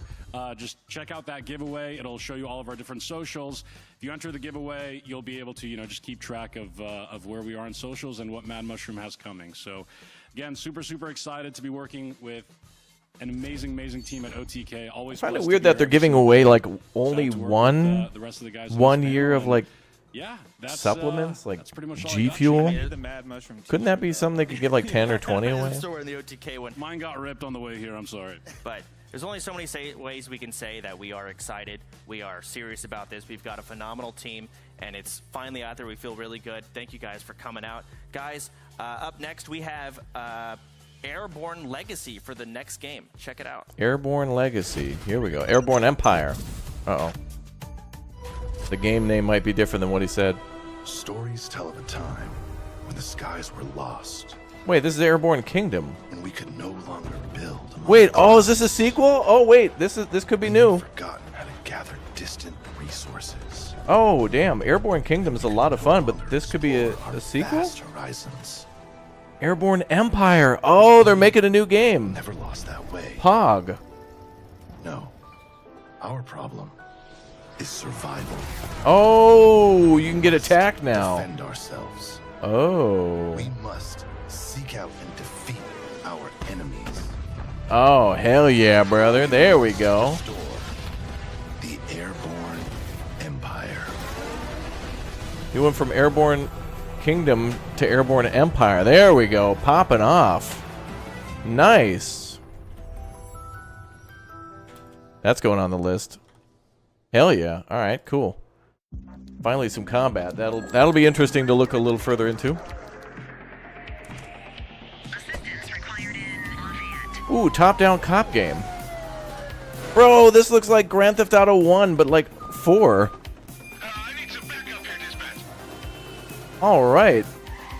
just check out that giveaway. It'll show you all of our different socials. If you enter the giveaway, you'll be able to, you know, just keep track of where we are on socials and what Mad Mushroom has coming. So, again, super excited to be working with an amazing team at OTK. Always I find it blessed to weird be that they're here. giving So away like excited only to work one with, the rest of the guys on 1 this year panel, of and like yeah, that's, supplements, like that's pretty much all I G got, Fuel. Chad. The Mad Mushroom Couldn't that be something they could give like 10 or 20 away? Store in the OTK one. Mine got ripped on the way here. I'm sorry. But there's only so many ways we can say that we are excited. We are serious about this. We've got a phenomenal team, and it's finally out there. We feel really good. Thank you guys for coming out. Guys, up next we have Airborne Legacy for the next game. Check it out. Airborne Legacy. Here we go. Airborne Empire. Uh-oh. The game name might be different than what he said. Stories tell of a time when the skies were lost. Wait, this is Airborne Kingdom. And we could no longer build. Wait, oh, is this a sequel? Oh, wait, this could be new. Forgotten how to gather distant resources. Oh, damn. Airborne Kingdom is a lot of fun, but this could be a sequel? Vast horizons. Airborne Empire. Oh, they're making a new game. Never lost that way. Pog. No. Our problem is survival. Oh, you can get attacked now. Defend ourselves Oh. We must seek out and defeat our enemies. Oh, hell yeah, brother. There we go. Restore the Airborne Empire. You went from Airborne Kingdom to Airborne Empire. There we go. Popping off. Nice. That's going on the list. Hell yeah. All right, cool. Finally some combat. That'll be interesting to look a little further into. Ooh, top-down cop game. Bro, this looks like Grand Theft Auto 1, but like 4. All right.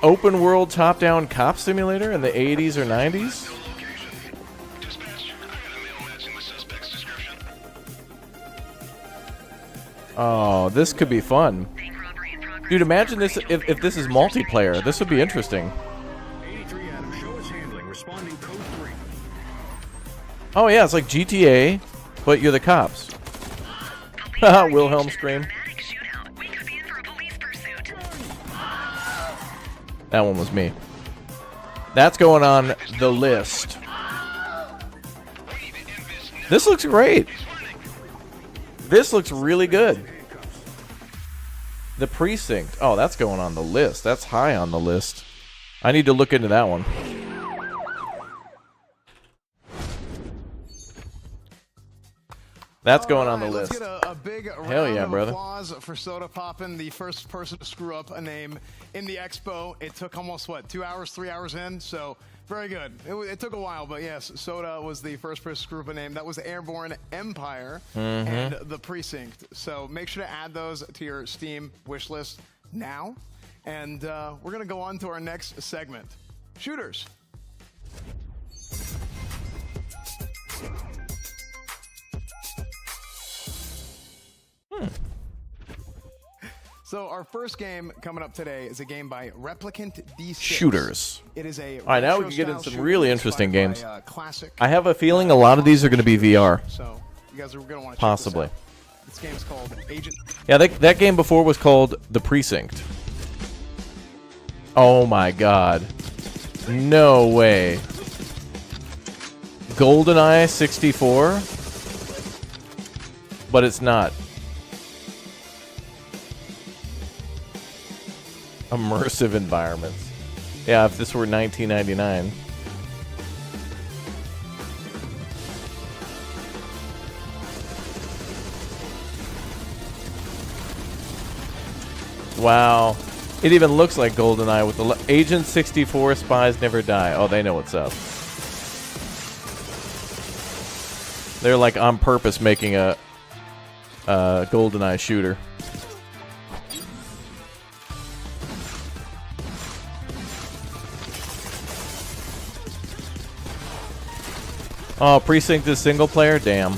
Open world top-down cop simulator in the 80s or 90s? Oh, this could be fun. Dude, imagine this if this is multiplayer. This would be interesting. Oh yeah, it's like GTA, but you're the cops. Haha, Wilhelm scream. That one was me. That's going on the list. This looks great. This looks really good. The Precinct. Oh, that's going on the list. That's high on the list. I need to look into that one. That's going on the list. Let's get a big round of applause for Soda Poppin', the first person to screw up a name in the expo. It took almost, what, 2 hours, 3 hours in? So, very good. It took a while, but yes, Soda was the first person to screw up a name. That was Airborne Empire and the Precinct. So, make sure to add those to your Steam wish list now. And we're going to go on to our next segment. Shooters. So our first game coming up today is a game by Replicant D6. Shooters. It is a all right, now we can get into some really interesting games. Classic. I have a feeling a lot of these are going to be VR. So you guys are going to want to possibly. Check this out. This game's called Agent. Yeah, that game before was called The Precinct. Oh my god. No way. GoldenEye 64? But it's not. Immersive environments. Yeah, if this were 1999. Wow. It even looks like GoldenEye with the Agent 64 Spies Never Die. Oh, they know what's up. They're like on purpose making a GoldenEye shooter. Oh, Precinct is single player? Damn.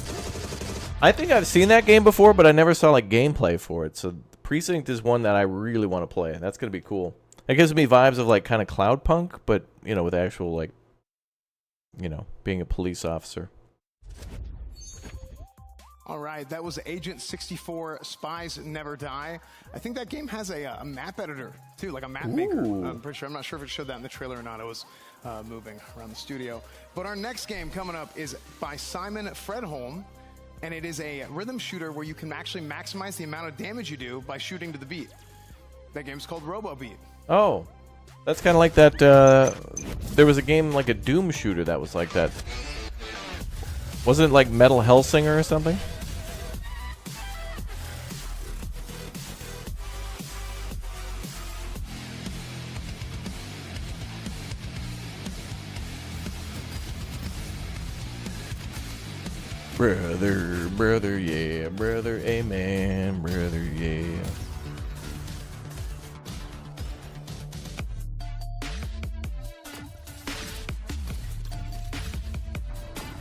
I think I've seen that game before, but I never saw like gameplay for it. So Precinct is one that I really want to play. That's going to be cool. It gives me vibes of like kind of Cloudpunk, but, you know, with actual like, you know, being a police officer. All right, that was Agent 64 Spies Never Die. I think that game has a map editor, too, like a map maker. I'm pretty sure. I'm not sure if it showed that in the trailer or not. It was moving around the studio. But our next game coming up is by Simon Fredholm, and it is a rhythm shooter where you can actually maximize the amount of damage you do by shooting to the beat. That game's called Robo Beat. Oh, that's kind of like that. There was a game like a Doom shooter that was like that. Wasn't it like Metal Hellsinger or something? Brother, brother, yeah, brother, amen, brother, yeah.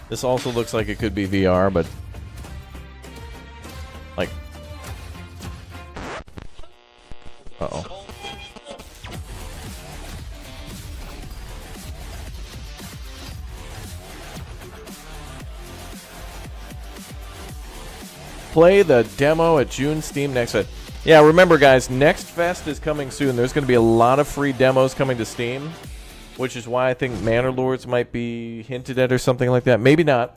This also looks like it could be VR, but like, uh-oh. Play the demo at June Steam Next. Yeah, remember, guys, Next Fest is coming soon. There's going to be a lot of free demos coming to Steam, which is why I think Manor Lords might be hinted at or something like that. Maybe not.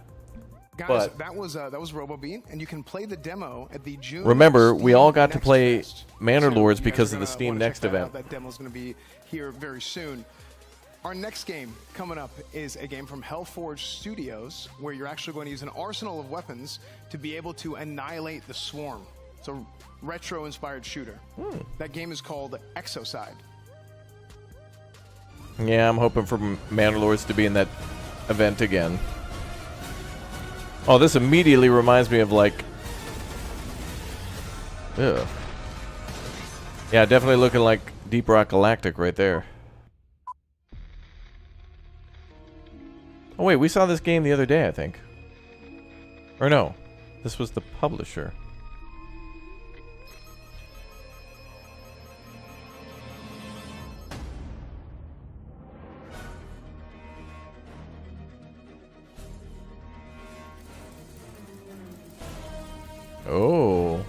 Guys, But that was RoboBean, and you can play the demo at the June. remember, we Steam all got to Next play Fest. Manor So Lords you guys because are of the gonna Steam wanna check Next that event. out. That demo is going to be here very soon. Our next game coming up is a game from Hellforge Studios, where you're actually going to use an arsenal of weapons to be able to annihilate the Swarm. It's a retro-inspired shooter. That game is called Exocide. Yeah, I'm hoping for Manor Lords to be in that event again. Oh, this immediately reminds me of, like... Ugh. Yeah, definitely looking like Deep Rock Galactic right there. Oh, wait, we saw this game the other day, I think. Or no, this was the publisher. Oh.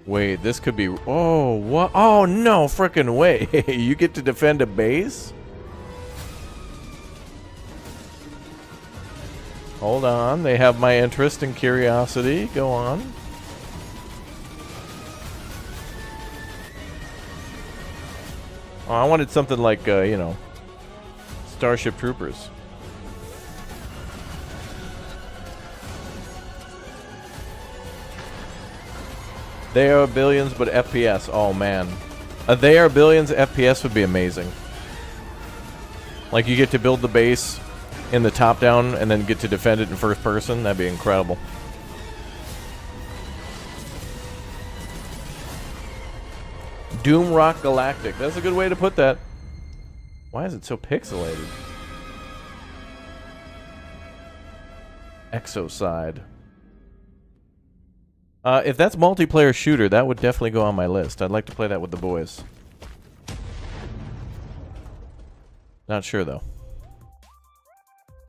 Wait, this could be... Oh, what? Oh, no frickin' way. You get to defend a base? Hold on. They have my interest and curiosity. Go on. Oh, I wanted something like, you know, Starship Troopers. They are billions, but FPS. Oh, man. They are billions, FPS would be amazing. Like, you get to build the base in the top-down and then get to defend it in first person. That'd be incredible. Doom Rock Galactic. That's a good way to put that. Why is it so pixelated? Exocide. If that's multiplayer shooter, that would definitely go on my list. I'd like to play that with the boys. Not sure, though.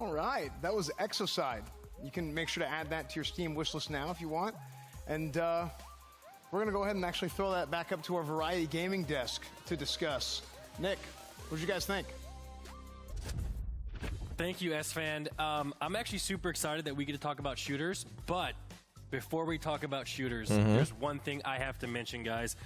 All right, that was Exocide. You can make sure to add that to your Steam wishlist now if you want. And we're going to go ahead and actually throw that back up to our Variety Gaming desk to discuss. Nick, what did you guys think? Thank you, S-Fan. I'm actually super excited that we get to talk about shooters, but before we talk about shooters, there's one thing I have to mention, guys.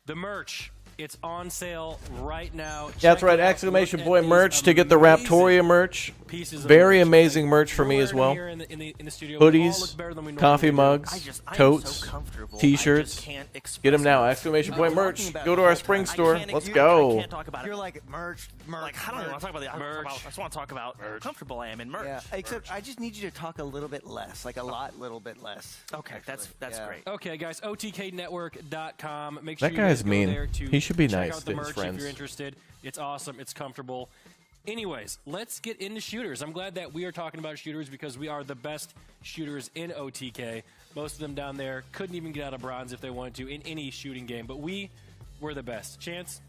The merch. It's on sale right now. Yeah, that's right. Exclamation point merch to get the Raptoria merch. Very amazing merch for me as well. Hoodies, coffee mugs, totes, t-shirts. Get them now. Exclamation point merch. Go to our spring store. Let's go. You're like merch. Like, I don't even want to talk about the merch. I just want to talk about how comfortable I am in merch. Yeah, except I just need you to talk a little bit less, like a little bit less. Okay, that's great. Okay, guys, OTKnetwork.com. Make sure That you guys guy's go mean. there to He should be check nice out the to his merch friends. if you're interested. It's awesome. It's comfortable. Anyways, let's get into shooters. I'm glad that we are talking about shooters because we are the best shooters in OTK. Most of them down there couldn't even get out of bronze if they wanted to in any shooting game, but we were the best. Chance?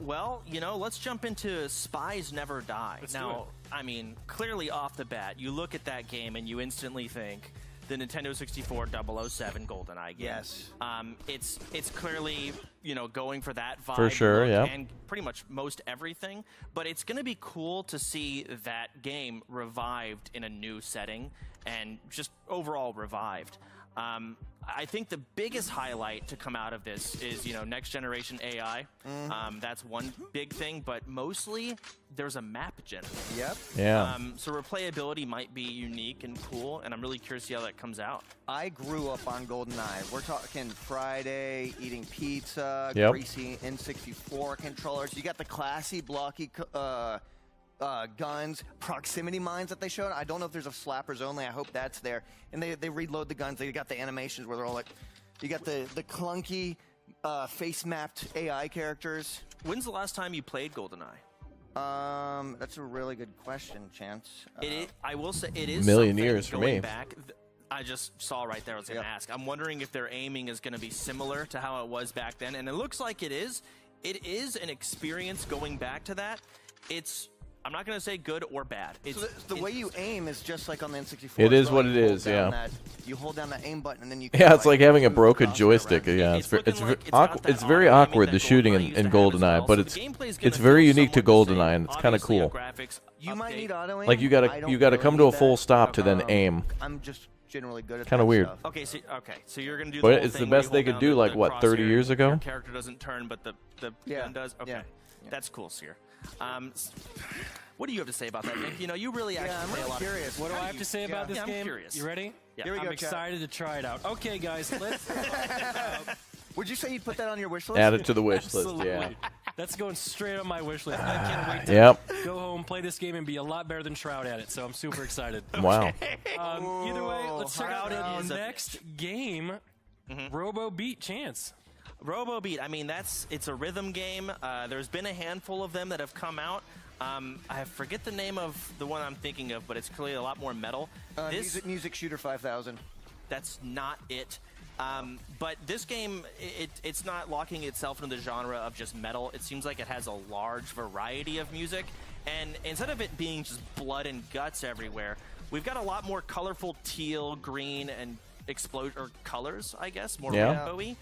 Well, you know, let's jump into Spies Never Die. Let's do now, I mean, clearly off the bat, you look at that game and you instantly think the Nintendo 64 007 GoldenEye game. Yes. It's clearly, you know, going for that vibe. For sure, look yeah. And pretty much most everything. But it's going to be cool to see that game revived in a new setting and just overall revived. I think the biggest highlight to come out of this is, you know, next generation AI. That's one big thing, but mostly there's a map generator. Yep. Yeah. So replayability might be unique and cool, and I'm really curious to see how that comes out. I grew up on GoldenEye. We're talking Friday, eating pizza, Yep. greasy N64 controllers. You got the classy, blocky guns, proximity mines that they showed. I don't know if there's a slappers only. I hope that's there. And they reload the guns. They got the animations where they're all like, you got the clunky face mapped AI characters. When's the last time you played GoldenEye? That's a really good question, Chance. I will say it is Million something years for going me. Back, I just saw right there. I was going to ask. I'm wondering if their aiming is going to be similar to how it was back then, and it looks like it is. It is an experience going back to that. It's I'm not going to say good or bad. It's So the way you aim is just like on the N64. It is so what you it hold is, down yeah. you hold down that aim button and then you. Yeah, it's like having a broken joystick. Yeah, it's very awkward, the shooting in GoldenEye, but it's very unique to GoldenEye, and it's kind of cool. You might need auto aim. Like you gotta come to a full stop to then aim. I'm just generally good at Kind of weird. stuff. Okay, so you're gonna do. But the whole it's the thing where best you they hold could down do, the like, what, 30 crosshair, years ago? Your character doesn't turn, but the gun does. Okay, that's cool, Seer. What do you have to say about that, Nick? You know, you really actually play a lot. Curious. What do I have to say about this I'm game? curious. You ready? Yeah. Here we I'm go, excited to try it out. Okay, guys, let's. Would you say you'd put that on your wish list? Add it to the wish list. Absolutely. Yeah. That's going straight on my wish list. I can't wait to go home, play this game, and be a lot better than Shroud at it. So I'm super excited. Wow. Either way, let's check out the next game. Robo Beat Chance. Robo Beat. I mean, it's a rhythm game. There's been a handful of them that have come out. I forget the name of the one I'm thinking of, but it's clearly a lot more metal. Music Shooter 5000. That's not it. But this game, it's not locking itself into the genre of just metal. It seems like it has a large variety of music. And instead of it being just blood and guts everywhere, we've got a lot more colorful teal, green, and colors, I guess, more rainbowy.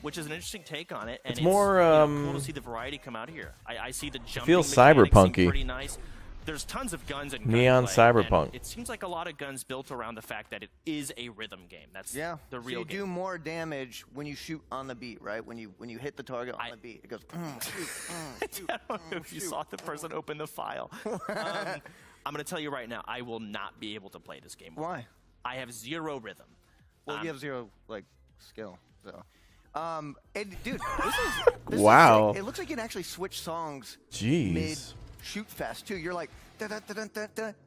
Which is an interesting take on it, and It's more, cool to see the variety come out here. I see the jumping feels mechanics seem cyberpunky. pretty nice. There's tons of guns and Neon gunplay, cyberpunk. and it seems like a lot of guns built around the fact that it is a rhythm game. That's the So real you game. do more damage when you shoot on the beat, right? When you hit the target on the beat, it goes. I don't know if you saw the person open the file. I'm going to tell you right now, I will not be able to play this game. Why? I have zero rhythm. Well, you have zero skill, so. Dude, this Wow. is sick. It looks like you can actually switch songs Jeez. mid shoot fest too. You're like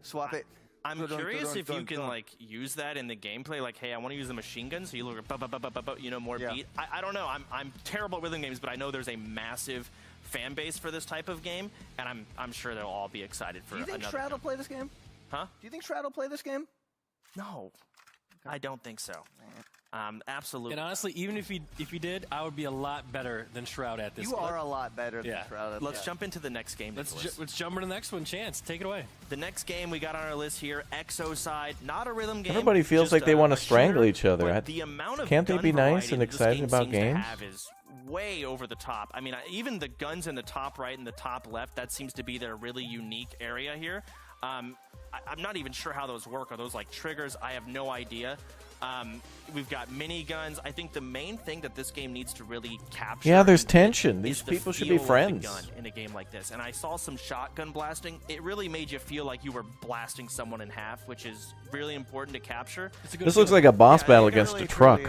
swap it. I'm curious if you can like use that in the gameplay. Like, hey, I want to use the machine gun, so you look at more beat. I don't know. I'm terrible at rhythm games, but I know there's a massive fan base for this type of game, and I'm sure they'll all be excited for. Do you think another Shroud will play this game? Huh? Do you think Shroud will play this game? No, I don't think so. Absolutely. And honestly, even if he did, I would be a lot better than Shroud at this. You are a lot better than Shroud at Let's jump into the next game. Let's jump into the next one. Chance, take it away. The next game we got on our list here, Exocide, not a rhythm game. Everybody feels just like they want to a strangle shooter, each other. but the amount of Can't they gun be nice variety and that this excited game about seems to games? have is way over the top. I mean, even the guns in the top right and the top left, that seems to be their really unique area here. I'm not even sure how those work. Are those like triggers? I have no idea. We've got miniguns. I think the main thing that this game needs to really capture. Yeah, there's tension. These is the people should be feel of the friends. gun in a game like this. And I saw some shotgun blasting. It really made you feel like you were blasting someone in half, which is really important to capture. This looks like a boss battle against a truck,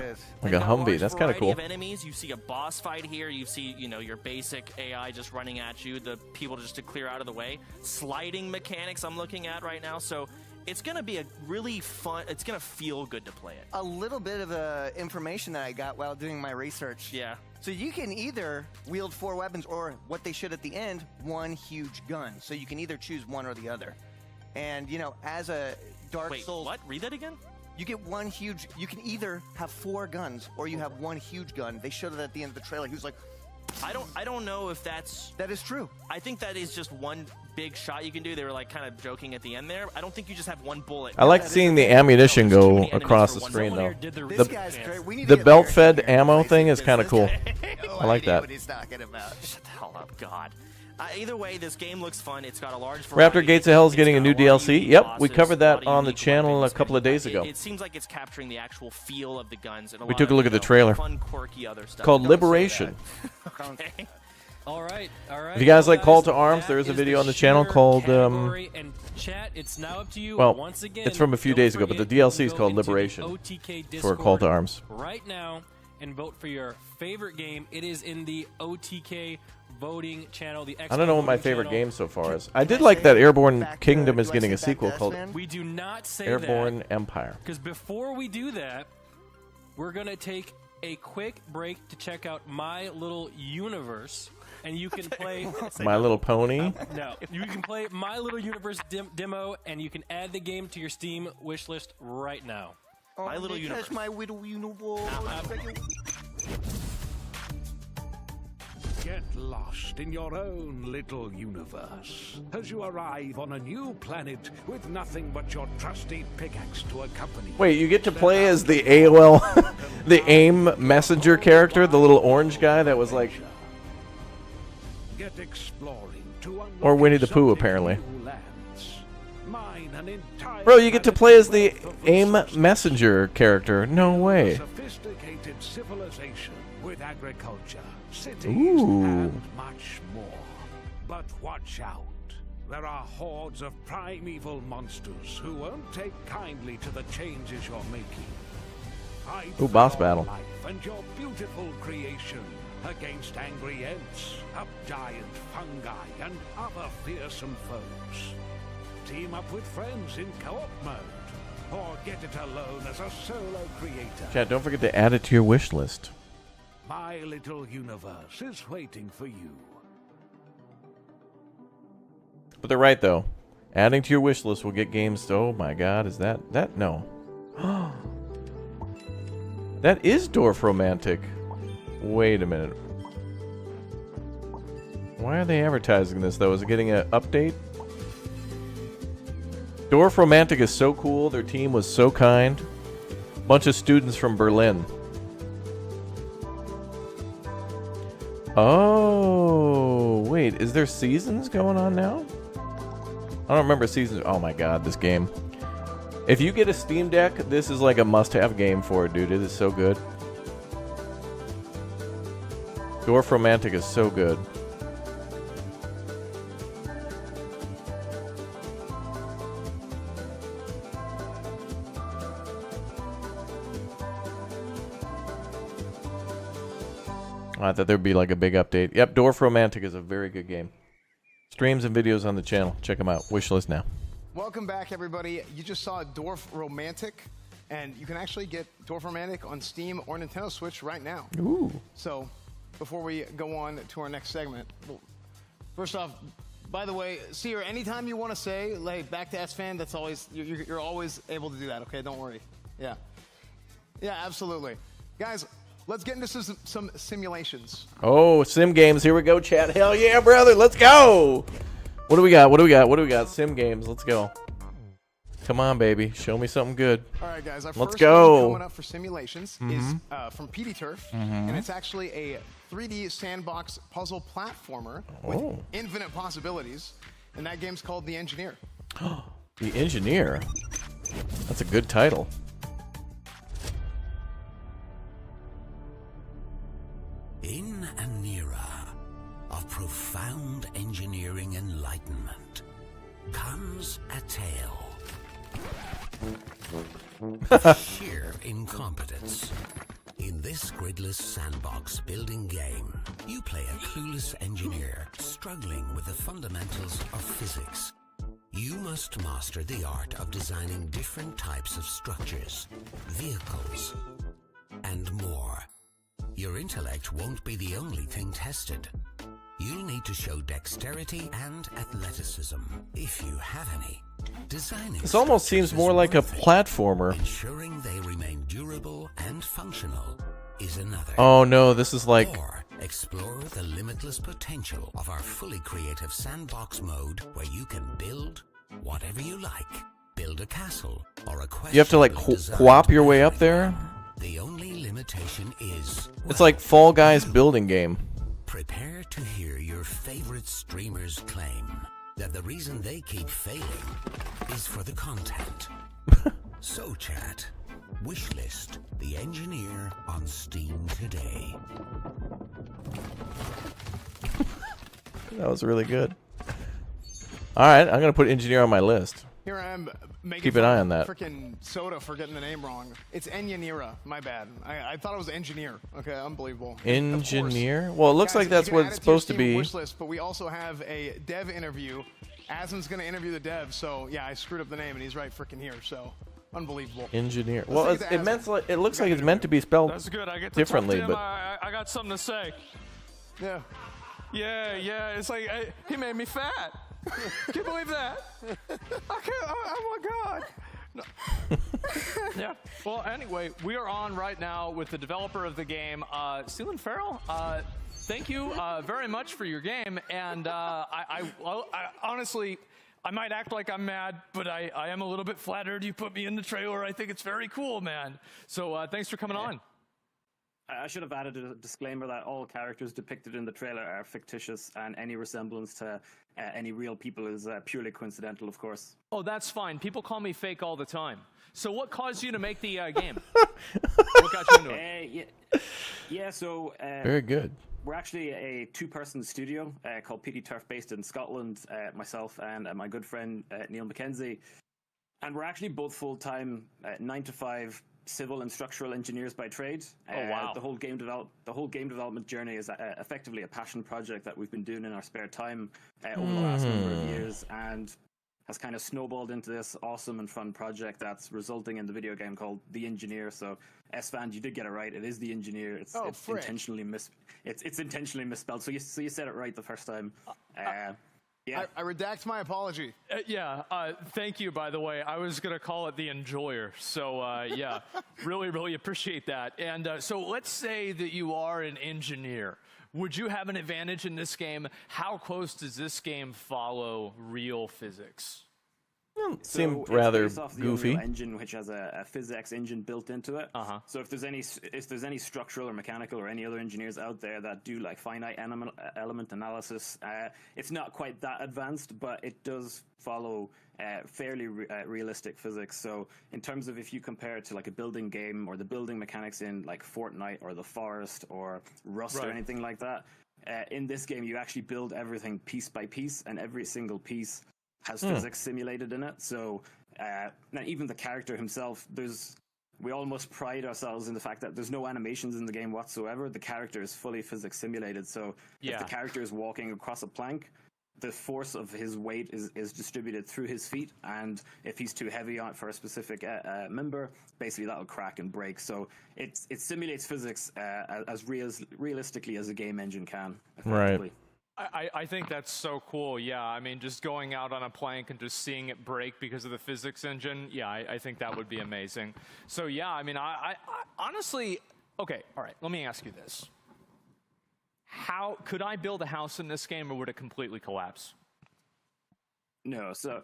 like a Humvee. That's kind of cool. Of enemies. You see a boss fight here. You see, your basic AI just running at you. The people just to clear out of the way. Sliding mechanics I'm looking at right now. So it's going to be a really fun, it's going to feel good to play it. A little bit of information that I got while doing my research. Yeah. So you can either wield 4 weapons or what they should at the end, one huge gun. So you can either choose one or the other. And, as a Dark Souls... Wait, what? Read that again? You get one huge... You can either have 4 guns or you have one huge gun. They showed it at the end of the trailer. He was like... I don't know if that's... That is true. I think that is just one big shot you can do. They were like kind of joking at the end there. I don't think you just have one bullet. I like seeing the ammunition go across the screen, though. The belt-fed ammo thing is kind of cool. I like that. What he's talking about. Shut the hell up, God. Either way, this game looks fun. It's got a large Raptor Gates of Hell is getting a new DLC. Yep, we covered that on the channel a couple of days ago. It seems like it's capturing the actual feel of the guns. And We took a look at the trailer. Fun, quirky other stuff. Called Liberation. Okay. All right. If you guys like Call to Arms, there is a video on the channel called... and chat, it's now up to you. Well, once again, it's from a few days ago, but the DLC is called Liberation OTK for Call to Arms. right now and vote for your favorite game. It is in the OTK voting channel. The I don't know what my favorite channel. game so far is. I did like that Airborne Kingdom is getting a sequel called We do not say Airborne Empire. Because before we do that, we're going to take a quick break to check out My Little Universe. And you can play... My Little Pony? No. You can play My Little Universe demo, and you can add the game to your Steam wishlist right now. My Little Universe. My Little Universe. Get lost in your own little universe as you arrive on a new planet with nothing but your trusty pickaxe to accompany. Wait, you get to play as the AOL, the AIM messenger character, the little orange guy that was like, Get exploring to or Winnie the Pooh apparently. new lands. Mine an entire Bro, you get to play as the AIM messenger character. No way. sophisticated civilization with agriculture, cities, Ooh. and much more. But watch out. There are hordes of primeval monsters who won't take kindly to the changes you're making. Fight Ooh, for boss your battle. life and your beautiful creation against angry ants, up giant fungi, and other fearsome foes. Team up with friends in co-op mode, or get it alone as a solo creator. Chat, don't forget to add it to your wish list. My little universe is waiting for you. But they're right though. Adding to your wish list will get games. Oh my God, is that no? That is Dwarf Romantic. Wait a minute. Why are they advertising this though? Is it getting an update? Dwarf Romantic is so cool. Their team was so kind. Bunch of students from Berlin. Oh, wait. Is there seasons going on now? I don't remember seasons. Oh my God, this game. If you get a Steam Deck, this is like a must-have game for it, dude. It is so good. Dwarf Romantic is so good. I thought there'd be like a big update. Yep, Dwarf Romantic is a very good game. Streams and videos on the channel. Check them out. Wishlist now. Welcome back, everybody. You just saw Dwarf Romantic, and you can actually get Dwarf Romantic on Steam or Nintendo Switch right now. Ooh. So, before we go on to our next segment, well, first off, by the way, Seer, anytime you want to say, like, back to SFan, that's always, you're always able to do that, okay? Don't worry. Yeah. Yeah, absolutely. Guys, let's get into some simulations. Oh, sim games. Here we go, chat. Hell yeah, brother. Let's go. What do we got? What do we got? What do we got? Sim games. Let's go. Come on, baby. Show me something good. All right, guys. Our Let's first go. game coming up for simulations is from PD Turf, and it's actually a 3D sandbox puzzle platformer with infinite possibilities, and that game's called The Engineer. The Engineer. That's a good title. In an era of profound engineering enlightenment comes a tale of sheer incompetence. In this gridless sandbox building game, you play a clueless engineer struggling with the fundamentals of physics. You must master the art of designing different types of structures, vehicles, and more. Your intellect won't be the only thing tested. You'll need to show dexterity and athleticism, if you have any. Designing This almost seems more like a platformer. ensuring they remain durable and functional is another. Oh no, this is like... Or explore the limitless potential of our fully creative sandbox mode, where you can build whatever you like. Build a castle or a question. You have to like co-op your way up there? The only limitation is... It's like Fall Guys building game. Prepare to hear your favorite streamers claim that the reason they keep failing is for the content. So chat, wishlist The Engineer on Steam today. That was really good. Alright, I'm going to put Engineer on my list. Here I am making Keep an eye on that. Freaking Soda for getting the name wrong. It's Engineera. My bad. I thought it was Engineer. Okay, unbelievable. Engineer? Well, it looks like that's what it's supposed to be. Wish list, but we also have a dev interview. Asm's going to interview the dev, so yeah, I screwed up the name, and he's right freaking here. So unbelievable. Engineer. Let's Well, take it's, it to it, Asm. meant like, it looks like it's meant to be spelled That's good. I get to differently, talk to him. but I got something to say. Yeah. Yeah. It's like he made me fat. Can you believe that? I can't. Oh my God. No. Yeah. Well, anyway, we are on right now with the developer of the game, Sealand Farrell. thank you very much for your game. And I honestly, I might act like I'm mad, but I am a little bit flattered you put me in the trailer. I think it's very cool, man. So thanks for coming on. I should have added a disclaimer that all characters depicted in the trailer are fictitious, and any resemblance to any real people is purely coincidental, of course. Oh, that's fine. People call me fake all the time. So what caused you to make the game? What got you into it? So Very good. We're actually a two-person studio called PD Turf, based in Scotland. Myself and my good friend Neil McKenzie, and we're actually both full-time 9-to-5 civil and structural engineers by trade. Oh wow! The whole game development journey is effectively a passion project that we've been doing in our spare time over the last number of years, and has kind of snowballed into this awesome and fun project that's resulting in the video game called The Engineer. So, S-Fan, you did get it right. It is The Engineer. It's intentionally intentionally misspelled. So you said it right the first time. Yeah. I redact my apology. Thank you, by the way. I was going to call it The Enjoyer. So, yeah, really, really appreciate that. And so let's say that you are an engineer. Would you have an advantage in this game? How close does this game follow real physics? Seemed rather it's based off the goofy. Unreal Engine, which has a physics engine built into it. So if there's any structural or mechanical or any other engineers out there that do like finite element analysis, it's not quite that advanced, but it does follow fairly realistic physics. So in terms of if you compare it to like a building game or the building mechanics in like Fortnite or The Forest or Rust or anything like that, in this game you actually build everything piece by piece, and every single piece has physics simulated in it. So now even the character himself, we almost pride ourselves in the fact that there's no animations in the game whatsoever. The character is fully physics simulated. So if the character is walking across a plank, the force of his weight is distributed through his feet, and if he's too heavy on for a specific member, basically that'll crack and break. So it simulates physics as realistically as a game engine can. Right. I think that's so cool. Yeah, I mean, just going out on a plank and just seeing it break because of the physics engine, yeah, I think that would be amazing. So yeah, I mean, I honestly, okay, all right, let me ask you this. How could I build a house in this game, or would it completely collapse? No, so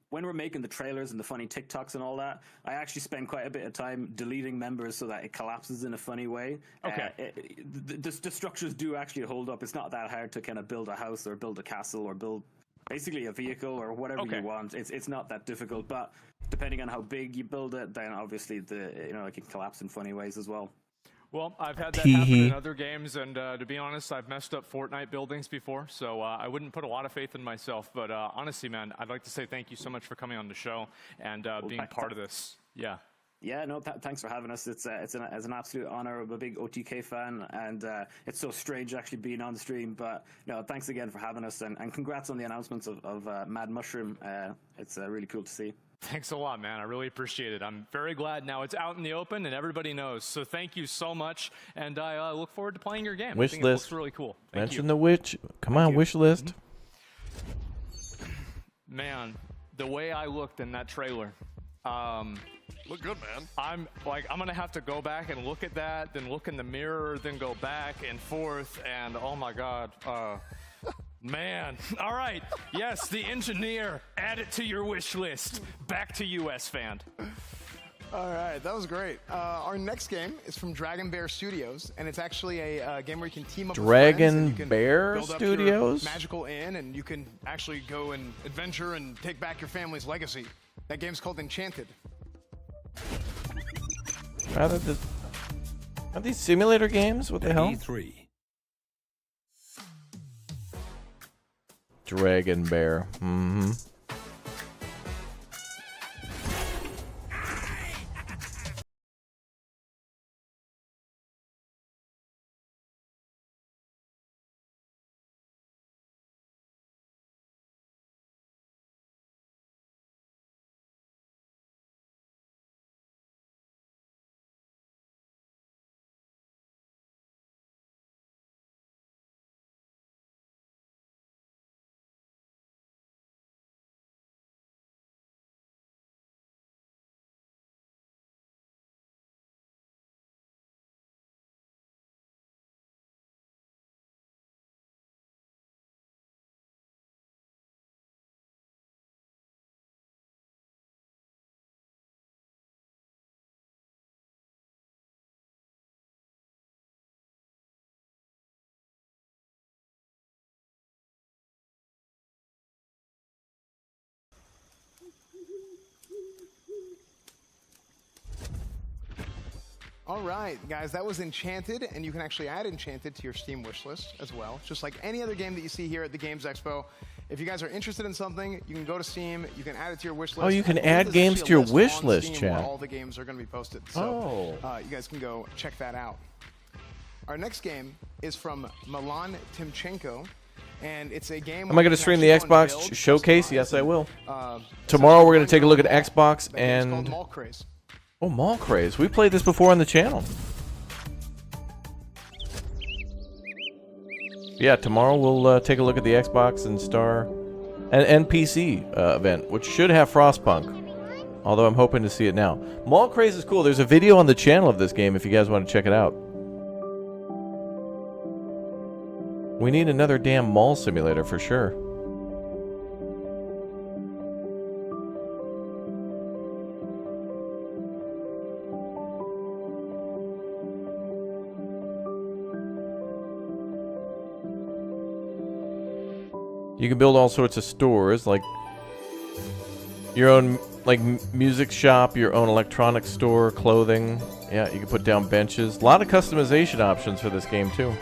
when we're making the trailers and the funny TikToks and all that, I actually spend quite a bit of time deleting members so that it collapses in a funny way. Okay. The structures do actually hold up. It's not that hard to kind of build a house or build a castle or build basically a vehicle or whatever you want. It's not that difficult, but depending on how big you build it, then obviously it can collapse in funny ways as well. Well, I've had that happen in other games, and to be honest, I've messed up Fortnite buildings before, so I wouldn't put a lot of faith in myself. But honestly, man, I'd like to say thank you so much for coming on the show and being part of this. Yeah. Yeah, no, thanks for having us. It's an absolute honor. I'm a big OTK fan, and it's so strange actually being on the stream. But no, thanks again for having us, and congrats on the announcements of Mad Mushroom. It's really cool to see. Thanks a lot, man. I really appreciate it. I'm very glad now it's out in the open and everybody knows. So thank you so much, and I look forward to playing your game. Wish I think list. It looks really cool. Mention the witch. Come on, wish list. Man, the way I looked in that trailer. Look good, man. I'm gonna have to go back and look at that, then look in the mirror, then go back and forth, and oh my god. Man. All right. Yes, The Engineer. Add it to your wish list. Back to you, S-Fan. All right, that was great. Our next game is from Dragon Bear Studios, and it's actually a game where you can team up with friends, and you can Bear build up Studios? your magical inn, and you can actually go and adventure and take back your family's legacy. That game's called Enchanted. Are these simulator games? What the hell? E3. Dragon Bear. Mm-hmm. All right, guys, that was Enchanted, and you can actually add Enchanted to your Steam wishlist as well, just like any other game that you see here at the Games Expo. If you guys are interested in something, you can go to Steam, you can add it to your wish list. Oh, you can and add there's games actually to your a list wish on list, Steam chat. where all the games are going to be posted. So you guys can go check that out. Our next game is from Milan Timchenko, and it's a game. Am I going to stream the Xbox showcase? Yes, I will. Tomorrow we're going to take a look at Xbox and... Mall Craze. Oh, Mall Craze. We played this before on the channel. Yeah, tomorrow we'll take a look at the Xbox and Star and PC event, which should have Frostpunk. Although I'm hoping to see it now. Mall Craze is cool. There's a video on the channel of this game if you guys want to check it out. We need another damn mall simulator for sure. You can build all sorts of stores, like your own music shop, your own electronics store, clothing. Yeah, you can put down benches. A lot of customization options for this game too.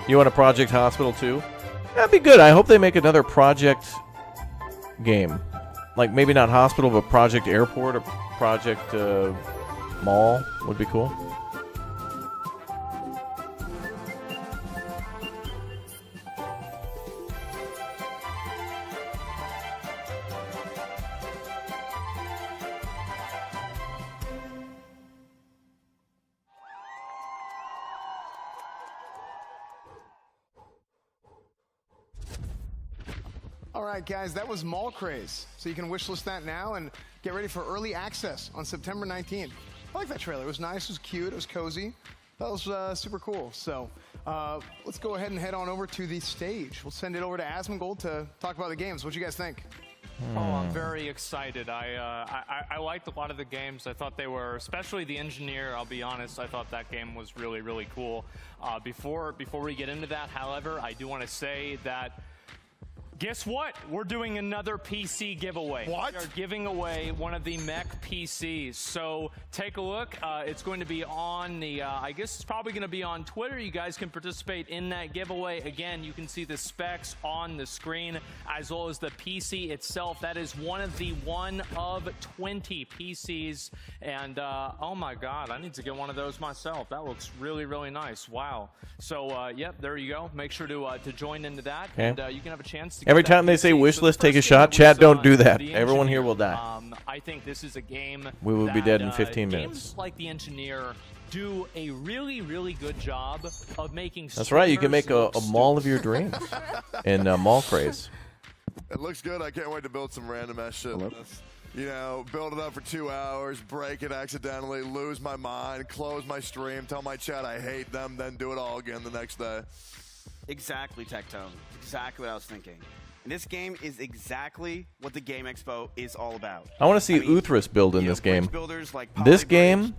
You want a Project Hospital too? That'd be good. I hope they make another Project game. Like maybe not Hospital, but Project Airport or Project Mall would be cool. All right, guys, that was Mall Craze. So you can wishlist that now and get ready for early access on September 19th. I like that trailer. It was nice, it was cute, it was cozy. That was super cool. So let's go ahead and head on over to the stage. We'll send it over to Asmongold to talk about the games. What do you guys think? Oh, I'm very excited. I liked a lot of the games. I thought they were, especially the Engineer, I'll be honest, I thought that game was really, really cool. Before we get into that, however, I do want to say that guess what? We're doing another PC giveaway. What? We are giving away one of the Mech PCs. So take a look. It's going to be on the, I guess it's probably going to be on Twitter. You guys can participate in that giveaway. Again, you can see the specs on the screen as well as the PC itself. That is one of 20 PCs. And oh my God, I need to get one of those myself. That looks really, really nice. Wow. So yep, there you go. Make sure to join into that. Okay. And you can have a chance to Every time they say wish list, take a shot. Chat, don't do that. Everyone here will die. I think this is a game We will be dead in 15 minutes. Games like the Engineer do a really, really good job of making. That's right. You can make a mall of your dreams in Mall Craze. It looks good. I can't wait to build some random ass shit. You know, build it up for 2 hours, break it accidentally, lose my mind, close my stream, tell my chat I hate them, then do it all again the next day. Exactly, Tectone. Exactly what I was thinking. And this game is exactly what the Game Expo is all about. I want to see Uthris build in this game. This game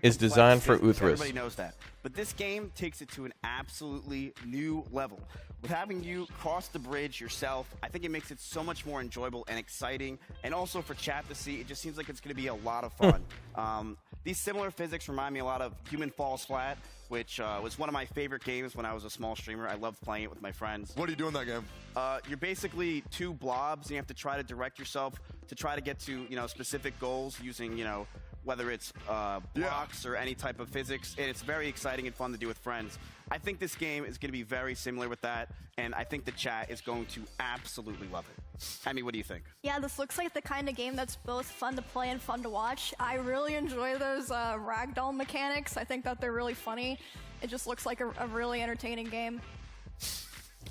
is designed for Uthris. Everybody knows that. But this game takes it to an absolutely new level. With having you cross the bridge yourself, I think it makes it so much more enjoyable and exciting. And also for chat to see, it just seems like it's going to be a lot of fun. These similar physics remind me a lot of Human Falls Flat, which was one of my favorite games when I was a small streamer. I loved playing it with my friends. What do you do in that game? You're basically two blobs, and you have to try to direct yourself to try to get to specific goals using whether it's blocks or any type of physics. And it's very exciting and fun to do with friends. I think this game is going to be very similar with that, and I think the chat is going to absolutely love it. Emmy, what do you think? Yeah, this looks like the kind of game that's both fun to play and fun to watch. I really enjoy those ragdoll mechanics. I think that they're really funny. It just looks like a really entertaining game.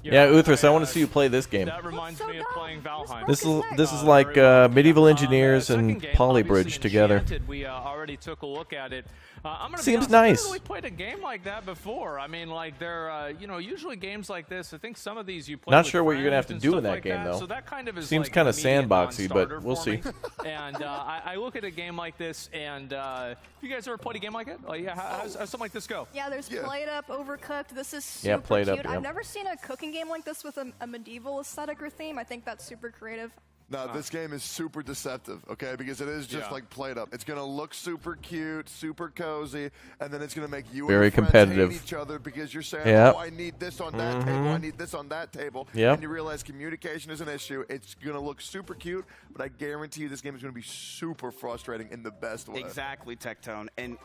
Yeah, Uthris, I want to see you play this game. That reminds me of playing Valheim. This is like Medieval Engineers and Polybridge together. We already took a look at it. I'm gonna Seems be honest, nice. I've never really played a game like that before. I mean, like they're usually games like this. I think some of these you play. Not with sure what you're gonna have friends to do and in stuff that like game though. So that kind of is Seems like kind of an immediate sandboxy, but non-starter we'll for see. me. And I look at a game like this, and have you guys ever played a game like it? Like, yeah, how's something like this go? Yeah, there's Played Up, Overcooked. This is super Yeah, Played Up, cute. yep. I've never seen a cooking game like this with a medieval aesthetic or theme. I think that's super creative. No, this game is super deceptive, okay? Because it is just like played up. It's going to look super cute, super cozy, and then it's going to make you Very and your competitive. friends hate each other because you're saying, Yep. oh, I need this on that table, I need this on that table. Yep. And you realize communication is an issue. It's going to look super cute, but I guarantee you this game is going to be super frustrating in the best way. Exactly, Tectone. And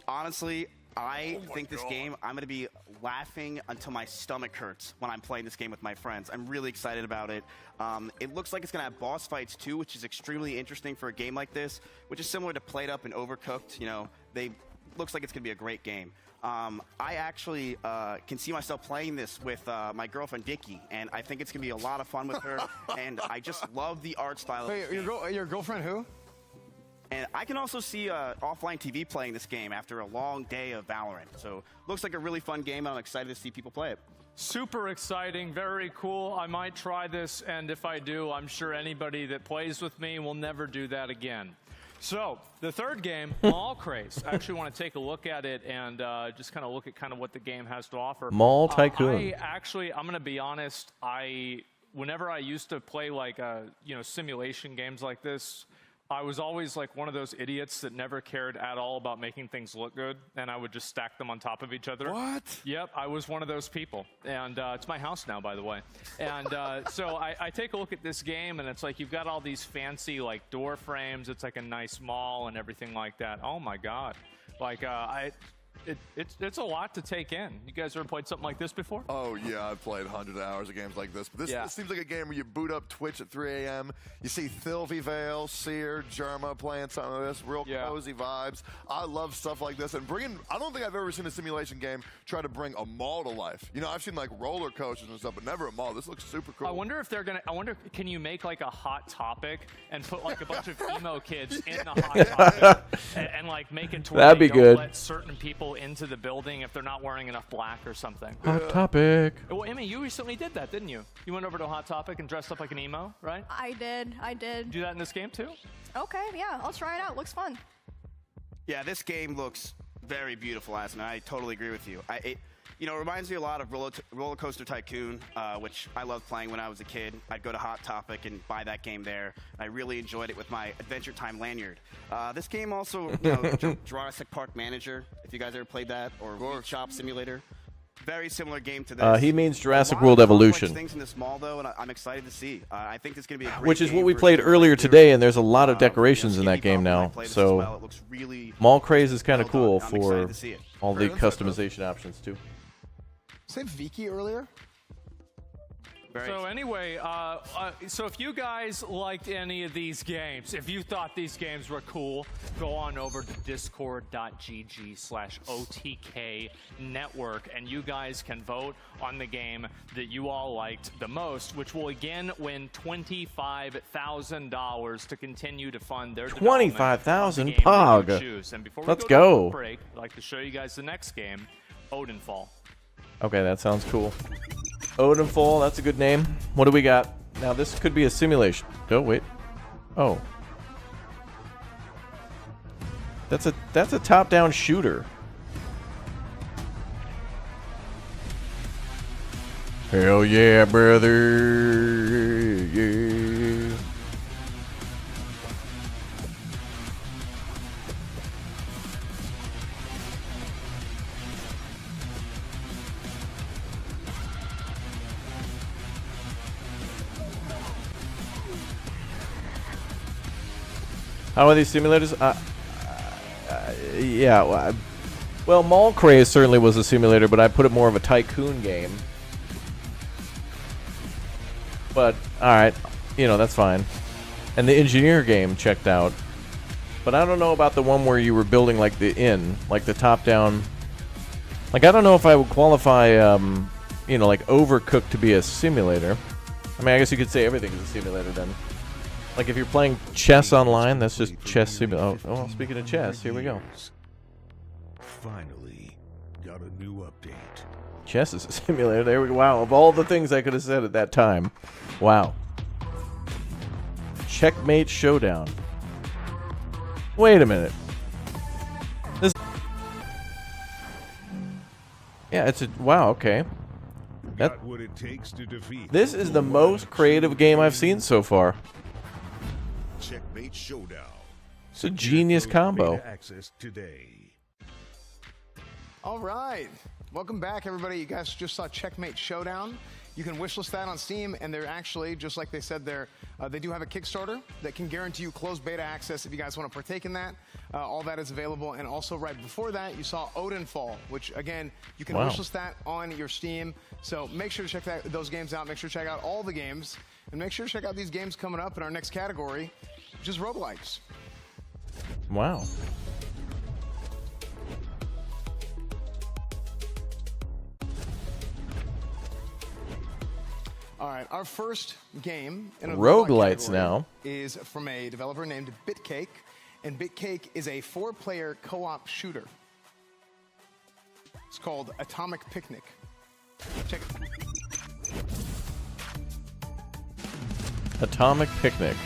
honestly, I think this game, I'm going to be laughing until my stomach hurts when I'm playing this game with my friends. I'm really excited about it. It looks like it's going to have boss fights too, which is extremely interesting for a game like this, which is similar to Played Up and Overcooked. You know, looks like it's going to be a great game. I actually can see myself playing this with my girlfriend Vicky, and I think it's going to be a lot of fun with her. And I just love the art style. Wait, your girlfriend who? And I can also see offline TV playing this game after a long day of Valorant. So looks like a really fun game. I'm excited to see people play it. Super exciting, very cool. I might try this, and if I do, I'm sure anybody that plays with me will never do that again. So, the third game, Mall Craze. I actually want to take a look at it and just kind of look at what the game has to offer. Mall Tycoon. I'm going to be honest, whenever I used to play simulation games like this, I was always like one of those idiots that never cared at all about making things look good, and I would just stack them on top of each other. What? Yep, I was one of those people, and it's my house now, by the way. And so I take a look at this game, and it's like you've got all these fancy like door frames. It's like a nice mall and everything like that. Oh my God! Like it's a lot to take in. You guys ever played something like this before? Oh, yeah, I've played hundreds of hours of games like this. But this seems like a game where you boot up Twitch at 3 a.m. You see Thilvy Vale, Seer, Germa playing some of this. Real cozy vibes. I love stuff like this. And I don't think I've ever seen a simulation game try to bring a mall to life. You know, I've seen like roller coasters and stuff, but never a mall. This looks super cool. I wonder if can you make like a Hot Topic and put like a bunch of emo kids in the Hot Topic and like make it to where That'd they be don't good. let certain people into the building if they're not wearing enough black or something. Hot Topic. Well, Emmy, you recently did that, didn't you? You went over to Hot Topic and dressed up like an emo, right? I did. Do that in this game too? Okay, yeah, I'll try it out. Looks fun. Yeah, this game looks very beautiful, Asman. I totally agree with you. It reminds me a lot of Roller Coaster Tycoon, which I loved playing when I was a kid. I'd go to Hot Topic and buy that game there. I really enjoyed it with my Adventure Time lanyard. This game also, Jurassic Park Manager, if you guys ever played that, or Weed Shop Simulator. Very similar game to this. He means Jurassic World Evolution. Things in this mall, though, and I'm excited to see. I think it's going to be a great Which is game what we for played people earlier like you. today, and there's a lot of decorations in that game now. play this as So well. It looks really Mall Craze is kind of cool I'm for excited to see it. all the Very nice, customization options too. Say Vicky earlier? So anyway, so if you guys liked any of these games, if you thought these games were cool, go on over to discord.gg/OTK network, and you guys can vote on the game that you all liked the most, which will again win $25,000 to continue to fund their development of the $25,000 game that you Pog. choose. And before Let's we go. go. To break, I'd like to show you guys the next game, Odenfall. Okay, that sounds cool. Odenfall, that's a good name. What do we got? Now this could be a simulation. Oh wait. Oh. That's a top-down shooter. Hell yeah, brother. Yeah. How are these simulators? Yeah. Well, Mall Craze certainly was a simulator, but I put it more of a tycoon game. But, alright, that's fine. And the engineer game checked out. But I don't know about the one where you were building, like, the inn. Like, the top-down... Like, I don't know if I would qualify, like, Overcooked to be a simulator. I mean, I guess you could say everything is a simulator, then. Like, if you're playing chess online, that's just chess simulator. Oh, well, speaking of chess, here we go. Finally, got a new update. Chess is a simulator. There we go. Wow, of all the things I could have said at that time. Wow. Checkmate Showdown. Wait a minute. Yeah, it's a... Wow, okay. Got what it takes to defeat. This is the most creative game I've seen so far. Checkmate Showdown. It's a genius combo. Beta access today. All right. Welcome back, everybody. You guys just saw Checkmate Showdown. You can wishlist that on Steam, and they're actually, just like they said there, they do have a Kickstarter that can guarantee you closed beta access if you guys want to partake in that. All that is available. And also right before that, you saw Odinfall, which, again, you can wishlist that on your Steam. So make sure to check those games out. Make sure to check out all the games. And make sure to check out these games coming up in our next category, which is roguelikes. Wow. All right, our first game in a roguelites now is from a developer named Bitcake, and Bitcake is a 4-player co-op shooter. It's called Atomic Picnic. Check it. Atomic Picnic.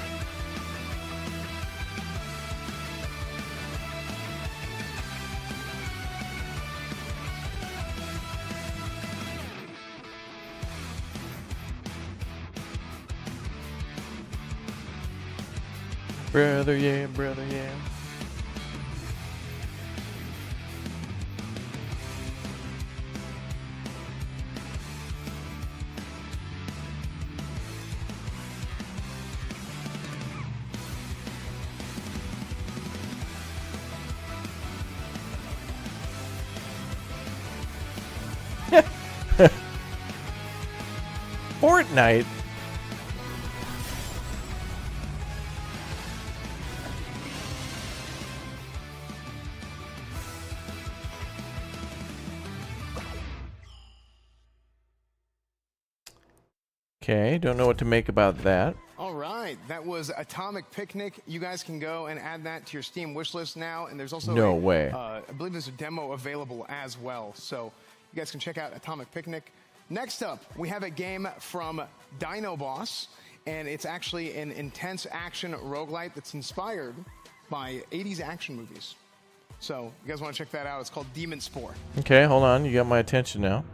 Brother, yeah, brother, yeah. Fortnite. Okay, don't know what to make about that. All right, that was Atomic Picnic. You guys can go and add that to your Steam wishlist now, and there's also No way. I believe there's a demo available as well, so you guys can check out Atomic Picnic. Next up, we have a game from Dino Boss, and it's actually an intense action roguelite that's inspired by 80s action movies. So you guys want to check that out? It's called Demon Spore. Okay, hold on. You got my attention now.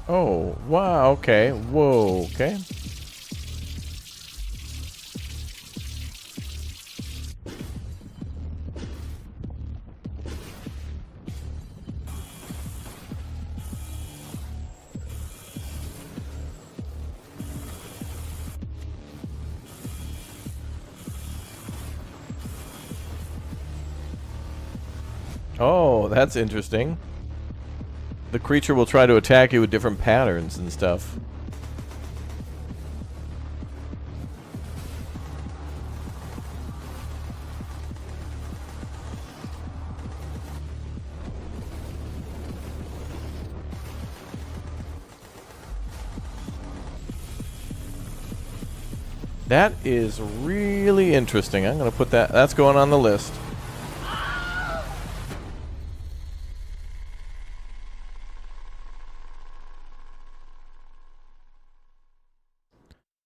Oh, wow, okay. Whoa, okay. Oh, that's interesting. The creature will try to attack you with different patterns and stuff. That is really interesting. I'm going to put that. That's going on the list.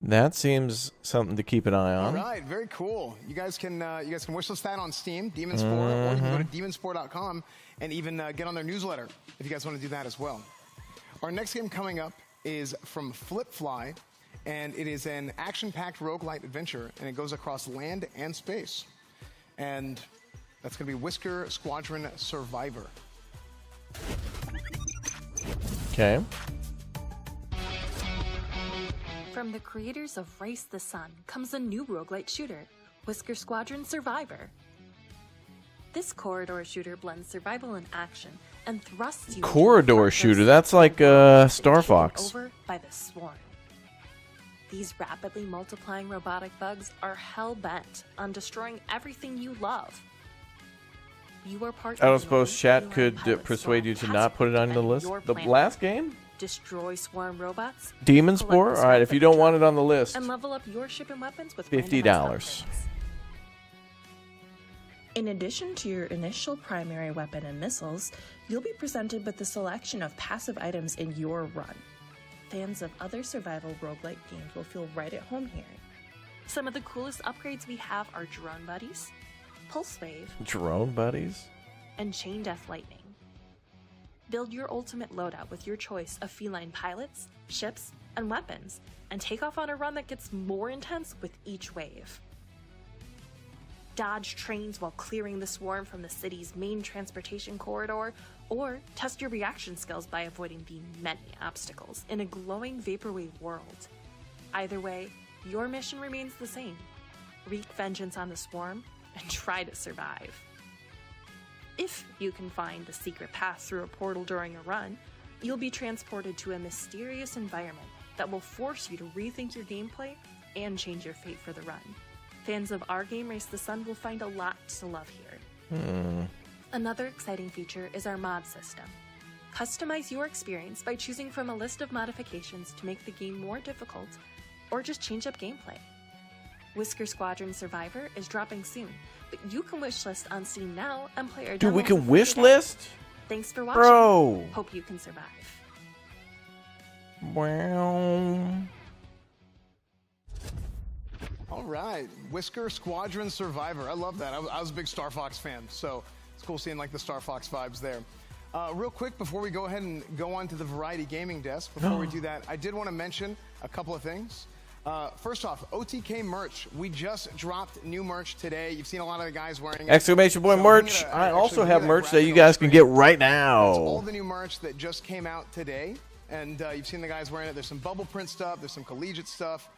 That seems something to keep an eye on. All right, very cool. You guys can wishlist that on Steam, Demon Spore, or you can go to demonspore.com and even get on their newsletter if you guys want to do that as well. Our next game coming up is from Flipfly, and it is an action-packed roguelite adventure, and it goes across land and space. And that's going to be Whisker Squadron Survivor. Okay. From the creators of Race the Sun comes a new roguelite shooter, Whisker Squadron Survivor. This corridor shooter blends survival and action and thrusts you Corridor shooter. That's like Star Fox. Over by the Swarm. These rapidly multiplying robotic bugs are hell-bent on destroying everything you love. You are part I don't of suppose chat could persuade you to not put it on the list. The last game? Destroy swarm robots. Demon Spore? All right, if you don't want it on the list, and level up your ship and weapons with $50. In addition to your initial primary weapon and missiles, you'll be presented with a selection of passive items in your run. Fans of other survival roguelike games will feel right at home here. Some of the coolest upgrades we have are Drone Buddies, Pulse Wave, Drone Buddies, and Chain Death Lightning. Build your ultimate loadout with your choice of feline pilots, ships, and weapons, and take off on a run that gets more intense with each wave. Dodge trains while clearing the swarm from the city's main transportation corridor, or test your reaction skills by avoiding the many obstacles in a glowing vaporwave world. Either way, your mission remains the same. Wreak vengeance on the swarm and try to survive. If you can find the secret path through a portal during a run, you'll be transported to a mysterious environment that will force you to rethink your gameplay and change your fate for the run. Fans of our game Race the Sun will find a lot to love here. Another exciting feature is our mod system. Customize your experience by choosing from a list of modifications to make the game more difficult, or just change up gameplay. Whisker Squadron Survivor is dropping soon, but you can wishlist on Steam now and play our Dude, demo we can for free today. wishlist? Thanks for watching. Bro. Hope you can survive. Well. All right, Whisker Squadron Survivor. I love that. I was a big Star Fox fan, so it's cool seeing like the Star Fox vibes there. Real quick, before we go ahead and go on to the Variety Gaming Desk, before we do that, I did want to mention a couple of things. First off, OTK merch. We just dropped new merch today. You've seen a lot of the guys wearing it. Exclamation point merch. I also have merch that you guys can get right now. That's all the new merch that just came out today. And you've seen the guys wearing it. There's some bubble print stuff. There's some collegiate stuff.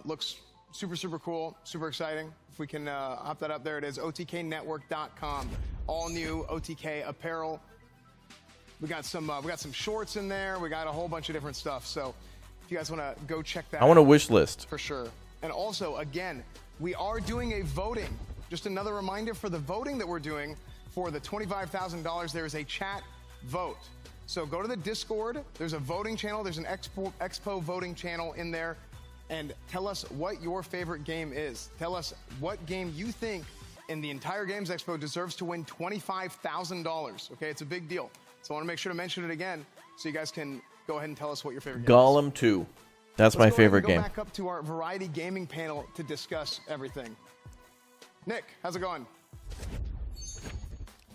Looks super, super cool. Super exciting. If we can hop that up, there it is. OTKnetwork.com. All new OTK apparel. We got some shorts in there. We got a whole bunch of different stuff. So if you guys want to go check that out. I want a wish list. For sure. And also, again, we are doing a voting. Just another reminder for the voting that we're doing for the $25,000. There is a chat vote. So go to the Discord. There's a voting channel. There's an expo voting channel in there. And tell us what your favorite game is. Tell us what game you think in the entire Games Expo deserves to win $25,000. Okay, it's a big deal. So I want to make sure to mention it again so you guys can go ahead and tell us what your favorite game Gollum is. 2. That's my favorite game. Let's go back up to our Variety Gaming panel to discuss everything. Nick, how's it going?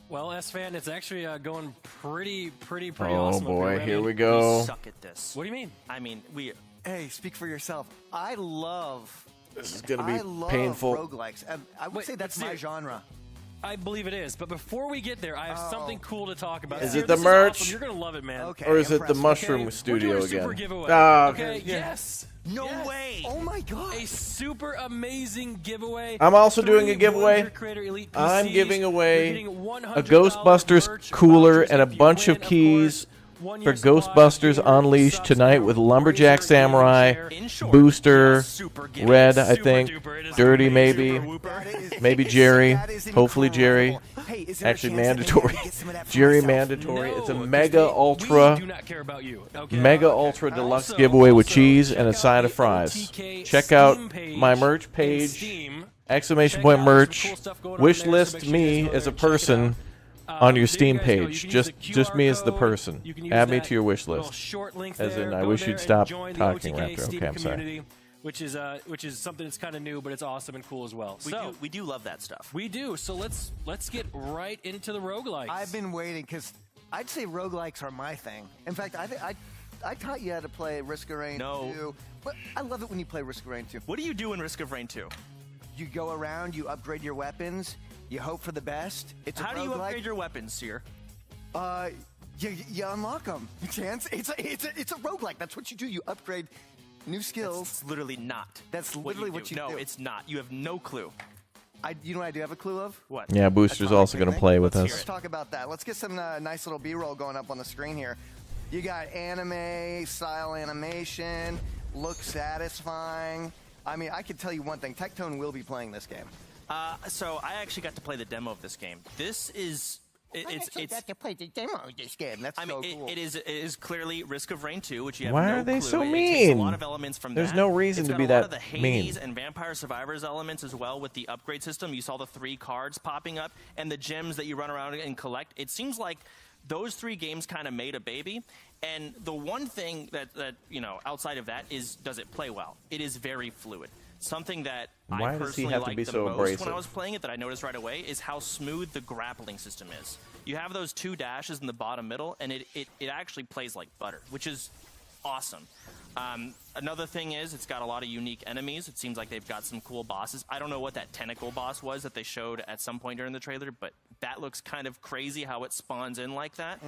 Well, S-Fan, it's actually going pretty Oh, awesome. boy, here we go. We suck at this. What do you mean? I mean, we... Hey, speak for yourself. I love... This is going to be I love painful. roguelikes. I would say that's my genre. I believe it is, but before we get there, I have something cool to talk about. Is Here, it the this merch? awesome. You're gonna love it, man. Okay, Or is it the impressive. Mushroom Studio We're doing a super again? giveaway. Okay. Yes. No way. Oh my god. A super amazing giveaway. I'm also doing a giveaway. Voyager Creator Elite I'm PCs. giving You're away getting a $100 Ghostbusters merch cooler vouchers and a if you bunch win, of keys course. for Ghostbusters Unleashed tonight with Lumberjack Samurai, Booster, Red, I think, Dirty maybe, maybe Jerry, hopefully Jerry. Actually mandatory. Jerry mandatory. It's a Mega Ultra Mega Ultra Deluxe giveaway with cheese and a side of fries. Check out my merch page. Exclamation point merch. Wish list me as a person on your Steam page. Just me as the person. Add me to your wish list. As in, I wish you'd stop talking, Raptor. Okay, I'm sorry. Which is something that's kind of new, but it's awesome and cool as well. We do love that stuff. We do. So let's get right into the roguelikes. I've been waiting because I'd say roguelikes are my thing. In fact, I taught you how to play Risk of Rain 2. But I love it when you play Risk of Rain 2. What do you do in Risk of Rain 2? You go around, you upgrade your weapons, you hope for the best. It's How do you upgrade your weapons, Seer? You unlock them. Chance. It's a roguelike. That's what you do. You upgrade new skills. That's literally not. That's literally what you do. No, it's not. You have no clue. You know what I do have a clue of? What? Yeah, Booster's also going to play with Let's us. talk about that. Let's get some nice little B-roll going up on the screen here. You got anime, style animation, look satisfying. I mean, I can tell you one thing. Tectone will be playing this game. So I actually got to play the demo of this game. This is... I got to play the demo of this game. That's so cool. It is clearly Risk of Rain 2, which you have Why no are they clue. so It takes mean? a lot of elements from There's that. no reason It's to got be a lot that of the mean. Hades and Vampire Survivors elements as well with the upgrade system. You saw the 3 cards popping up and the gems that you run around and collect. It seems like those 3 games kind of made a baby. And the one thing that you know, outside of that, is does it play well? It is very fluid. Something that Why I does he personally have to liked be the so most abrasive? when I was playing it, that I noticed right away, is how smooth the grappling system is. You have those 2 dashes in the bottom middle, and it actually plays like butter, which is awesome. Another thing is it's got a lot of unique enemies. It seems like they've got some cool bosses. I don't know what that tentacle boss was that they showed at some point during the trailer, but that looks kind of crazy how it spawns in like that.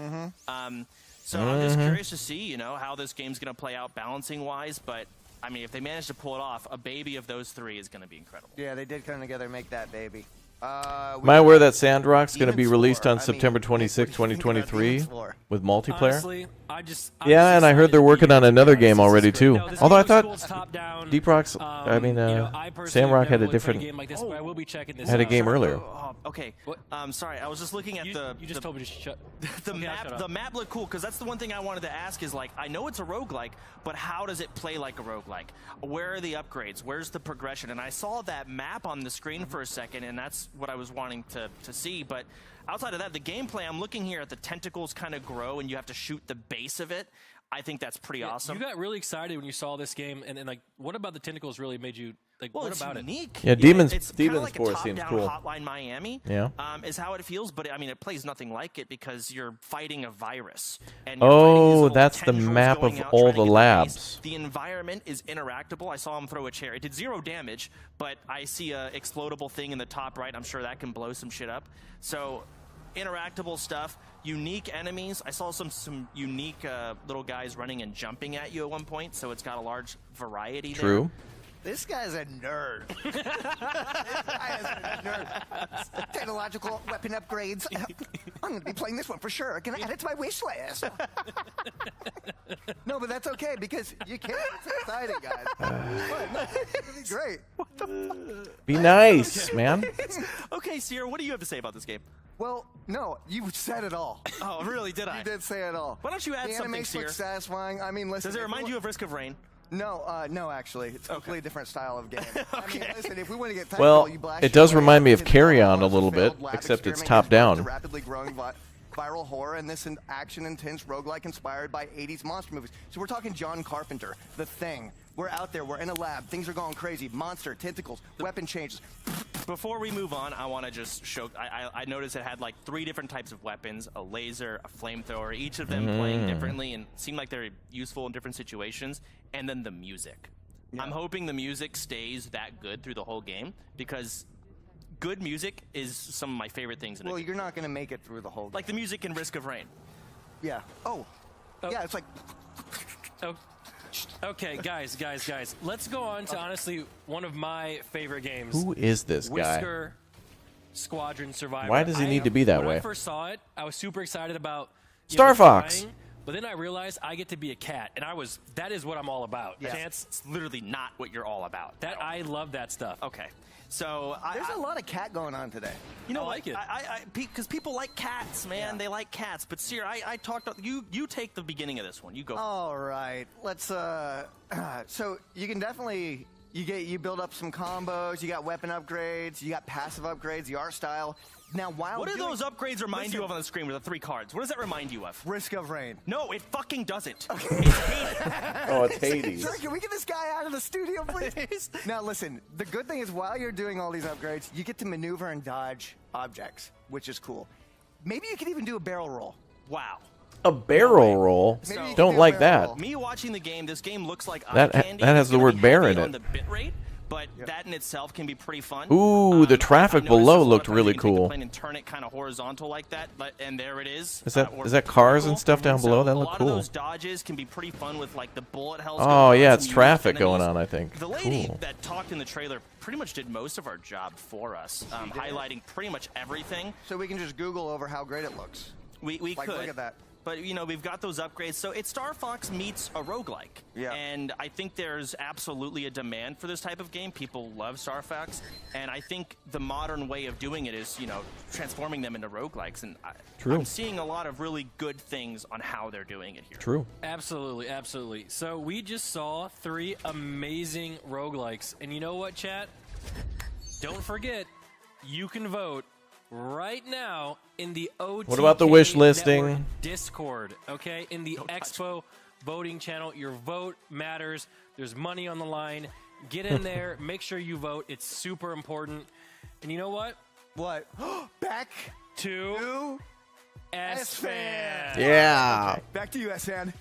So I'm just curious to see, you know, how this game's going to play out balancing-wise, but I mean, if they manage to pull it off, a baby of those 3 is going to be incredible. Yeah, they did come together and make that baby. Am I aware that Sandrock's going to be released on September 26, 2023 with multiplayer? Honestly, Yeah, and I heard they're working on another game already too. Although I thought Deep Rock's, Sandrock had a different, game like this, but I will be checking this had a out. game earlier. Okay. Sorry, I was just looking at the. You just told me to shut. The map. The map looked cool because that's the one thing I wanted to ask is like, I know it's a roguelike, but how does it play like a roguelike? Where are the upgrades? Where's the progression? And I saw that map on the screen for a second, and that's what I was wanting to see. But outside of that, the gameplay, I'm looking here at the tentacles kind of grow, and you have to shoot the base of it. I think that's pretty awesome. You got really excited when you saw this game, and like, what about the tentacles really made you like? Well, what it's about unique. Yeah, Demon's Demon's like Force seems cool. Hotline Miami, Yeah. Is how it feels. But I mean, it plays nothing like it because you're fighting a virus. And you're fighting these Oh, little that's the tendrils map going of out all trying to the get labs. base. The environment is interactable. I saw him throw a chair. It did 0 damage, but I see a explodable thing in the top right. I'm sure that can blow some shit up. So, interactable stuff. Unique enemies. I saw some unique little guys running and jumping at you at one point, so it's got a large variety True. This guy's a nerd. This guy is a nerd. Technological weapon upgrades. I'm going to be playing this one for sure. Can I add it to my wish list? No, but that's okay because you can't. It's exciting, guys. It'll be great. Be nice, man. Okay, Sierra, what do you have to say about this game? Well, no, you said it all. Oh, really? Did I? You did say it all. Why don't you add the something, animation Sierra? looks satisfying. I mean, listen. Does it remind you of Risk of Rain? No, no, actually, it's a completely different style of game. I mean, listen, if we want to get technical, Well, you blast it your does way remind out me of into Carry On a failed little bit, lab except it's experiment top has brought down. to rapidly growing viral horror and this action-intense roguelike inspired by 80s monster movies. So we're talking John Carpenter, The Thing. We're out there, we're in a lab, things are going crazy. Monster, tentacles, weapon changes. Before we move on, I want to just show. I noticed it had like 3 different types of weapons: a laser, a flamethrower. Each of them playing differently and seemed like they're useful in different situations. And then the music. Yeah. I'm hoping the music stays that good through the whole game because good music is some of my favorite things. Well, you're not going to make it through the whole game. Like the music in Risk of Rain. Yeah. Oh. Yeah, it's like. Oh. Okay, guys. Let's go on to honestly one of my favorite games. Who is this guy? Whisker Squadron Survivor. Why does he need to be that when way? I first saw it, I was super excited about Star Fox. flying, but then I realized I get to be a cat, and that is what I'm all about. Yeah. Chance, it's literally not what you're all about. That I love that stuff. Okay. So there's a lot of cat going on today. You know, I like it. Because people like cats, man. Yeah. They like cats. But Sierra, I talked. You take the beginning of this one. You go. All right. Let's. So you can definitely you build up some combos. You got weapon upgrades. You got passive upgrades. The art style. Now, while what do those upgrades remind you of on the screen with the 3 cards? What does that remind you of? Risk of Rain. No, it fucking doesn't. Okay. It's Hades. Oh, it's Hades. Sorry, can we get this guy out of the studio, please? Now, listen. The good thing is, while you're doing all these upgrades, you get to maneuver and dodge objects, which is cool. Maybe you could even do a barrel roll. Wow. A barrel roll? Don't like that. Me watching the game, this game looks like That eye candy. has the word bear in On it. the bit rate, but that in itself can be pretty fun. Ooh, the traffic below looked really cool. And turn it kind of horizontal like that, and there it is. Is that cars and stuff down below? That looked A lot cool. of those dodges can be pretty fun with like the bullet hells. Oh yeah, it's traffic going on. I think. The lady Cool. that talked in the trailer pretty much did most of our job for us, highlighting pretty much everything. So we can just Google over how great it looks. We like, could. Look at that. But, you know, we've got those upgrades. So it's Star Fox meets a roguelike. Yeah. And I think there's absolutely a demand for this type of game. People love Star Fox. And I think the modern way of doing it is, you know, transforming them into roguelikes. And I'm seeing a lot of really good things on how they're doing it here. True. Absolutely, absolutely. So we just saw 3 amazing roguelikes. And you know what, chat? Don't forget, you can vote right now in the OTK What about the wish listing? Network Discord, okay? In the Expo voting channel, your vote matters. There's money on the line. Get in there. Make sure you vote. It's super important. And you know what? What? Back to S-Fan. Yeah. Okay, back to you, S-Fan.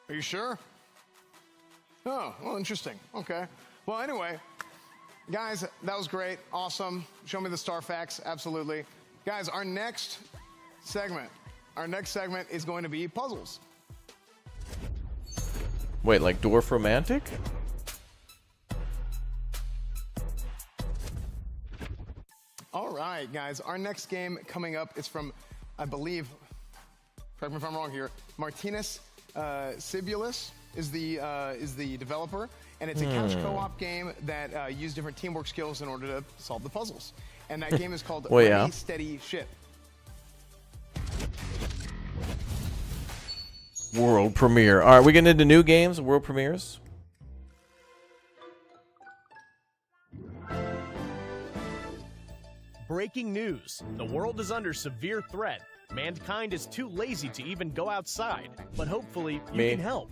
Are you sure? Oh, well, interesting. Okay. Well, anyway, guys, that was great. Awesome. Show me the star facts. Absolutely. Guys, our next segment is going to be puzzles. Wait, like Dwarf Romantic? All right, guys. Our next game coming up is from, I believe, correct me if I'm wrong here, Martinez Cibulis is the developer, and it's a couch co-op game that uses different teamwork skills in order to solve the puzzles. And that game is called Well, yeah. Ready, Steady, Ship. World premiere. All right, we getting into new games, world premieres? Breaking news. The world is under severe threat. Mankind is too lazy to even go outside. But hopefully, you can help.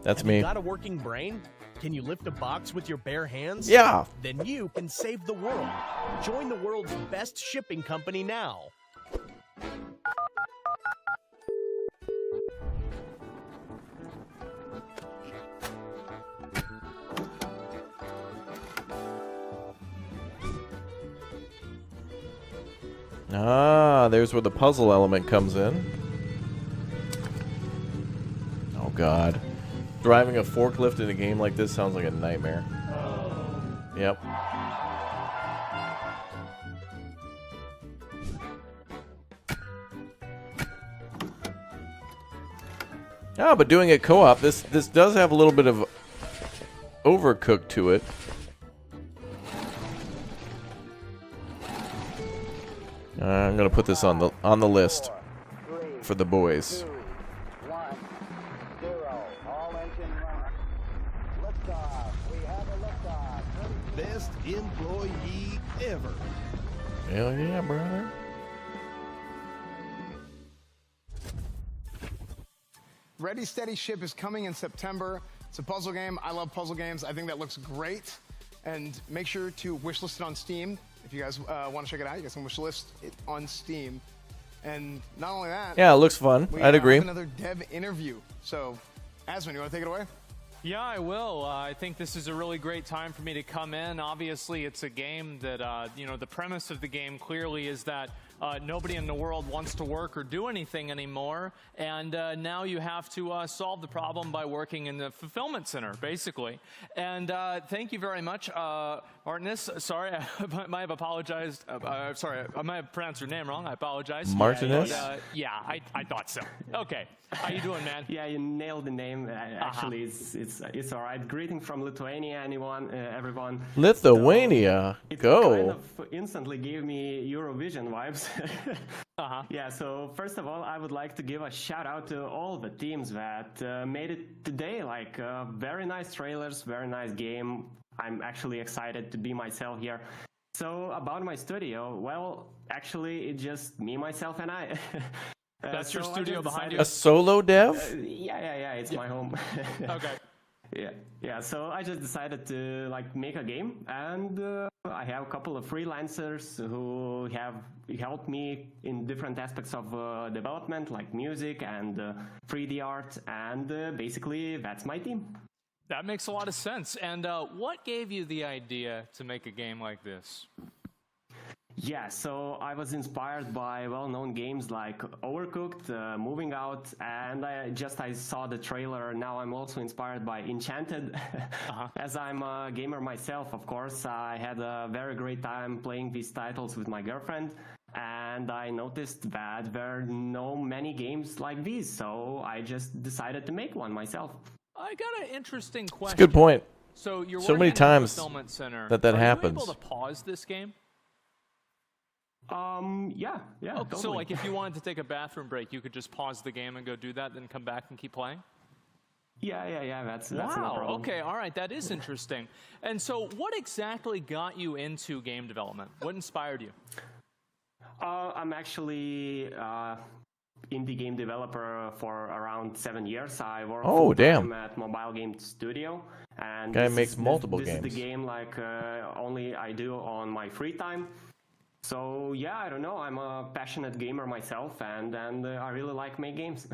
That's Have me. You got a working brain? Can you lift a box with your bare hands? Yeah. Then you can save the world. Join the world's best shipping company now. Ah, there's where the puzzle element comes in. Oh, God. Driving a forklift in a game like this sounds like a nightmare. Yep. Ah, but doing it co-op, this does have a little bit of overcooked to it. I'm gonna put this on the list for the boys. Best employee ever. Hell yeah, brother. Ready, Steady, Ship is coming in September. It's a puzzle game. I love puzzle games. I think that looks great. And make sure to wishlist it on Steam. If you guys want to check it out, you guys can wishlist it on Steam. And not only that, Yeah, it looks fun. I'd agree. have another dev interview. So, Aswin, you want to take it away? Yeah, I will. I think this is a really great time for me to come in. Obviously, it's a game that, you know, the premise of the game clearly is that nobody in the world wants to work or do anything anymore. And now you have to solve the problem by working in the fulfillment center, basically. And thank you very much, Martinez. Sorry, I might have apologized. Sorry, I might have pronounced your name wrong. I apologize. Martinez? But, yeah, I thought so. Okay. How you doing, man? Yeah, you nailed the name. Actually, it's all right. Greeting from Lithuania, everyone. Lithuania, So go. It kind of instantly gave me Eurovision vibes. Yeah. So first of all, I would like to give a shout out to all the teams that made it today. Like very nice trailers, very nice game. I'm actually excited to be myself here. So about my studio, well, actually, it's just me, myself, and I. That's your so I studio just behind decided- you? A solo dev? Yeah, it's my home. Okay. Yeah. So I just decided to like make a game, and I have a couple of freelancers who have helped me in different aspects of development, like music and 3D art, and basically that's my team. That makes a lot of sense. And what gave you the idea to make a game like this? Yeah, so I was inspired by well-known games like Overcooked, Moving Out, and I saw the trailer. Now I'm also inspired by Enchanted. As I'm a gamer myself, of course, I had a very great time playing these titles with my girlfriend, and I noticed that there are no many games like these, so I just decided to make one myself. I got an interesting question. It's a good point. So you're So working many in a times fulfillment center. that Are happens. you able to pause this game? Yeah. Oh, Totally. so like if you wanted to take a bathroom break, you could just pause the game and go do that, then come back and keep playing? Yeah, that's no wow, problem. okay, all right, that is interesting. And so what exactly got you into game development? What inspired you? I'm actually indie game developer for around 7 years. I work full-time at Mobile Game Studio, and guy makes multiple this games. is the game like only I do on my free time. So yeah, I don't know. I'm a passionate gamer myself, and I really like make games.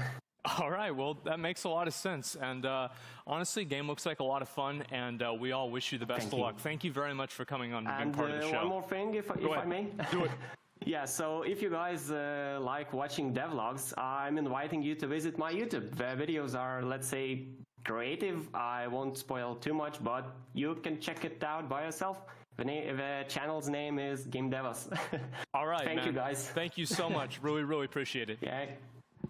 All right, well, that makes a lot of sense. And honestly, game looks like a lot of fun, and we all wish you the best of luck. Thank you very much for coming on and being part of the show. One more thing, if I may. Do it. Yeah, so if you guys like watching devlogs, I'm inviting you to visit my YouTube. The videos are, let's say, creative. I won't spoil too much, but you can check it out by yourself. The channel's name is Game Devas. All right, Thank you, guys. Thank you so much. Really, really appreciate it. Yeah.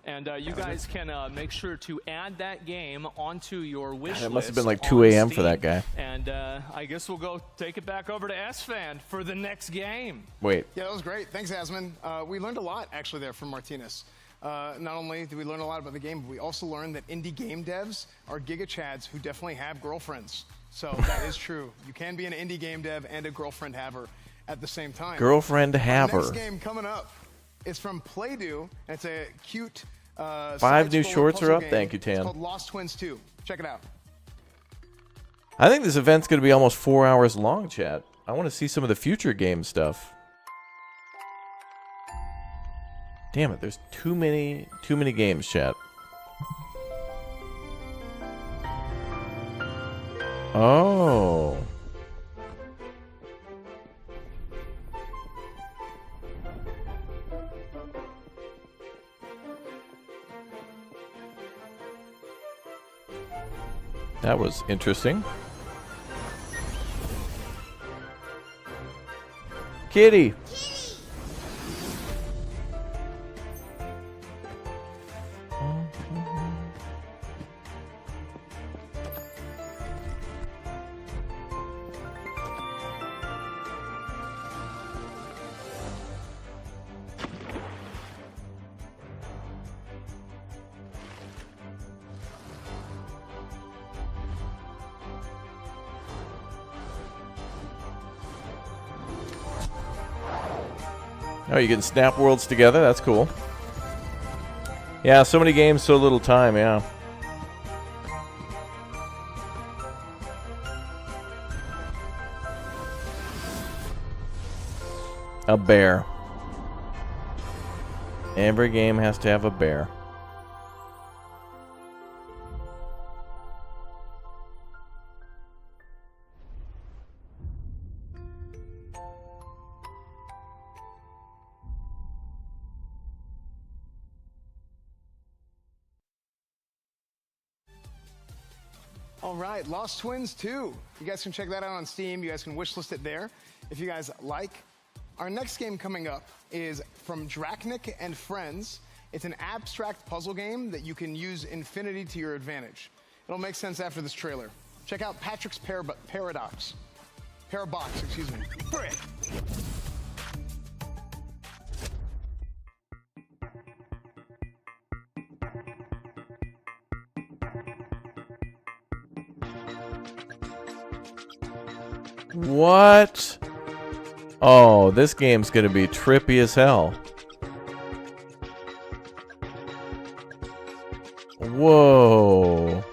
And you guys can make sure to add that game onto your wish list. It must have been like 2 a.m. for that guy. And I guess we'll go take it back over to S-Fan for the next game. Wait. Yeah, that was great. Thanks, Asman. We learned a lot, actually, there from Martinez. Not only did we learn a lot about the game, but we also learned that indie game devs are Giga Chads who definitely have girlfriends. So that is true. You can be an indie game dev and a girlfriend haver at the same time. Girlfriend haver. The next game coming up is from Playdo, and it's a cute 5 new shorts are up. Game. Thank you, Tan. It's called Lost Twins 2. Check it out. I think this event's going to be almost 4 hours long, chat. I want to see some of the future game stuff. Damn it, there's too many games, chat. Oh. That was interesting. Kitty. Oh, you can snap worlds together? That's cool. Yeah, so many games, so little time, yeah. A bear. Every game has to have a bear. All right, Lost Twins 2. You guys can check that out on Steam. You guys can wishlist it there if you guys like. Our next game coming up is from Drachnik and Friends. It's an abstract puzzle game that you can use infinity to your advantage. It'll make sense after this trailer. Check out Patrick's Parabox, excuse me. Frick. What? Oh, this game's gonna be trippy as hell. Whoa.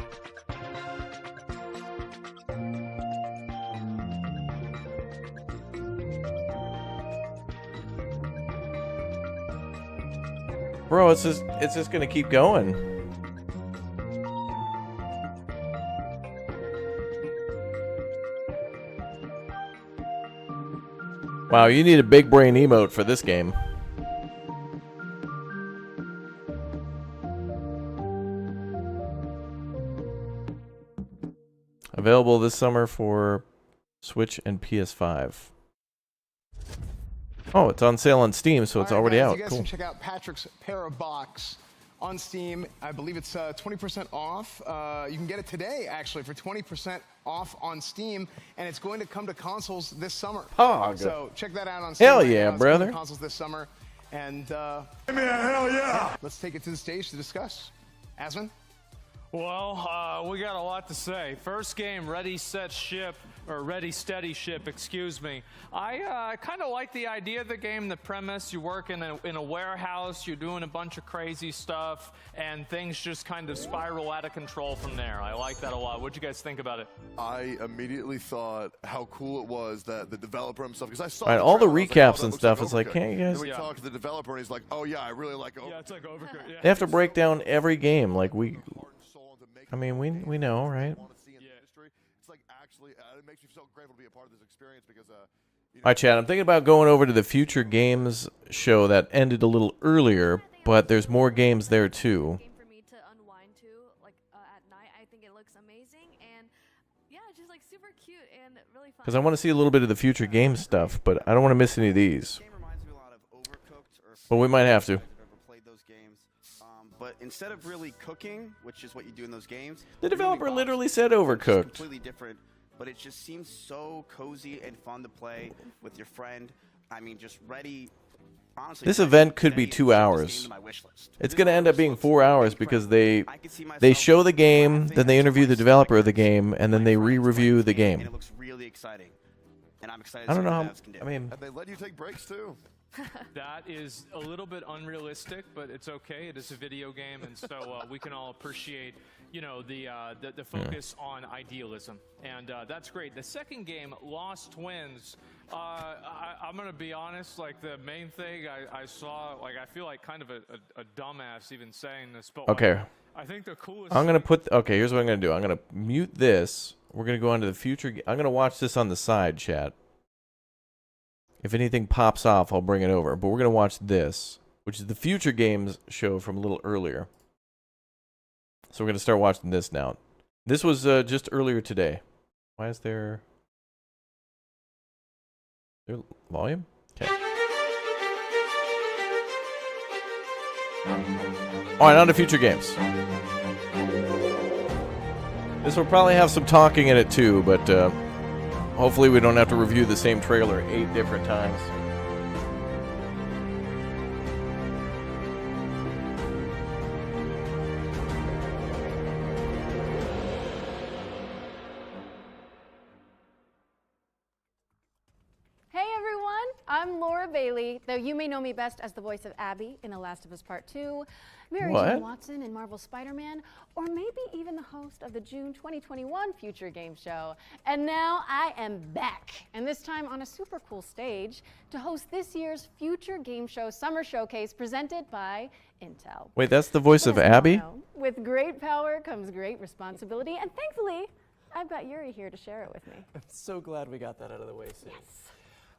Bro, it's just gonna keep going. Wow, you need a big brain emote for this game. Available this summer for Switch and PS5. Oh, it's on sale on Steam, so it's already out. You guys Cool. can check out Patrick's Parabox on Steam. I believe it's 20% off. You can get it today, actually, for 20% off on Steam, and it's going to come to consoles this summer. Oh, so check that out on Steam. Hell right yeah, now. It's brother. coming to consoles this summer, and give me a hell yeah! Let's take it to the stage to discuss. Asman? Well, we got a lot to say. First game, ready, set, ship, or ready, steady, ship, excuse me. I kind of like the idea of the game, the premise. You work in a warehouse, you're doing a bunch of crazy stuff, and things just kind of spiral out of control from there. I like that a lot. What'd you guys think about it? I immediately thought how cool it was that the developer himself, because I saw all the trailer, I was recaps like, and stuff, it's like, Overcooked. can't you guys... Then we talked to the developer, and he's like, oh yeah, I really like Overcooked. Yeah, it's like Overcooked. Yeah. They have to break down every game. Like, I mean, we know, right? It's like actually, it makes me so grateful to be a part of this experience because, All right, Chad, I'm thinking about going over to the Future Games show that ended a little earlier, but there's more games there, too. Because I want to see a little bit of the Future Games stuff, but I don't want to miss any of these. But we might have to. But instead of really cooking, which is what you do in those games, The developer literally said which is Overcooked. completely different, but it just seems so cozy and fun to play with your friend. I mean, just ready. Honestly, This event could be 2 hours. It's going to end up being 4 hours because they show the game, then they interview the developer of the game, and then they re-review the game. And it looks really exciting. And I'm excited I to don't see know what how, devs can do. I mean... And they let you take breaks, too. That is a little bit unrealistic, but it's okay. It is a video game, and so we can all appreciate, you know, the focus on idealism, and that's great. The second game, Lost Twins. I'm gonna be honest. Like the main thing I saw, like I feel like kind of a dumbass even saying this, but Okay. like, I think the coolest. I'm going to put... Okay, here's what I'm going to do. I'm going to mute this. We're going to go on to the Future... I'm going to watch this on the side, chat. If anything pops off, I'll bring it over. But we're going to watch this, which is the Future Games show from a little earlier. So we're going to start watching this now. This was just earlier today. Why is there volume? Okay. All right, on to Future Games. This will probably have some talking in it too, but... hopefully we don't have to review the same trailer 8 different times. Hey everyone, I'm Laura Bailey, though you may know me best as the voice of Abby in The Last of Us Part 2, Mary Jane Watson in Marvel's Spider-Man, or maybe even the host of the June 2021 Future Game Show. And now I am back, and this time on a super cool stage to host this year's Future Game Show Summer Showcase presented by Intel. Wait, that's the voice of As you all Abby? know, with great power comes great responsibility, and thankfully, I've got Yuri here to share it with me. I'm so glad we got that out of the way soon. Yes.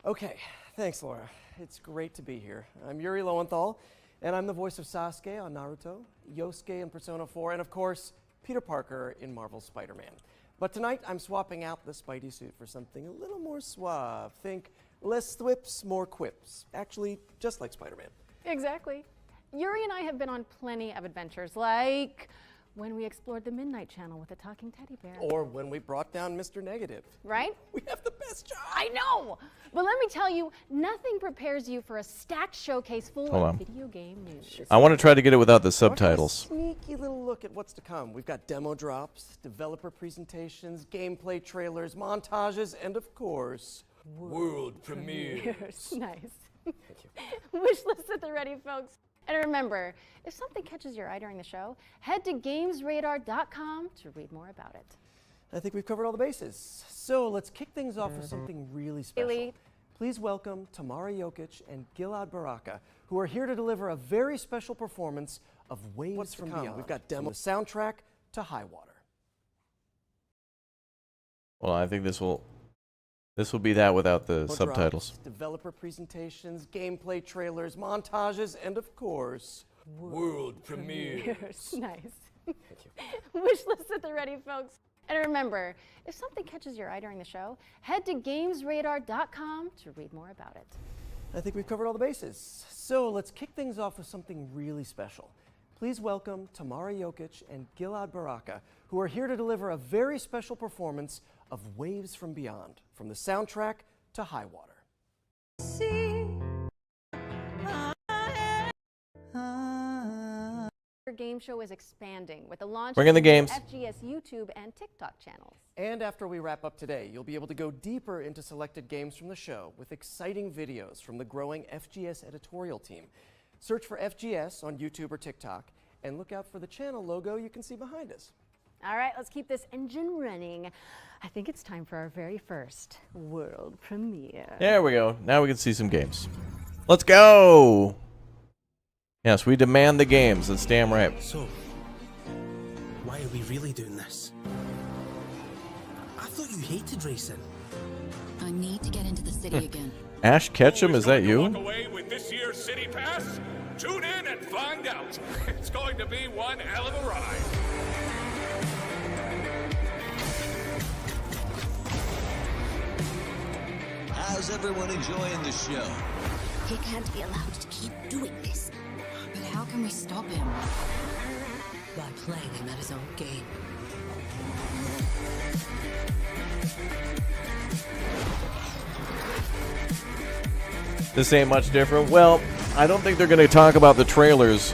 Okay, thanks, Laura. It's great to be here. I'm Yuri Lowenthal, and I'm the voice of Sasuke on Naruto, Yosuke in Persona 4, and of course, Peter Parker in Marvel's Spider-Man. But tonight, I'm swapping out the Spidey suit for something a little more suave. Think less thwips, more quips. Actually, just like Spider-Man. Exactly. Yuri and I have been on plenty of adventures, like when we explored the Midnight Channel with a talking teddy bear. Or when we brought down Mr. Negative. Right? We have the best job. I know! But let me tell you, nothing prepares you for a stacked showcase full Hold of on. video game news. I want to try to get it without the subtitles. Sneaky little look at what's to come. We've got demo drops, developer presentations, gameplay trailers, montages, and of course, world premieres. Nice. Wish list at the ready, folks. And remember, if something catches your eye during the show, head to gamesradar.com to read more about it. I think we've covered all the bases. So let's kick things off with something really special. Please welcome Tamara Jokic and Gilad Baraka, who are here to deliver a very special performance of Waves from Beyond. We've got demo soundtrack to High Water. Well, I think this will be that without the Drops, subtitles. developer presentations, gameplay trailers, montages, and of course, world premieres. Nice. Wish list at the ready, folks. And remember, if something catches your eye during the show, head to gamesradar.com to read more about it. I think we've covered all the bases. So let's kick things off with something really special. Please welcome Tamara Jokic and Gilad Baraka, who are here to deliver a very special performance of Waves from Beyond, from the soundtrack to High Water. See game show is expanding with the launch Bring in the of games. FGS YouTube and TikTok channels. And after we wrap up today, you'll be able to go deeper into selected games from the show with exciting videos from the growing FGS editorial team. Search for FGS on YouTube or TikTok and look out for the channel logo you can see behind us. All right, let's keep this engine running. I think it's time for our very first world premiere. There we go. Now we can see some games. Let's go! Yes, we demand the games. That's damn right. So, why are we really doing this? I thought you hated racing. I need to get into the city again. Ash Ketchum, is that you? Walk away with this year's City Pass? Tune in and find out. It's going to be one hell of a ride. How's everyone enjoying the show? He can't be allowed to keep doing this. But how can we stop him? By playing him at his own game. This ain't much different. Well, I don't think they're going to talk about the trailers.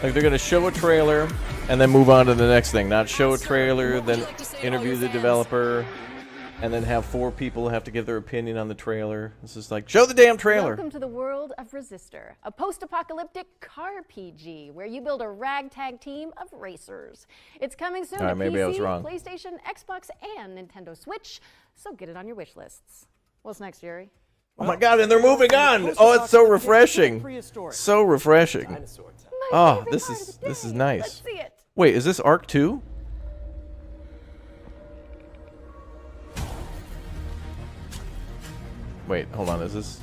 Like, they're going to show a trailer and then move on to the next thing. Not show a trailer, then interview the developer, and then have 4 people have to give their opinion on the trailer. It's just like, show the damn trailer. Welcome to the world of Resistor, a post-apocalyptic car PG where you build a ragtag team of racers. It's coming soon to maybe I was PC, wrong. PlayStation, Xbox, and Nintendo Switch, so get it on your wish lists. What's next, Yuri? Oh my god, and they're moving on. Oh, it's so refreshing. So refreshing. Oh, this is nice. Let's see it. Wait, is this Arc 2? Wait, hold on, is this?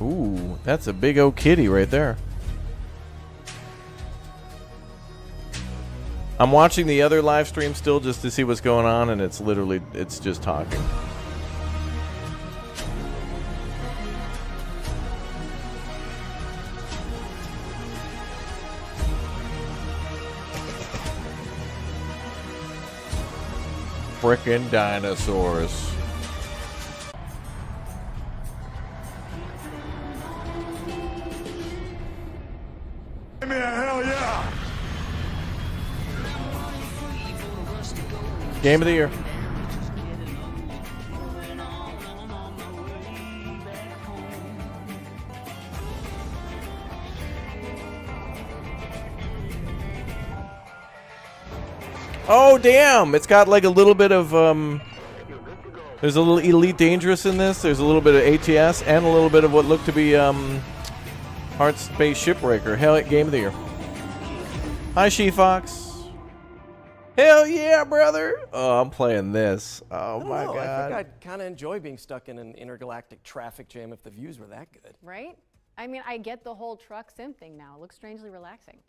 Ooh, that's a big old kitty right there. I'm watching the other live stream still just to see what's going on, and it's literally, it's just talking. Frickin' dinosaurs. Give me a hell yeah! Game of the year. Oh damn! It's got like a little bit of there's a little Elite Dangerous in this. There's a little bit of ATS and a little bit of what looked to be Heart Space Shipbreaker. Hell, Game of the Year. Hi, She-Fox. Hell yeah, brother! Oh, I'm playing this. Oh my god. I think I'd kind of enjoy being stuck in an intergalactic traffic jam if the views were that good. Right? I mean, I get the whole truck sim thing now. It looks strangely relaxing.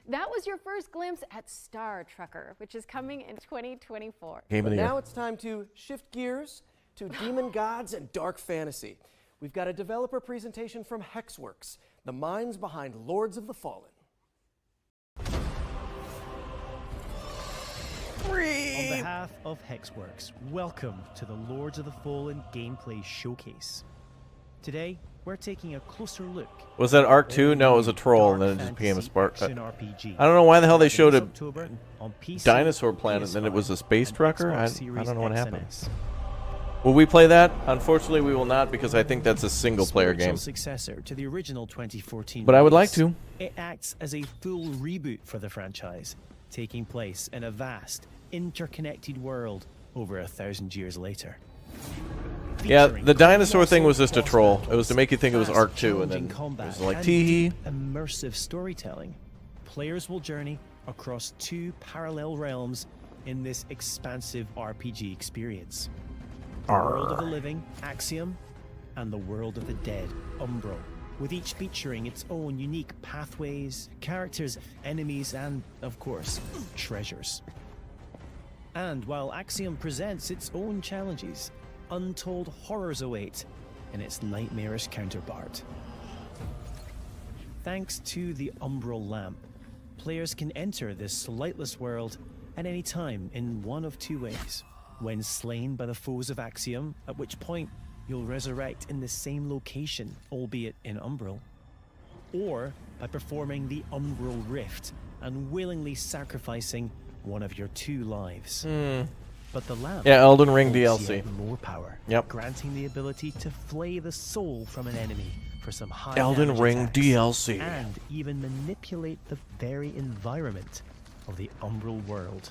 That was your first glimpse at Star Trucker, which is coming in 2024. Game of the Year. Now it's time to shift gears to Demon Gods and Dark Fantasy. We've got a developer presentation from Hexworks, the minds behind Lords of the Fallen. On behalf of Hexworks, welcome to the Lords of the Fallen gameplay showcase. Today, we're taking a closer look. Was that Arc 2? No, it was a troll, and then it just became a spark. I don't know why the hell they showed a dinosaur planet, and then it was a space trucker. I don't know what happened. Will we play that? Unfortunately, we will not, because I think that's a single-player game. Successor to the original 2014 but I would like to. It acts as a full reboot for the franchise, taking place in a vast, interconnected world over 1,000 years later. Yeah, the dinosaur thing was just a troll. It was to make you think it was Arc 2, and then it was like, tee-hee. Immersive storytelling. Players will journey across 2 parallel realms in this expansive RPG experience. The world of the living, Axiom, and the world of the dead, Umbro, with each featuring its own unique pathways, characters, enemies, and, of course, treasures. And while Axiom presents its own challenges, untold horrors await in its nightmarish counterpart. thanks to the Umbral Lamp, players can enter this lightless world at any time in one of two ways. When slain by the foes of Axiom, at which point you'll resurrect in the same location, albeit in Umbral, or by performing the Umbral Rift and willingly sacrificing one of your 2 lives. But the lamp, yeah, Elden Ring holds DLC, yet more power, yep, granting the ability to flay the soul from an enemy for some high Elden damage Ring attacks, DLC, and even manipulate the very environment of the Umbral world.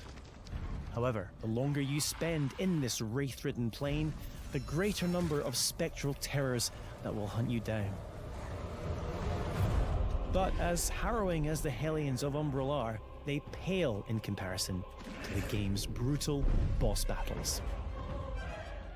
However, the longer you spend in this wraith-ridden plane, the greater number of spectral terrors that will hunt you down. But as harrowing as the Hellions of Umbral are, they pale in comparison to the game's brutal boss battles.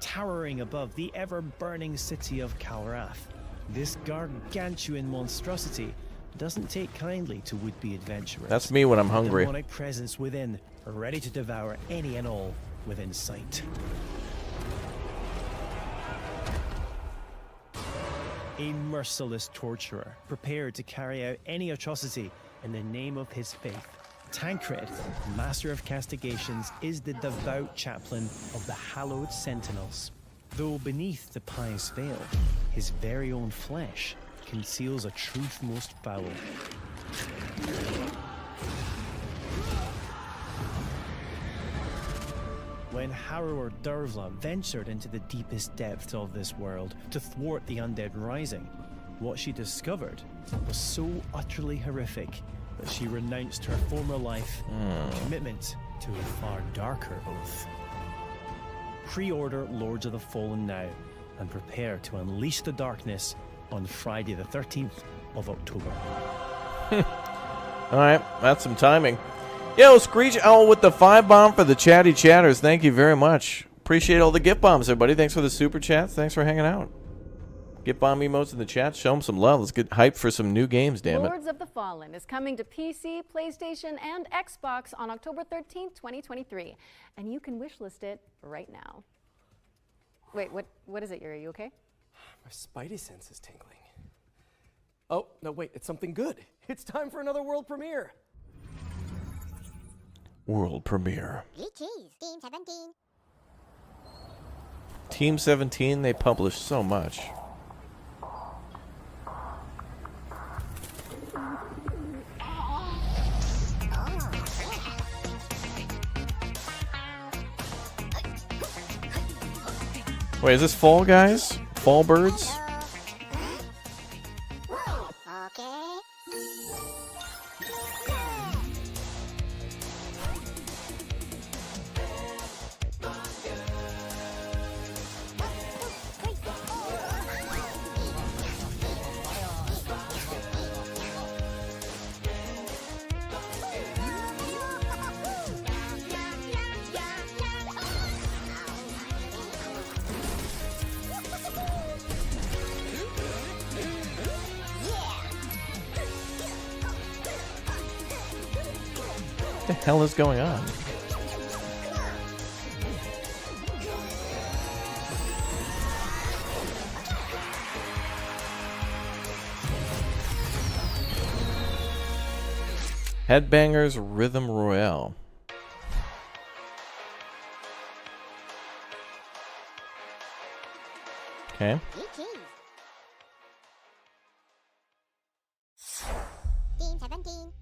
Towering above the ever-burning city of Kalrath, this gargantuan monstrosity doesn't take kindly to would-be adventurers. That's me when I'm The hungry. demonic presence within, ready to devour any and all within sight. A merciless torturer, prepared to carry out any atrocity in the name of his faith. Tancred, master of castigations, is the devout chaplain of the hallowed sentinels. Though beneath the pious veil, his very own flesh conceals a truth most foul. When Harrower Dervla ventured into the deepest depths of this world to thwart the undead rising, what she discovered was so utterly horrific that she renounced her former life and commitment to a far darker oath. Pre-order Lords of the Fallen now and prepare to unleash the darkness on Friday the 13th of October. Alright, that's some timing. Yo, Screech Owl with the 5 bomb for the chatty chatters. Thank you very much. Appreciate all the gift bombs, everybody. Thanks for the super chats. Thanks for hanging out. Gift bomb emotes in the chat. Show them some love. Let's get hyped for some new games, damn it. Lords of the Fallen is coming to PC, PlayStation, and Xbox on October 13th, 2023. And you can wishlist it right now. Wait, what is it, Yuri? Are you okay? My spidey sense is tingling. Oh, no, wait, it's something good. It's time for another world premiere. World premiere. Team 17. Team 17, they publish so much. Wait, is this Fall Guys? Fall Birds? What the hell is going on? Headbangers Rhythm Royale. Okay. Team 17.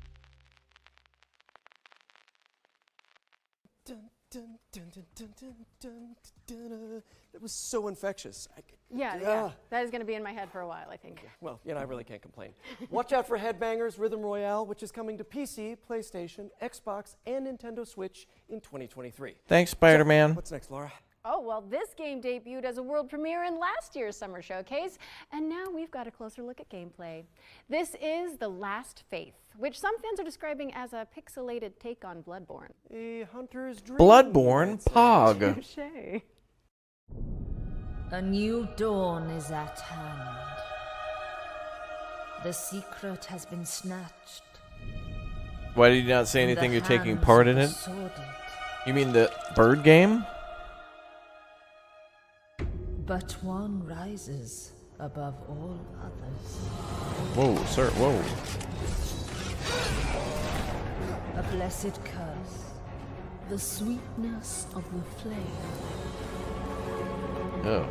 That was so infectious. Yeah. That is going to be in my head for a while, I think. Well, I really can't complain. Watch out for Headbangers Rhythm Royale, which is coming to PC, PlayStation, Xbox, and Nintendo Switch in 2023. Thanks, Spider-Man. So, what's next, Laura? Oh, well, this game debuted as a world premiere in last year's Summer Showcase, and now we've got a closer look at gameplay. This is The Last Faith, which some fans are describing as a pixelated take on Bloodborne. A hunter's dream. Bloodborne Pog. Touché. A new dawn is at hand. The secret has been snatched. Why did you not say anything you're taking hands part of in the it? sordid. You mean the bird game? But one rises above all others. Whoa, sir, whoa. A blessed curse. The sweetness of the flame. Oh.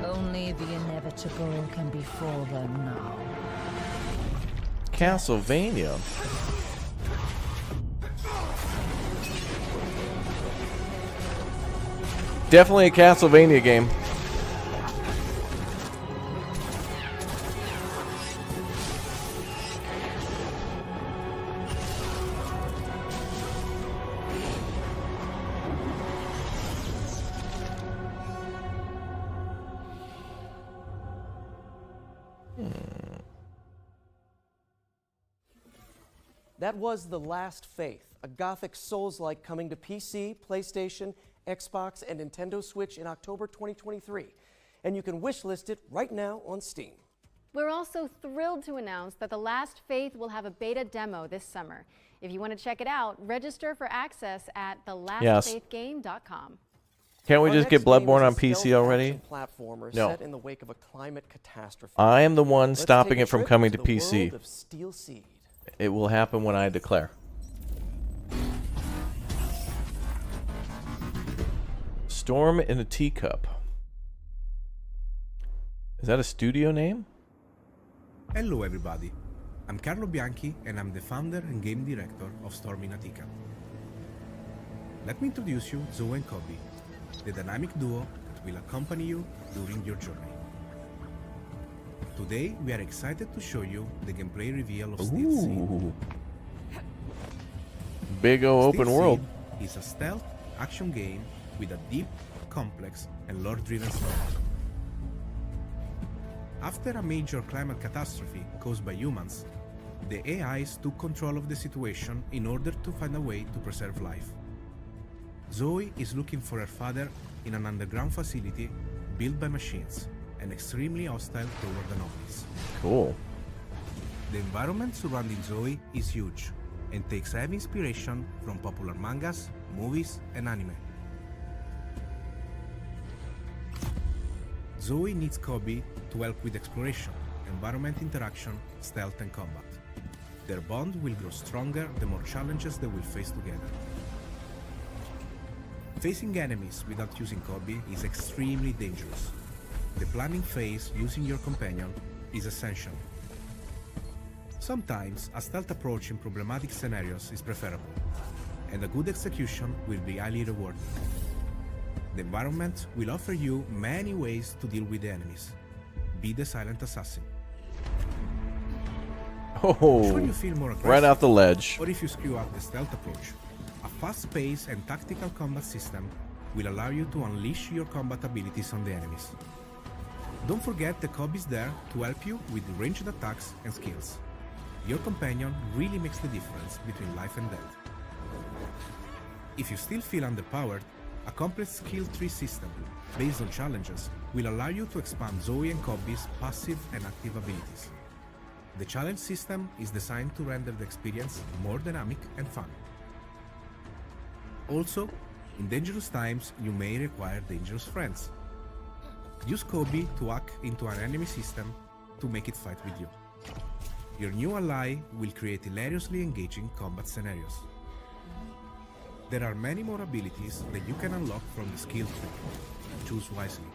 Only the inevitable can befall them now. Castlevania. Definitely a Castlevania game. That was The Last Faith, a gothic Souls-like coming to PC, PlayStation, Xbox, and Nintendo Switch in October 2023. And you can wishlist it right now on Steam. We're also thrilled to announce that The Last Faith will have a beta demo this summer. If you want to check it out, register for access at thelastfaithgame.com. Can't we Our just get next game Bloodborne is a on PC stealth already? action platformer No. set in the wake of a climate catastrophe. I am the one Let's stopping take a it from trip coming to into the PC. world of Steel Seed. It will happen when I declare. Storm in a Teacup. Is that a studio name? Hello everybody, I'm Carlo Bianchi and I'm the founder and game director of Storm in a Teacup. Let me introduce you Zoe and Kobe, the dynamic duo that will accompany you during your journey. Today we are excited to show you the gameplay reveal of Steel Seed. Big O open Steel world. Seed is a stealth action game with a deep, complex, and lore-driven story. After a major climate catastrophe caused by humans, the AIs took control of the situation in order to find a way to preserve life. Zoe is looking for her father in an underground facility built by machines and extremely hostile toward anomalies. Cool. The environment surrounding Zoe is huge and takes heavy inspiration from popular mangas, movies, and anime. Zoe needs Kobe to help with exploration, environment interaction, stealth, and combat. Their bond will grow stronger the more challenges they will face together. Facing enemies without using Kobe is extremely dangerous. The planning phase using your companion is essential. Sometimes a stealth approach in problematic scenarios is preferable, and a good execution will be highly rewarding. The environment will offer you many ways to deal with the enemies. Be the silent assassin. Oh, Should you feel more aggressive, right off the ledge. or if you screw up the stealth approach, a fast-paced and tactical combat system will allow you to unleash your combat abilities on the enemies. Don't forget the Kobe is there to help you with ranged attacks and skills. Your companion really makes the difference between life and death. If you still feel underpowered, a complex skill tree system based on challenges will allow you to expand Zoe and Kobe's passive and active abilities. The challenge system is designed to render the experience more dynamic and fun. Also, in dangerous times, you may require dangerous friends. Use Kobe to hack into an enemy system to make it fight with you. Your new ally will create hilariously engaging combat scenarios. There are many more abilities that you can unlock from the skill tree. Choose wisely.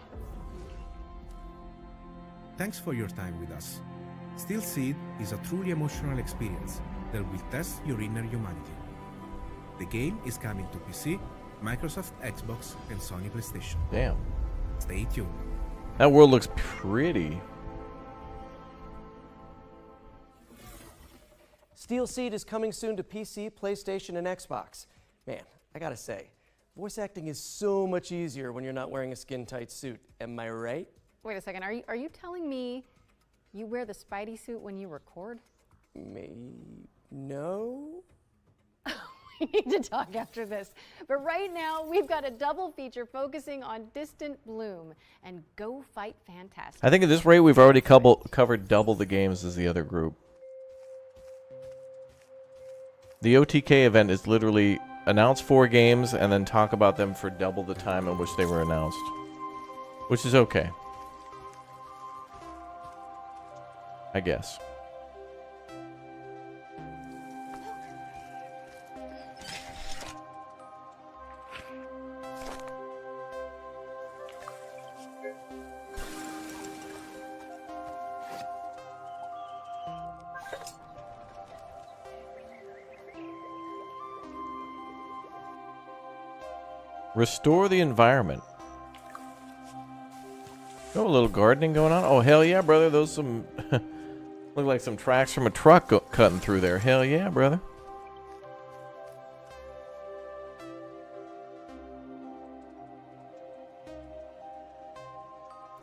Thanks for your time with us. Steel Seed is a truly emotional experience that will test your inner humanity. The game is coming to PC, Microsoft Xbox, and Sony PlayStation. Damn. Stay tuned. That world looks pretty. Steel Seed is coming soon to PC, PlayStation, and Xbox. Man, I gotta say, voice acting is so much easier when you're not wearing a skin-tight suit. Am I right? Wait a second, are you telling me you wear the Spidey suit when you record? No? We need to talk after this. But right now, we've got a double feature focusing on Distant Bloom and Go Fight Fantastic. I think at this rate, we've already covered double the games as the other group. The OTK event is literally announce 4 games and then talk about them for double the time in which they were announced. Which is okay, I guess. Restore the environment. Oh, a little gardening going on. Oh, hell yeah, brother. Those some look like some tracks from a truck cutting through there. Hell yeah, brother.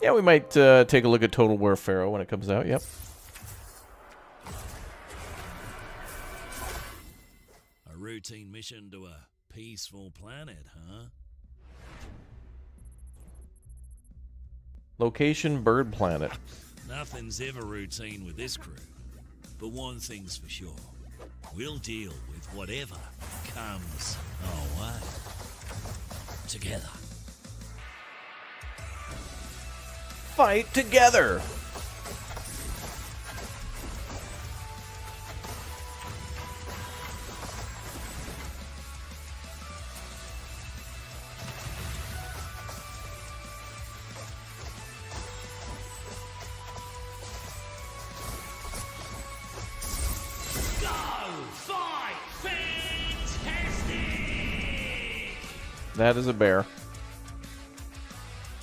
Yeah, we might take a look at Total War Pharaoh when it comes out. Yep. A routine mission to a peaceful planet, huh? Location Bird Planet. Nothing's ever routine with this crew. But one thing's for sure. We'll deal with whatever comes our way. Together. Fight together. That is a bear.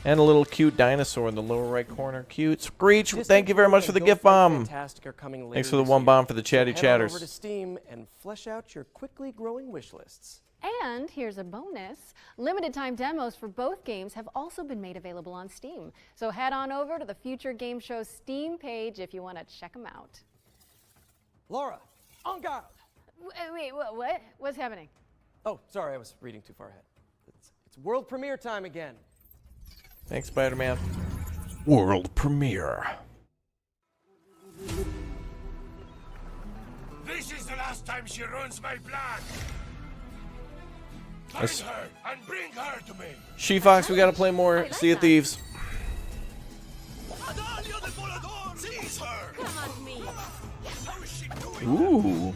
And a little cute dinosaur in the lower right corner. Cute. Screech, thank you very much for the gift bomb. Thanks for the 1 bomb for the chatty chatters. Head over to Steam and flesh out your quickly growing wish lists. And here's a bonus. Limited time demos for both games have also been made available on Steam. So head on over to the Future Game Show's Steam page if you want to check them out. Laura, en garde! Wait, what? What's happening? Oh, sorry, I was reading too far ahead. It's world premiere time again. Thanks, Spider-Man. World premiere. This is the last time she ruins my plan. Find her and bring her to me. She-Fox, we gotta play more Sea of Thieves. Ooh.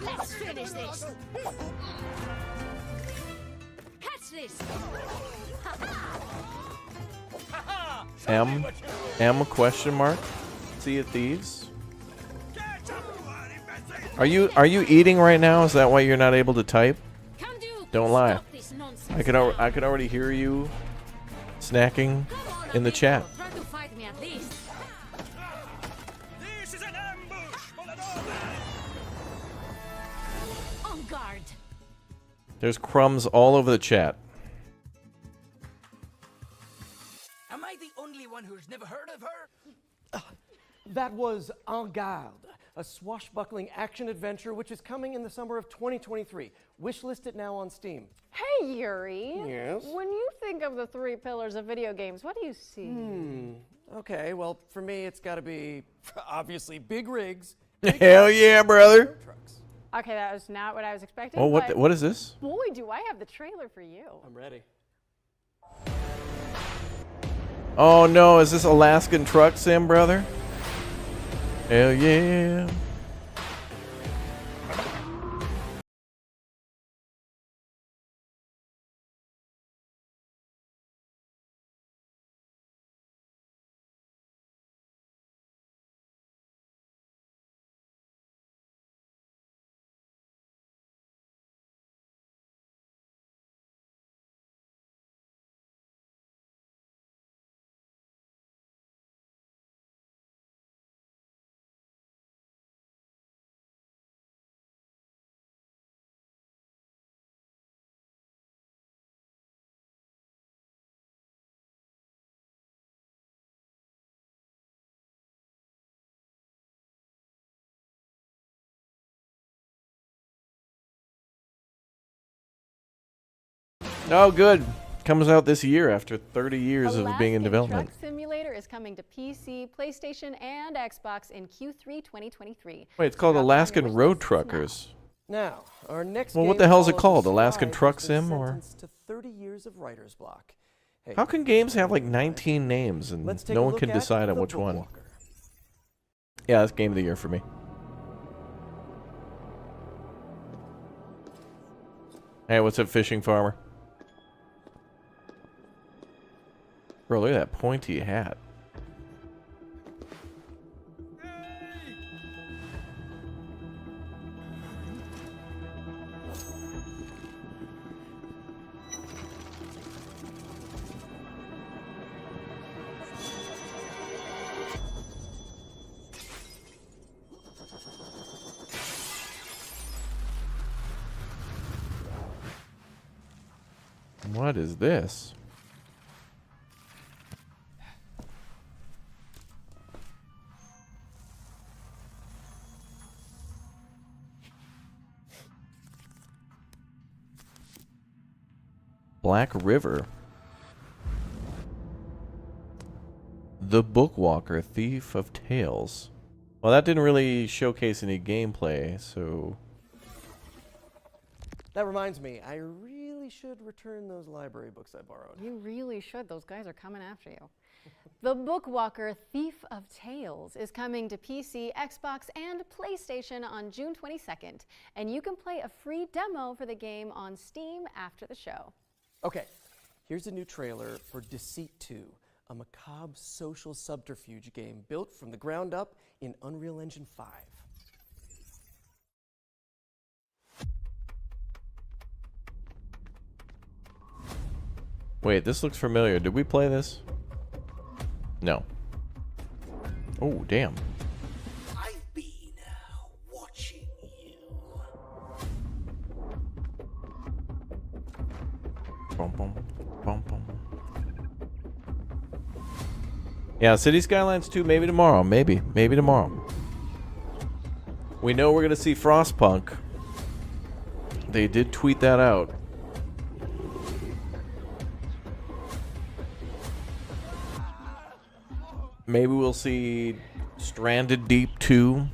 Let's finish this. Catch this. M question mark? Sea of Thieves? Are you eating right now? Is that why you're not able to type? Don't lie. I could already hear you snacking in the chat. Try to fight me at least. This is an ambush. On guard. There's crumbs all over the chat. Am I the only one who's never heard of her? That was En Garde, a swashbuckling action-adventure which is coming in the summer of 2023. Wishlist it now on Steam. Hey, Yuri. Yes? When you think of the 3 pillars of video games, what do you see? Okay, well, for me, it's got to be, obviously, big rigs. Hell yeah, brother. Okay, that was not what I was expecting. Oh, but what is this? Boy, do I have the trailer for you. I'm ready. Oh no, is this Alaskan Truck Sim, brother? Hell yeah. Oh, good. Comes out this year after 30 years of being in development. Truck Simulator Simulator is coming to PC, PlayStation, and Xbox in Q3 2023. Wait, it's called Alaskan Road Truckers. Now, our next Well, game what the hell is it follows called? a Alaskan scribe Truck who's been Sim, or? sentenced to 30 years of writer's block. Hey, How can games have like 19 names and let's take no a one look can at decide on The which one? Bookwalker. Yeah, that's game of the year for me. Hey, what's up, fishing farmer? Bro, look at that pointy hat. What is this? Black River. The Bookwalker, Thief of Tales. Well, that didn't really showcase any gameplay, so... That reminds me, I really should return those library books I borrowed. You really should. Those guys are coming after you. The Bookwalker Thief of Tales is coming to PC, Xbox, and PlayStation on June 22nd, and you can play a free demo for the game on Steam after the show. Okay, here's a new trailer for Deceit 2, a macabre social subterfuge game built from the ground up in Unreal Engine 5. Wait, this looks familiar. Did we play this? No. Oh, damn. I've been watching you. Bum, bum, bum, bum. Yeah, City Skylines 2, maybe tomorrow. Maybe tomorrow. We know we're going to see Frostpunk. They did tweet that out. Maybe we'll see Stranded Deep 2.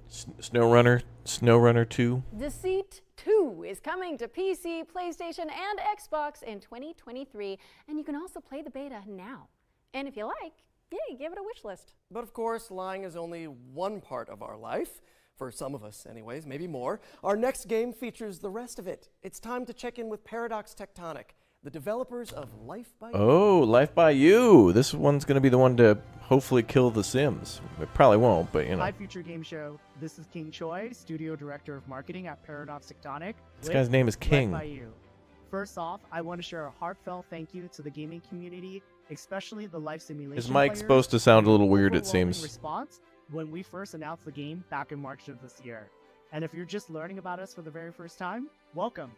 SnowRunner 2. Deceit 2 is coming to PC, PlayStation, and Xbox in 2023, and you can also play the beta now. And if you like, yeah, give it a wish list. But of course, lying is only one part of our life. For some of us, anyways, maybe more. Our next game features the rest of it. It's time to check in with Paradox Tectonic, the developers of Life by You. Oh, Life by You. This one's going to be the one to hopefully kill The Sims. It probably won't, but you know. Hi, Future Game Show. This is King Choi, Studio Director of Marketing at Paradox Tectonic. This guy's name is King. Life by You. First off, I want to share a heartfelt thank you to the gaming community, especially the life simulation His mic's players, supposed to sound a little for the weird, it overwhelming seems. response when we first announced the game back in March of this year. And if you're just learning about us for the very first time, welcome.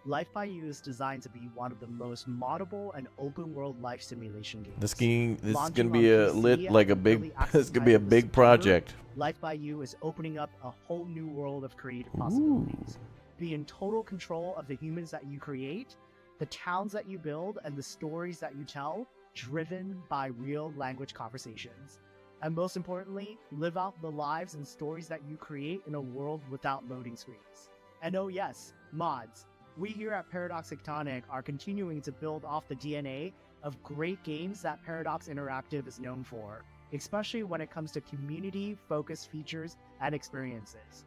Life by You is designed to be one of the most moddable and open-world life simulation games. This is Launching going to be on a PC lit like a and big. early This access is going to be a title big this project. September, Life by You is opening up a whole new world of creative possibilities. Be in total control of the humans that you create, the towns that you build, and the stories that you tell, driven by real language conversations. And most importantly, live out the lives and stories that you create in a world without loading screens. And oh yes, mods. We here at Paradox Tectonic are continuing to build off the DNA of great games that Paradox Interactive is known for, especially when it comes to community-focused features and experiences.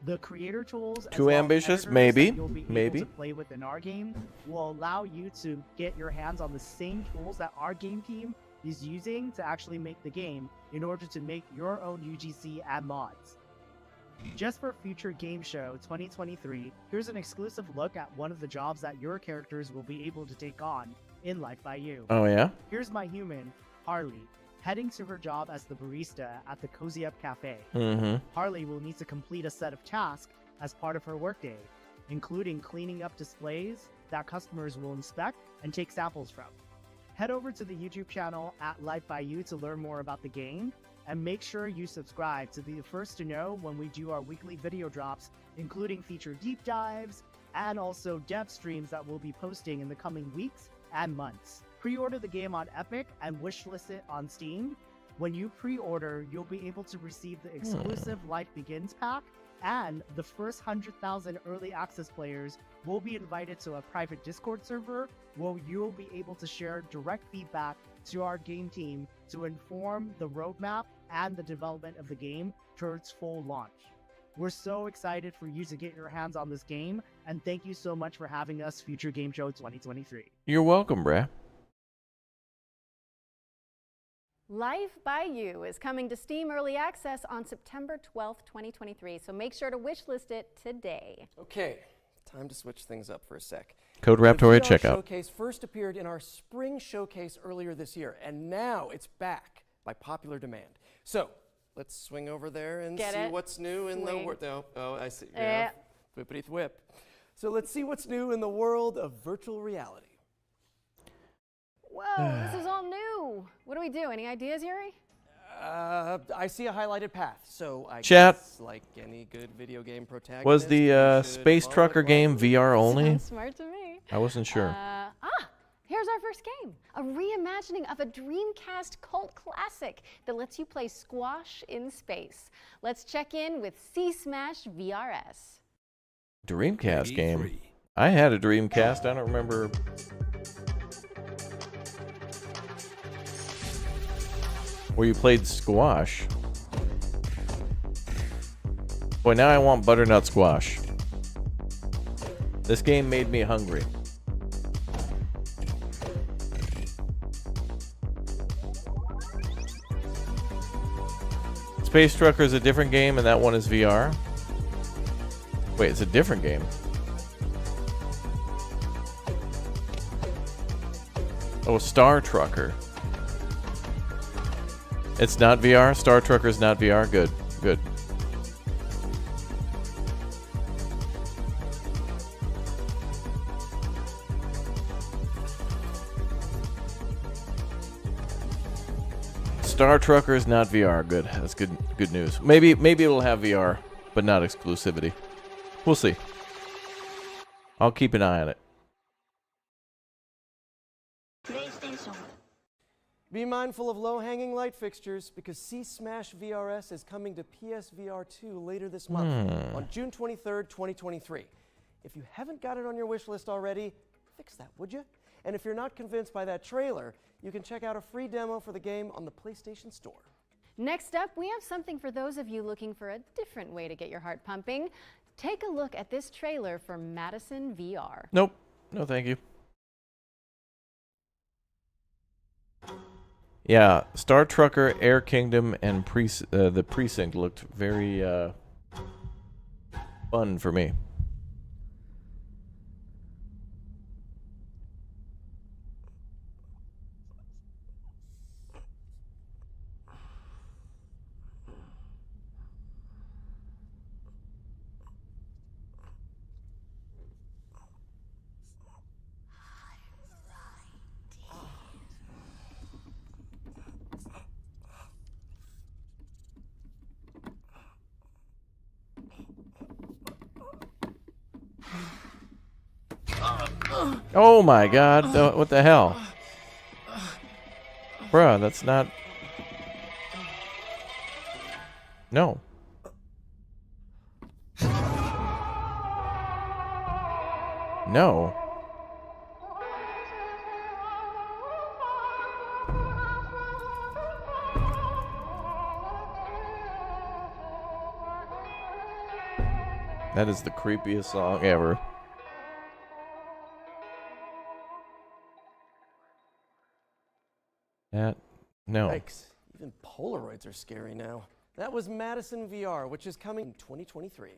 The creator tools, as Too well as ambitious? editors Maybe. that you'll be able to play with in our game, will allow you to get your hands on the same tools that our game team is using to actually make the game in order to make your own UGC and mods. Just for Future Game Show 2023, here's an exclusive look at one of the jobs that your characters will be able to take on in Life by You. Oh, yeah? Here's my human, Harley, heading to her job as the barista at the Cozy Up Cafe. Harley will need to complete a set of tasks as part of her workday, including cleaning up displays that customers will inspect and take samples from. Head over to the YouTube channel at Life by You to learn more about the game, and make sure you subscribe to be the first to know when we do our weekly video drops, including feature deep dives, and also dev streams that we'll be posting in the coming weeks and months. Pre-order the game on Epic and wishlist it on Steam. When you pre-order, you'll be able to receive the exclusive Life Begins pack, and the first 100,000 early access players will be invited to a private Discord server where you'll be able to share direct feedback to our game team to inform the roadmap and the development of the game towards full launch. We're so excited for you to get your hands on this game, and thank you so much for having us Future Game Show 2023. You're welcome, bruh. Life by You is coming to Steam Early Access on September 12th, 2023, so make sure to wishlist it today. Okay, time to switch things up for a sec. Code Raptor at The VR checkout. Showcase first appeared in our spring showcase earlier this year, and now it's back by popular demand. So let's swing over there and Get see it? what's new in the Swing. world. Oh, I see. Yeah. Whippity whip. So let's see what's new in the world of virtual reality. Whoa, this is all new. What do we do? Any ideas, Yuri? I see a highlighted path, so I Chat. guess, like any good video game protagonist, Was the you should Space follow Trucker it game VR only? Sounds smart to me. I wasn't sure. Here's our first game, a reimagining of a Dreamcast cult classic that lets you play squash in space. Let's check in with C-Smash VRS. Dreamcast game. I had a Dreamcast. I don't remember. Where you played squash. Boy, now I want butternut squash. This game made me hungry. Space Trucker is a different game, and that one is VR. Wait, it's a different game. Oh, Star Trucker. It's not VR? Star Trucker's not VR? Good, good. Star Trucker's not VR. Good. That's good news. Maybe it'll have VR, but not exclusivity. We'll see. I'll keep an eye on it. Be mindful of low-hanging light fixtures because C-Smash VRS is coming to PSVR 2 later this month on June 23rd, 2023. If you haven't got it on your wish list already, fix that, would you? And if you're not convinced by that trailer, you can check out a free demo for the game on the PlayStation Store. Next up, we have something for those of you looking for a different way to get your heart pumping. Take a look at this trailer for Madison VR. Nope. No, thank you. Yeah, Star Trucker, Air Kingdom, and the Precinct looked very fun for me. Oh my god, what the hell? Bruh, that's not... No. No. That is the creepiest song ever. No. Yikes. Even Polaroids are scary now. That was Madison VR, which is coming in 2023.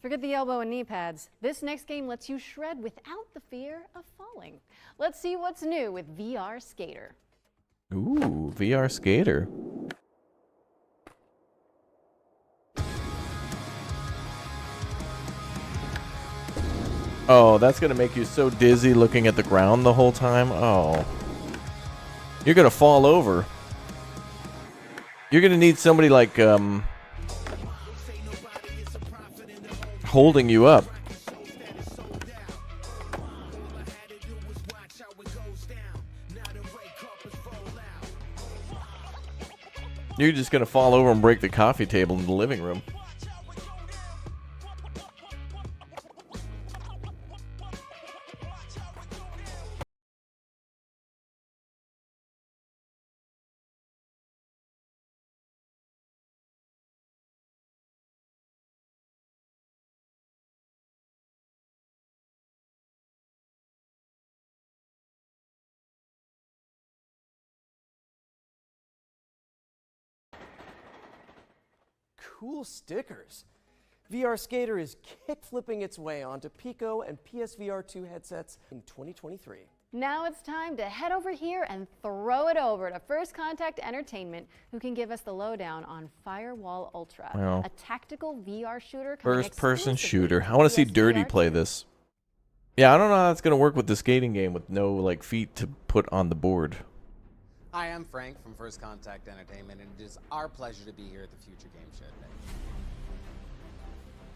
Forget the elbow and knee pads. This next game lets you shred without the fear of falling. Let's see what's new with VR Skater. Ooh, VR Skater. Oh, that's gonna make you so dizzy looking at the ground the whole time. Oh. You're gonna fall over. You're gonna need somebody like holding you up. You're just gonna fall over and break the coffee table in the living room. Cool stickers. VR Skater is kick-flipping its way onto Pico and PSVR 2 headsets in 2023. Now it's time to head over here and throw it over to First Contact Entertainment, who can give us the lowdown on Firewall Ultra, Well, a tactical VR shooter coming First-person exclusively shooter. to I want to see Dirty PSVR play 2. this. Yeah, I don't know how that's gonna work with the skating game with no like feet to put on the board. Hi, I'm Frank from First Contact Entertainment, and it is our pleasure to be here at the Future Game Show today.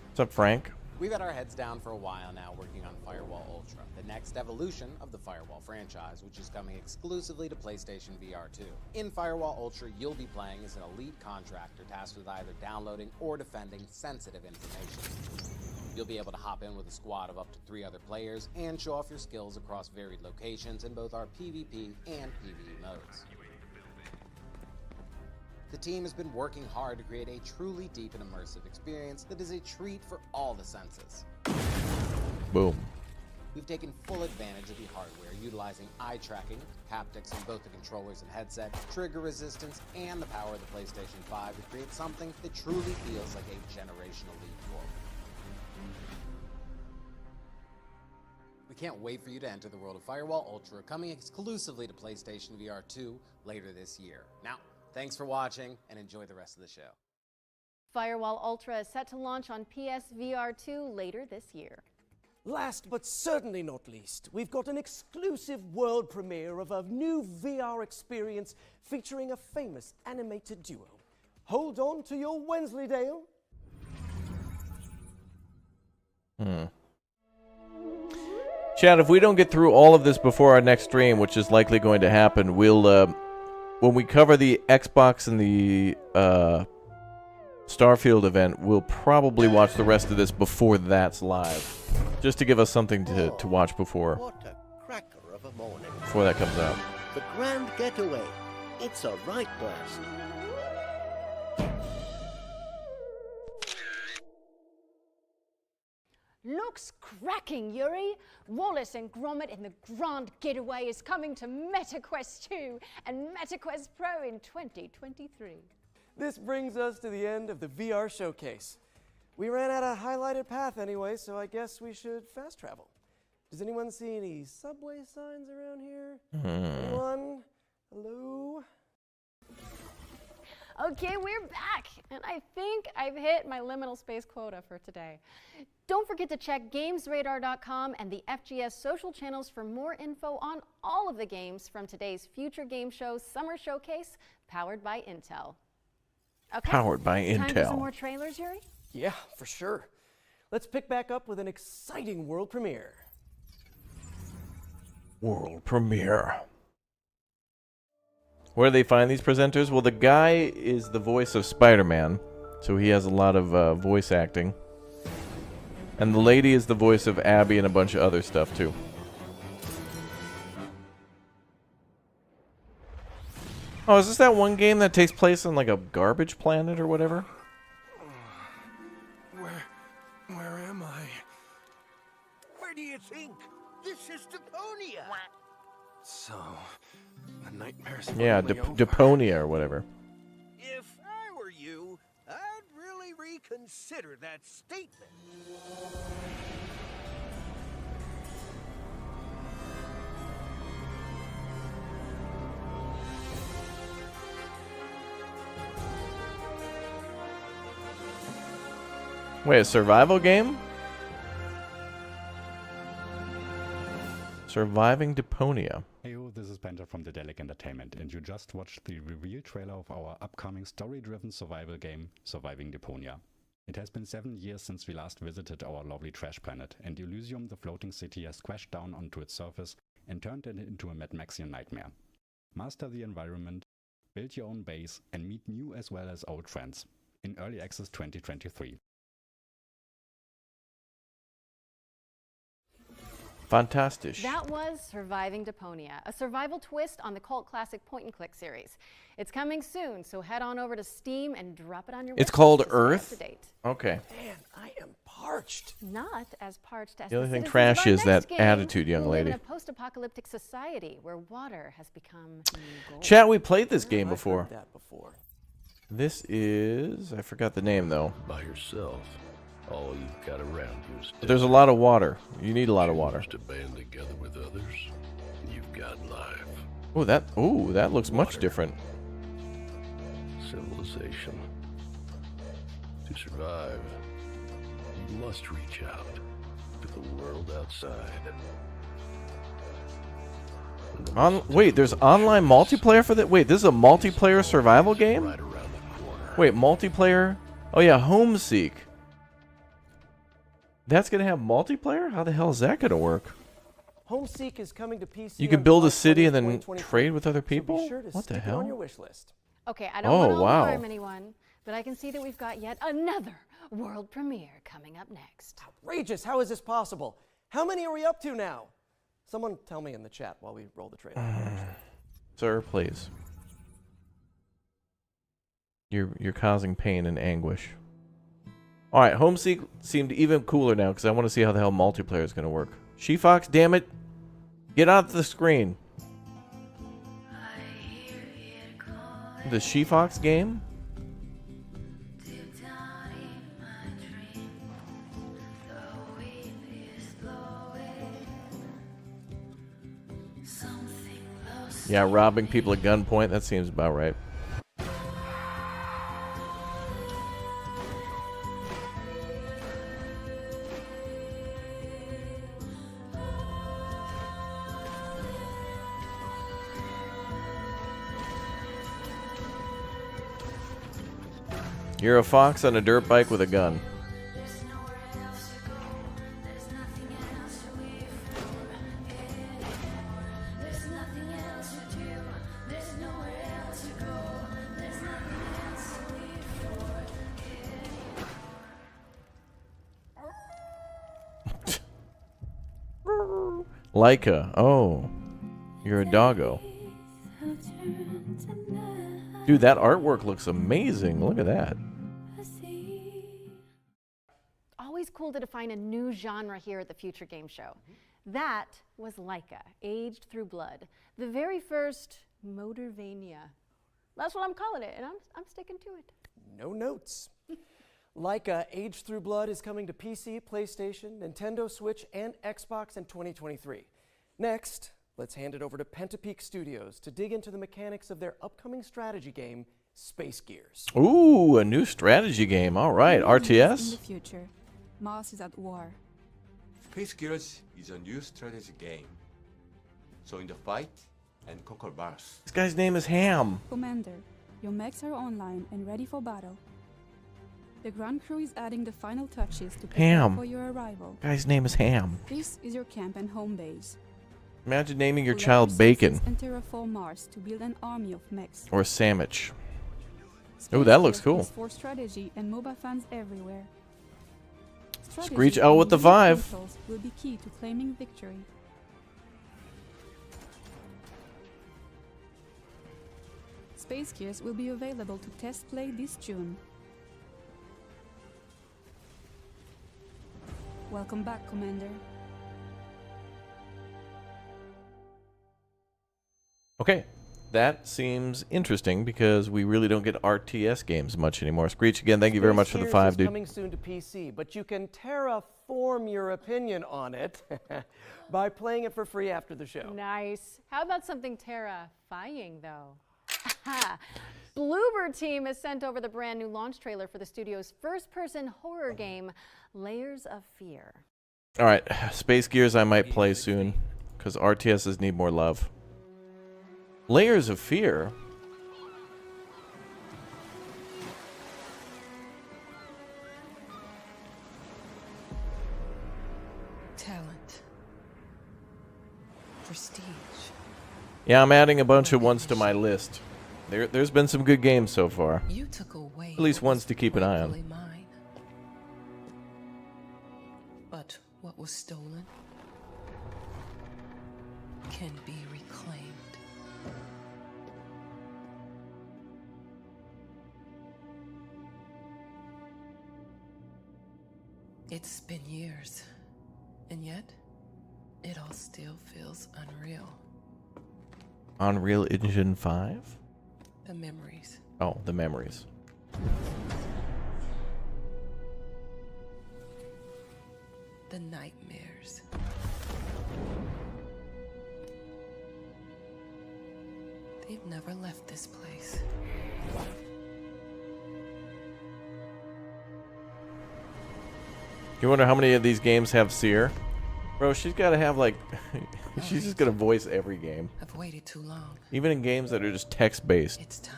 What's up, Frank? We've had our heads down for a while now working on Firewall Ultra, the next evolution of the Firewall franchise, which is coming exclusively to PlayStation VR 2. In Firewall Ultra, you'll be playing as an elite contractor tasked with either downloading or defending sensitive information. You'll be able to hop in with a squad of up to 3 other players and show off your skills across varied locations in both our PvP and PvE modes. The team has been working hard to create a truly deep and immersive experience that is a treat for all the senses. Boom. We've taken full advantage of the hardware, utilizing eye tracking, haptics on both the controllers and headset, trigger resistance, and the power of the PlayStation 5 to create something that truly feels like a generational leap forward. We can't wait for you to enter the world of Firewall Ultra, coming exclusively to PlayStation VR 2 later this year. Now, thanks for watching, and enjoy the rest of the show. Firewall Ultra is set to launch on PSVR 2 later this year. Last but certainly not least, we've got an exclusive world premiere of a new VR experience featuring a famous animated duo. Hold on to your Wensleydale. Chad, if we don't get through all of this before our next stream, which is likely going to happen, we'll when we cover the Xbox and the Starfield event, we'll probably watch the rest of this before that's live. Just to give us something to watch before. What a cracker of a morning. Before that comes out. The grand getaway. It's a right blast. Looks cracking, Yuri. Wallace and Gromit in the Grand Getaway is coming to MetaQuest 2 and MetaQuest Pro in 2023. This brings us to the end of the VR showcase. We ran out of highlighted path anyway, so I guess we should fast travel. Does anyone see any subway signs around here? Anyone? Hello? Okay, we're back, and I think I've hit my liminal space quota for today. Don't forget to check GamesRadar.com and the FGS social channels for more info on all of the games from today's Future Game Show Summer Showcase, powered by Intel. Okay, Powered by time for some Intel. more trailers, Yuri? Yeah, for sure. Let's pick back up with an exciting world premiere. World premiere. Where do they find these presenters? Well, the guy is the voice of Spider-Man, so he has a lot of voice acting. And the lady is the voice of Abby and a bunch of other stuff, too. Oh, is this that one game that takes place on, like, a garbage planet or whatever? Where am I? Where do you think? This is Deponia. So, the nightmare's Yeah, finally over. Deponia or whatever. If I were you, I'd really reconsider that statement. Wait, a survival game? Surviving Deponia. Heyo, this is Penta from Dedelic Entertainment, and you just watched the reveal trailer of our upcoming story-driven survival game, Surviving Deponia. It has been 7 years since we last visited our lovely trash planet, and Elysium, the floating city, has crashed down onto its surface and turned it into a Mad Maxian nightmare. Master the environment, build your own base, and meet new as well as old friends. In Early Access 2023. Fantastic. That was Surviving Deponia, a survival twist on the cult classic point-and-click series. It's coming soon, so head on over to Steam and drop it on your It's wishlist called to stay Earth? up to date. Okay. Man, I am parched. Not as parched as The only thing citizens trash of our is next that game, attitude, young who live lady. in a post-apocalyptic society where water has become new gold. Chat, we played this game I've before. heard that before. This is... I forgot the name, though. By yourself. All you've got around you is But there's a lot of water. You need a lot of water. to band together with others. You've got life. Oh, that looks much different. Civilization. To survive, you must reach out to the world outside. Wait, there's online multiplayer for that? Wait, this is a multiplayer survival game? Wait, multiplayer? Oh yeah, Homeseek. That's gonna have multiplayer? How the hell is that gonna work? Homeseek is coming to PC. You can on build a March city and 20th, then 2023, trade with other so be people? sure to What the stick it hell? on your wish list. Okay, I don't Oh, want to wow. alarm anyone, but I can see that we've got yet another world premiere coming up next. Outrageous! How is this possible? How many are we up to now? Someone tell me in the chat while we roll the trailer. Sir, please. You're causing pain and anguish. Alright, Homeseek seemed even cooler now because I want to see how the hell multiplayer is going to work. She-Fox, damn it! Get off the screen. The She-Fox game? Yeah, robbing people at gunpoint, that seems about right. You're a fox on a dirt bike with a gun. Leica. Oh. You're a doggo. Dude, that artwork looks amazing. Look at that. Always cool to define a new genre here at the Future Game Show. That was Leica, Aged Through Blood, the very first Motorvania. That's what I'm calling it, and I'm sticking to it. No notes. Leica Aged Through Blood is coming to PC, PlayStation, Nintendo Switch, and Xbox in 2023. Next, let's hand it over to Pentapeak Studios to dig into the mechanics of their upcoming strategy game, Space Gears. Ooh, a new strategy game. All right, In RTS. the future, Mars is at war. Space Gears is a new strategy game. So in the fight and conquer Mars. This guy's name is Ham. Commander, your mechs are online and ready for battle. The ground crew is adding the final touches to prepare Ham. for your arrival. Guy's name is Ham. This is your camp and home base. Imagine naming your Collect child resources Bacon and terraform Mars to build an army of mechs. or Sandwich. Space Ooh, that looks Gears cool. is for strategy and MOBA fans everywhere. Strategy Screech out with and the vibe. controls will be key to claiming victory. Space Gears will be available to test play this June. Welcome back, Commander. Okay, that seems interesting because we really don't get RTS games much anymore. Screech, again, thank you very much for the Space 5, Gears is dude. coming soon to PC, but you can terraform your opinion on it by playing it for free after the show. Nice. How about something terrifying, though? Bluebird Team has sent over the brand new launch trailer for the studio's first-person horror game, Layers of Fear. All right, Space Gears I might play soon because RTSs need more love. Layers of Fear? Talent. Prestige. Yeah, I'm adding a bunch of ones to my list. There's been some good games so far. You took away At least ones to keep an eye on. mine. But what was stolen can be reclaimed. It's been years, and yet it all still feels unreal. Unreal Engine 5? The memories. Oh, the memories. The nightmares. They've never left this place. You wonder how many of these games have Seer? Bro, she's got to have like... she's just going to voice every game. I've waited too long. Even in games that are just text-based. It's time.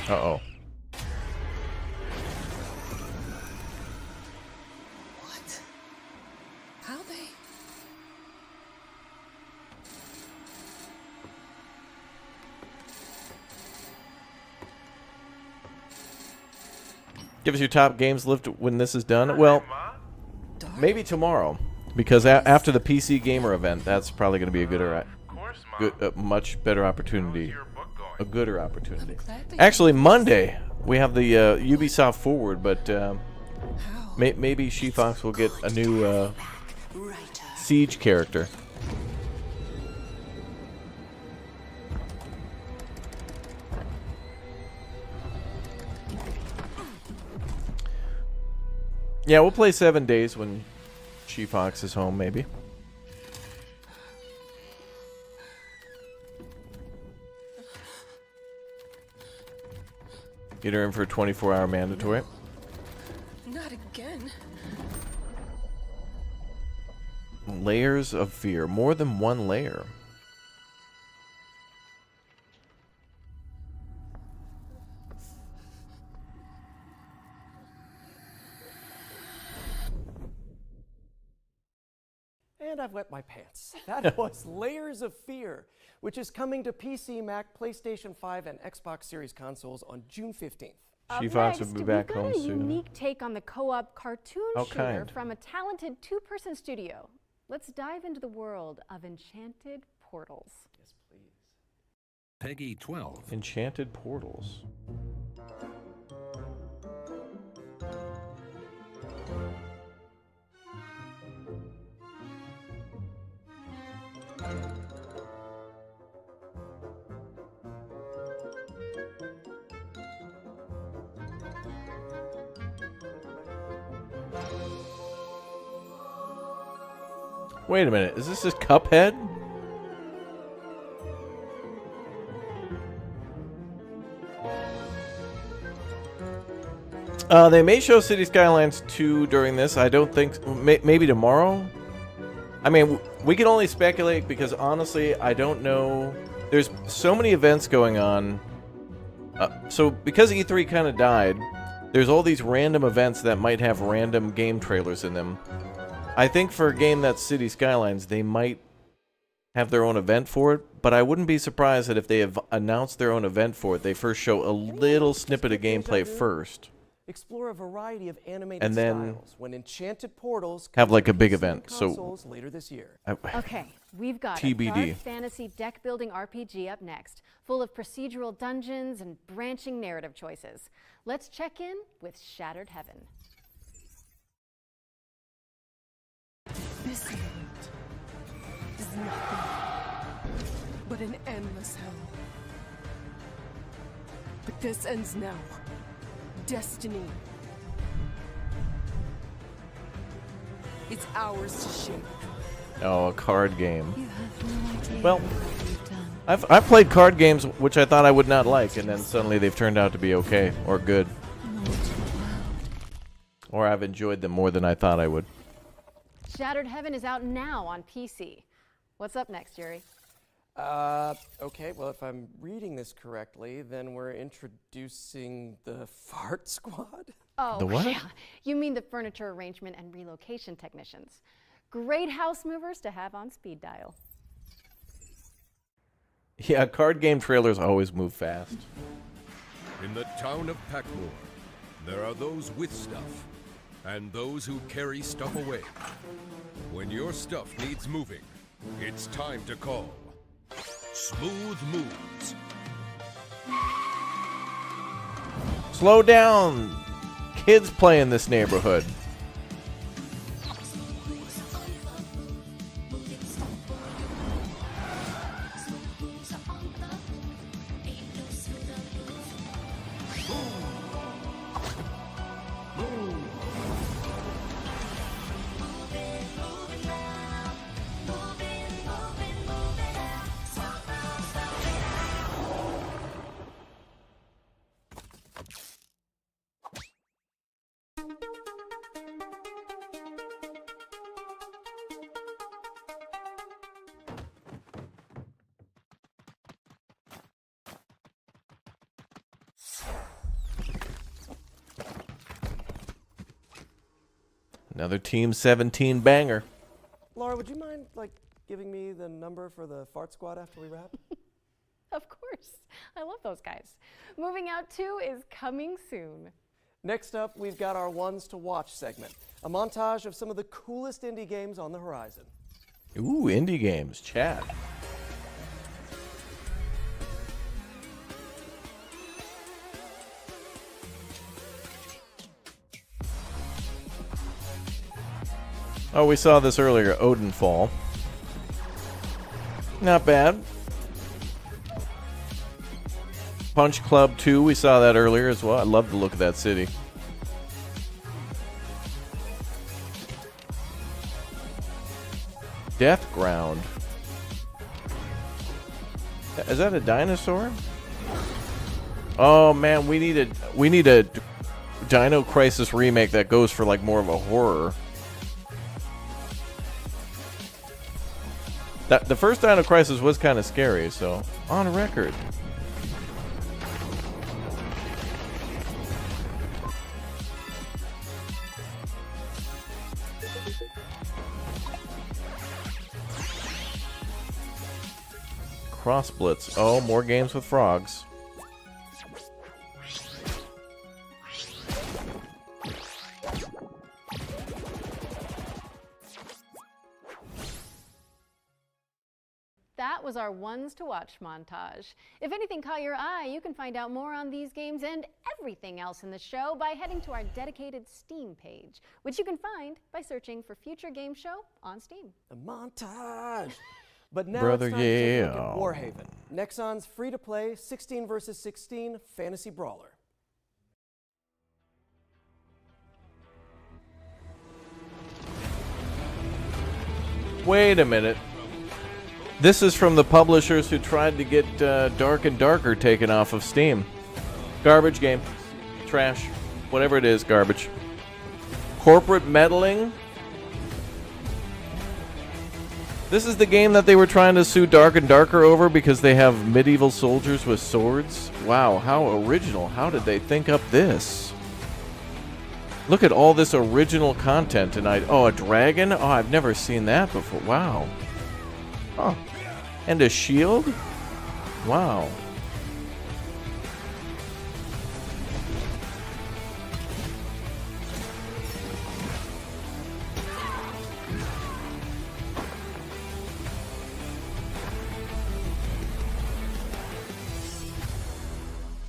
Uh-oh. What? How they... Give us your top games list when this is done. Well, maybe tomorrow, because after the PC Gamer event, that's probably going to be a good, much better opportunity, a gooder opportunity. Actually, Monday we have the Ubisoft Forward, but maybe She-Fox will get a new Siege character. Yeah, we'll play 7 days when She-Fox is home, maybe. Get her in for a 24-hour mandatory. Not again. Layers of fear. More than one layer. And I've wet my pants. That was Layers of Fear, which is coming to PC, Mac, PlayStation 5, and Xbox Series consoles on June 15th. She-Fox will be back home We've got a soon. unique take on the co-op cartoon How shooter kind. from a talented two-person studio. Let's dive into the world of Enchanted Portals. Yes, please. Peggy 12. Enchanted Portals. Wait a minute, is this just Cuphead? They may show City Skylines 2 during this. I don't think... Maybe tomorrow? I mean, we can only speculate because honestly, I don't know. There's so many events going on. So because E3 kind of died, there's all these random events that might have random game trailers in them. I think for a game that's City Skylines, they might have their own event for it, but I wouldn't be surprised that if they have announced their own event for it, they first show a little snippet of gameplay first. Explore a variety of animated And then styles when Enchanted Portals have like a big PC event. So consoles later this year. Okay, we've got TBD. a dark fantasy deck-building RPG up next, full of procedural dungeons and branching narrative choices. Let's check in with Shattered Heaven. This world is nothing but an endless hell. But this ends now. Destiny. It's ours to shape. Oh, a card game. Well, I've played card games which I thought I would not like, and then suddenly they've turned out to be okay or good. Or I've enjoyed them more than I thought I would. Shattered Heaven is out now on PC. What's up next, Yuri? Okay, well, if I'm reading this correctly, then we're introducing the Fart Squad? Oh, The what? yeah. You mean the furniture arrangement and relocation technicians. Great house movers to have on speed dial. Yeah, card game trailers always move fast. In the town of Packmore, there are those with stuff, and those who carry stuff away. When your stuff needs moving, it's time to call Smooth Moves. Slow down. Kids play in this neighborhood. Another Team 17 banger. Laura, would you mind, like, giving me the number for the Fart Squad after we wrap? Of course. I love those guys. Moving Out 2 is coming soon. Next up, we've got our Ones to Watch segment, a montage of some of the coolest indie games on the horizon. Ooh, indie games. Chat. Oh, we saw this earlier, Odenfall. Not bad. Punch Club 2, we saw that earlier as well. I love the look of that city. Death Ground. Is that a dinosaur? Oh man, we need a Dino Crisis remake that goes for like more of a horror. The first Dino Crisis was kind of scary, so on record. Cross Blitz. Oh, more games with frogs. That was our Ones to Watch montage. If anything caught your eye, you can find out more on these games and everything else in the show by heading to our dedicated Steam page, which you can find by searching for Future Game Show on Steam. A montage! But now Brother, it's time to take a look yeah. at Warhaven, Nexon's free-to-play 16 vs. 16 fantasy brawler. Wait a minute. This is from the publishers who tried to get Dark and Darker taken off of Steam. Garbage game. Trash. Whatever it is, garbage. Corporate meddling. This is the game that they were trying to sue Dark and Darker over because they have medieval soldiers with swords. Wow, how original. How did they think up this? Look at all this original content tonight. Oh, a dragon? Oh, I've never seen that before. Wow. Oh. And a shield? Wow.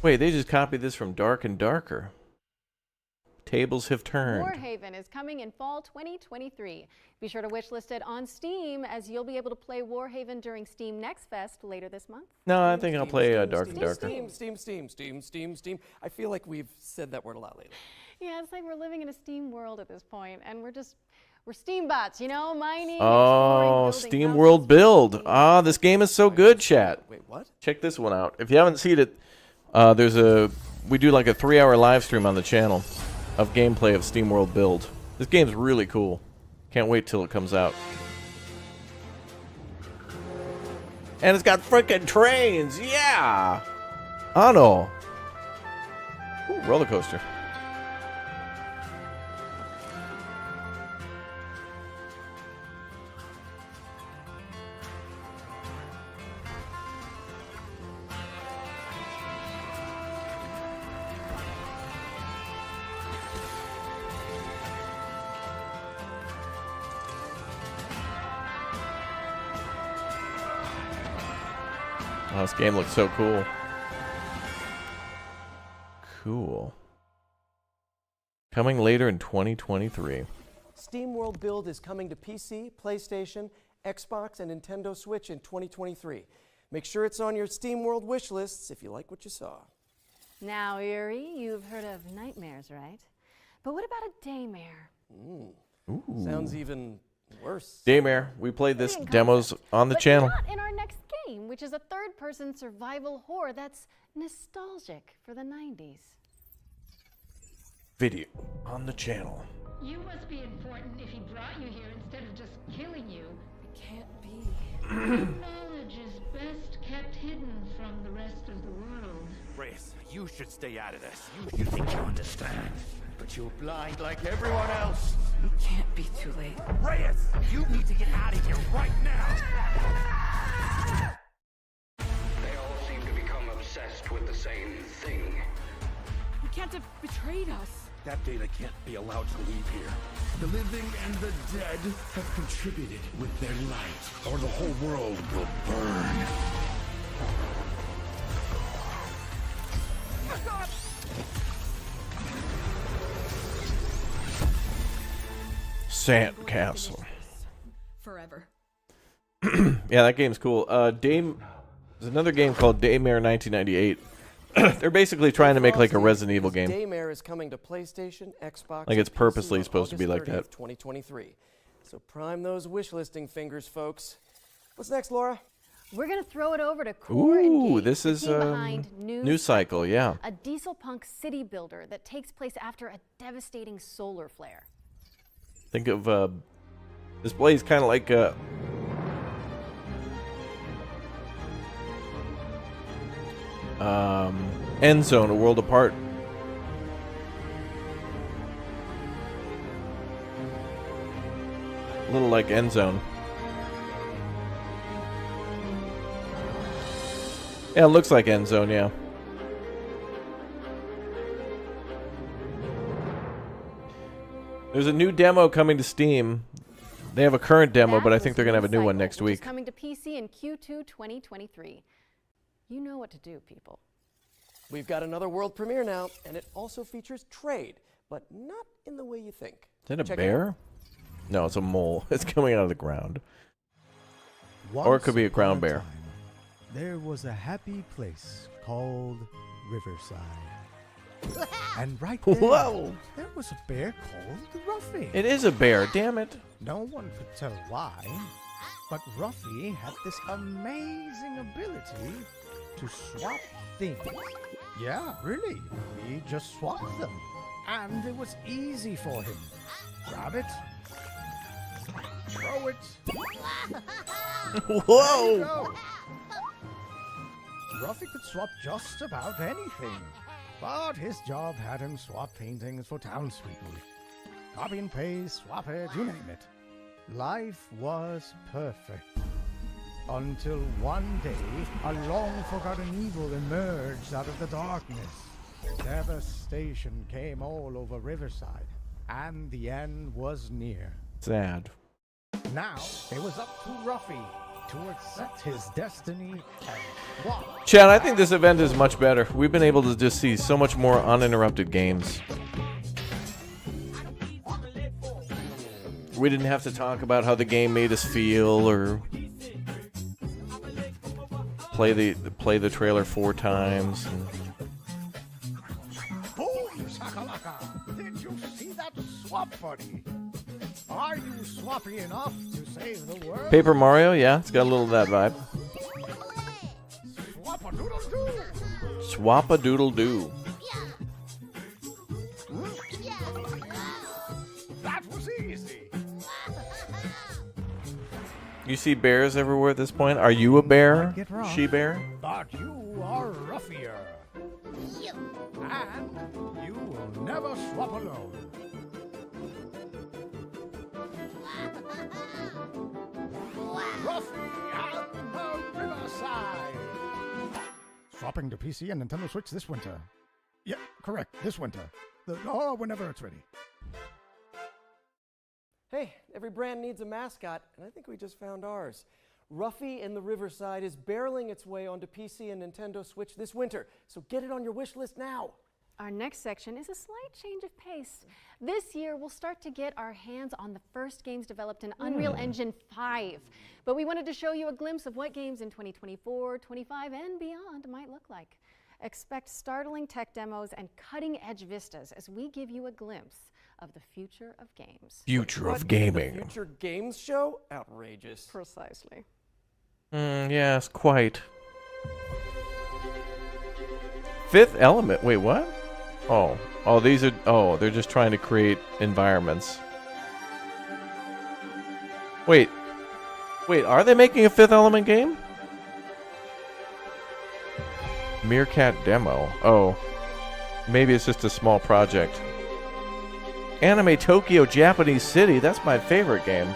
Wait, they just copied this from Dark and Darker. Tables have turned. Warhaven is coming in fall 2023. Be sure to wishlist it on Steam, as you'll be able to play Warhaven during Steam Next Fest later this month. No, I think I'll play Dark and Darker. Steam. I feel like we've said that word a lot lately. Yeah, it's like we're living in a Steam world at this point, and we're Steam bots, you know, mining. Oh, exploring, Steam houses, World Build. Ah, this game is so good, chat. Wait, what? Check this one out. If you haven't seen it, we do like a 3-hour live stream on the channel of gameplay of Steam World Build. This game's really cool. Can't wait till it comes out. And it's got frickin' trains! Yeah! Ano! Ooh, roller coaster. Oh, this game looks so cool. Cool. Coming later in 2023. Steam World Build is coming to PC, PlayStation, Xbox, and Nintendo Switch in 2023. Make sure it's on your Steam World wish lists if you like what you saw. Now, Yuri, you've heard of nightmares, right? But what about a daymare? Ooh. Sounds even worse. Daymare. We played this demos on the channel. Not in our next game, which is a third-person survival horror that's nostalgic for the 90s. Video on the channel. You must be important if he brought you here instead of just killing you. It can't be. Knowledge is best kept hidden from the rest of the world. Reyes, you should stay out of this. You think you understand, but you're blind like everyone else. It can't be too late. Reyes, you need to get out of here right now. They all seem to become obsessed with the same thing. You can't have betrayed us. That data can't be allowed to leave here. The living and the dead have contributed with their light, or the whole world will burn. Sandcastle. Forever. Yeah, that game's cool. There's another game called Daymare 1998. They're basically trying to make like a Resident Evil game. Daymare is coming to PlayStation, Xbox, Like it's and purposely PC supposed to be on like August 30th, that. 2023. So prime those wish listing fingers, folks. What's next, Laura? We're going to throw it over to Core Ooh, Engage, this the is team behind New Cycle, yeah. a diesel punk city builder that takes place after a devastating solar flare. Think of this plays kind of like End Zone, A World Apart. A little like End Zone. Yeah, it looks like End Zone, yeah. There's a new demo coming to Steam. They have a current demo, but I think they're going to have a new one next Which is week. coming to PC in Q2 2023. You know what to do, people. We've got another world premiere now, and it also features trade, but not in the way you think. Is that a Check it bear? out. No, it's a mole. It's coming out of the ground. Or it Once could be a upon ground bear. time, there was a happy place called Riverside. And right there, Whoa. there was a bear called Ruffy. It is a bear, damn it. No one could tell why, but Ruffy had this amazing ability to swap things. Yeah, really. He just swapped them. And it was easy for him. Grab it. Throw it. Whoa. There you go. Ruffy could swap just about anything. But his job had him swap paintings for townspeople. Copy and paste, swap it, you name it. Life was perfect. Until one day, a long-forgotten evil emerged out of the darkness. Devastation came all over Riverside, and the end was near. Sad. Now, it was up to Ruffy to accept his destiny and walk. Chad, I think this event is much better. We've been able to just see so much more uninterrupted games. We didn't have to talk about how the game made us feel or play the trailer 4 times. Boom, shakalaka! Did you see that swap, buddy? Are you swappy enough to save the world? Paper Mario, yeah, it's got a little of that vibe. Swap-a-doodle-doo! Swap-a-doodle-doo. That was easy. You see bears everywhere at this point? Are you a bear? Get rough, She-bear? but you are ruffier. And you will never swap alone. Ruffy at the Riverside. Swapping to PC and Nintendo Switch this winter. Yeah, correct, this winter. Whenever it's ready. Hey, every brand needs a mascot, and I think we just found ours. Ruffy in the Riverside is barreling its way onto PC and Nintendo Switch this winter, so get it on your wish list now. Our next section is a slight change of pace. This year, we'll start to get our hands on the first games developed in Unreal Engine 5. But we wanted to show you a glimpse of what games in 2024, 25, and beyond might look like. Expect startling tech demos and cutting-edge vistas as we give you a glimpse of the future of games. Future What? of gaming. The Future Games Show? Outrageous. Precisely. Yes, quite. Fifth Element. Wait, what? Oh, these are. Oh, they're just trying to create environments. Wait, are they making a Fifth Element game? Meerkat demo. Oh, maybe it's just a small project. Anime Tokyo Japanese City. That's my favorite game.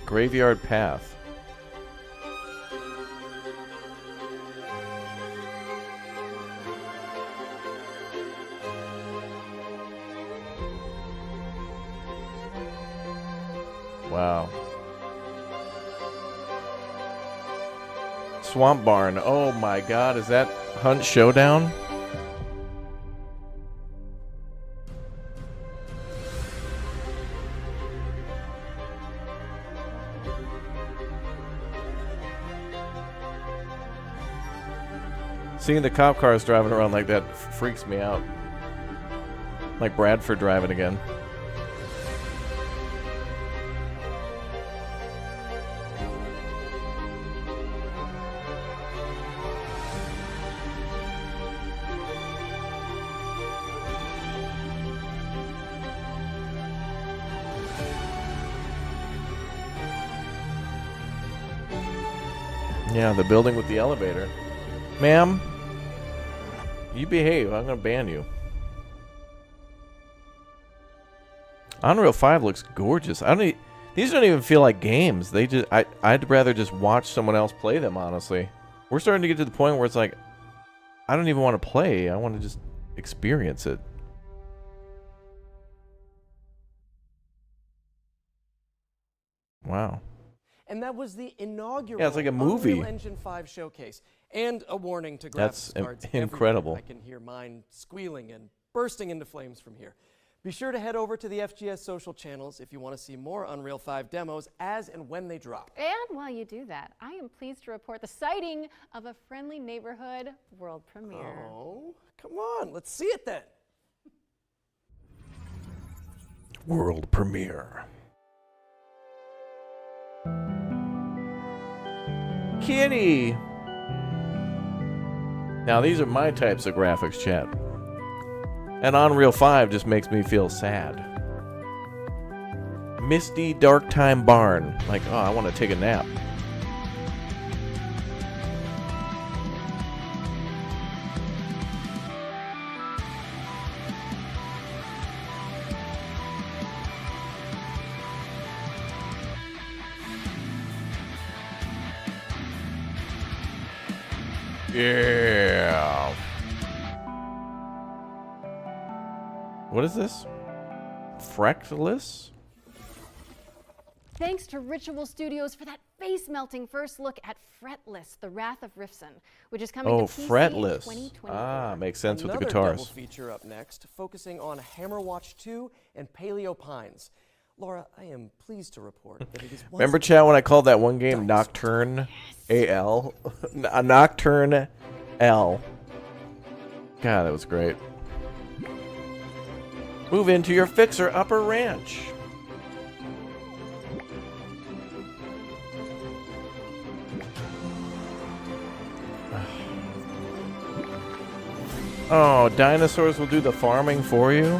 Graveyard Path. Wow. Swamp Barn. Oh my god, is that Hunt Showdown? Seeing the cop cars driving around like that freaks me out. Like Bradford driving again. Yeah, the building with the elevator. Ma'am, you behave. I'm going to ban you. Unreal 5 looks gorgeous. These don't even feel like games. I'd rather just watch someone else play them, honestly. We're starting to get to the point where it's like, I don't even want to play. I want to just experience it. Wow. And that was the inaugural Yeah, it's like a movie. Unreal Engine 5 showcase. And a warning to graphics cards incredible. everywhere. I can hear mine squealing and bursting into flames from here. Be sure to head over to the FGS social channels if you want to see more Unreal 5 demos as and when they drop. And while you do that, I am pleased to report the sighting of a Friendly Neighborhood world premiere. Oh, come on, let's see it then. World premiere. Kitty! Now these are my types of graphics, chat. And Unreal 5 just makes me feel sad. Misty Dark Time Barn. Like, oh, I want to take a nap. Yeah. What is this? Fractalus? Thanks to Ritual Studios for that face-melting first look at Fretless, The Wrath of Rifson, which is coming to PC Fretless. in 2024. Ah, makes sense with the Another guitars. double feature up next, focusing on Hammerwatch 2 and Paleo Pines. Laura, I am pleased to report that it is once Remember, chat, when I called that one game Nocturne AL? Nocturne L. God, that was great. Move into your Fixer Upper Ranch. Oh, dinosaurs will do the farming for you?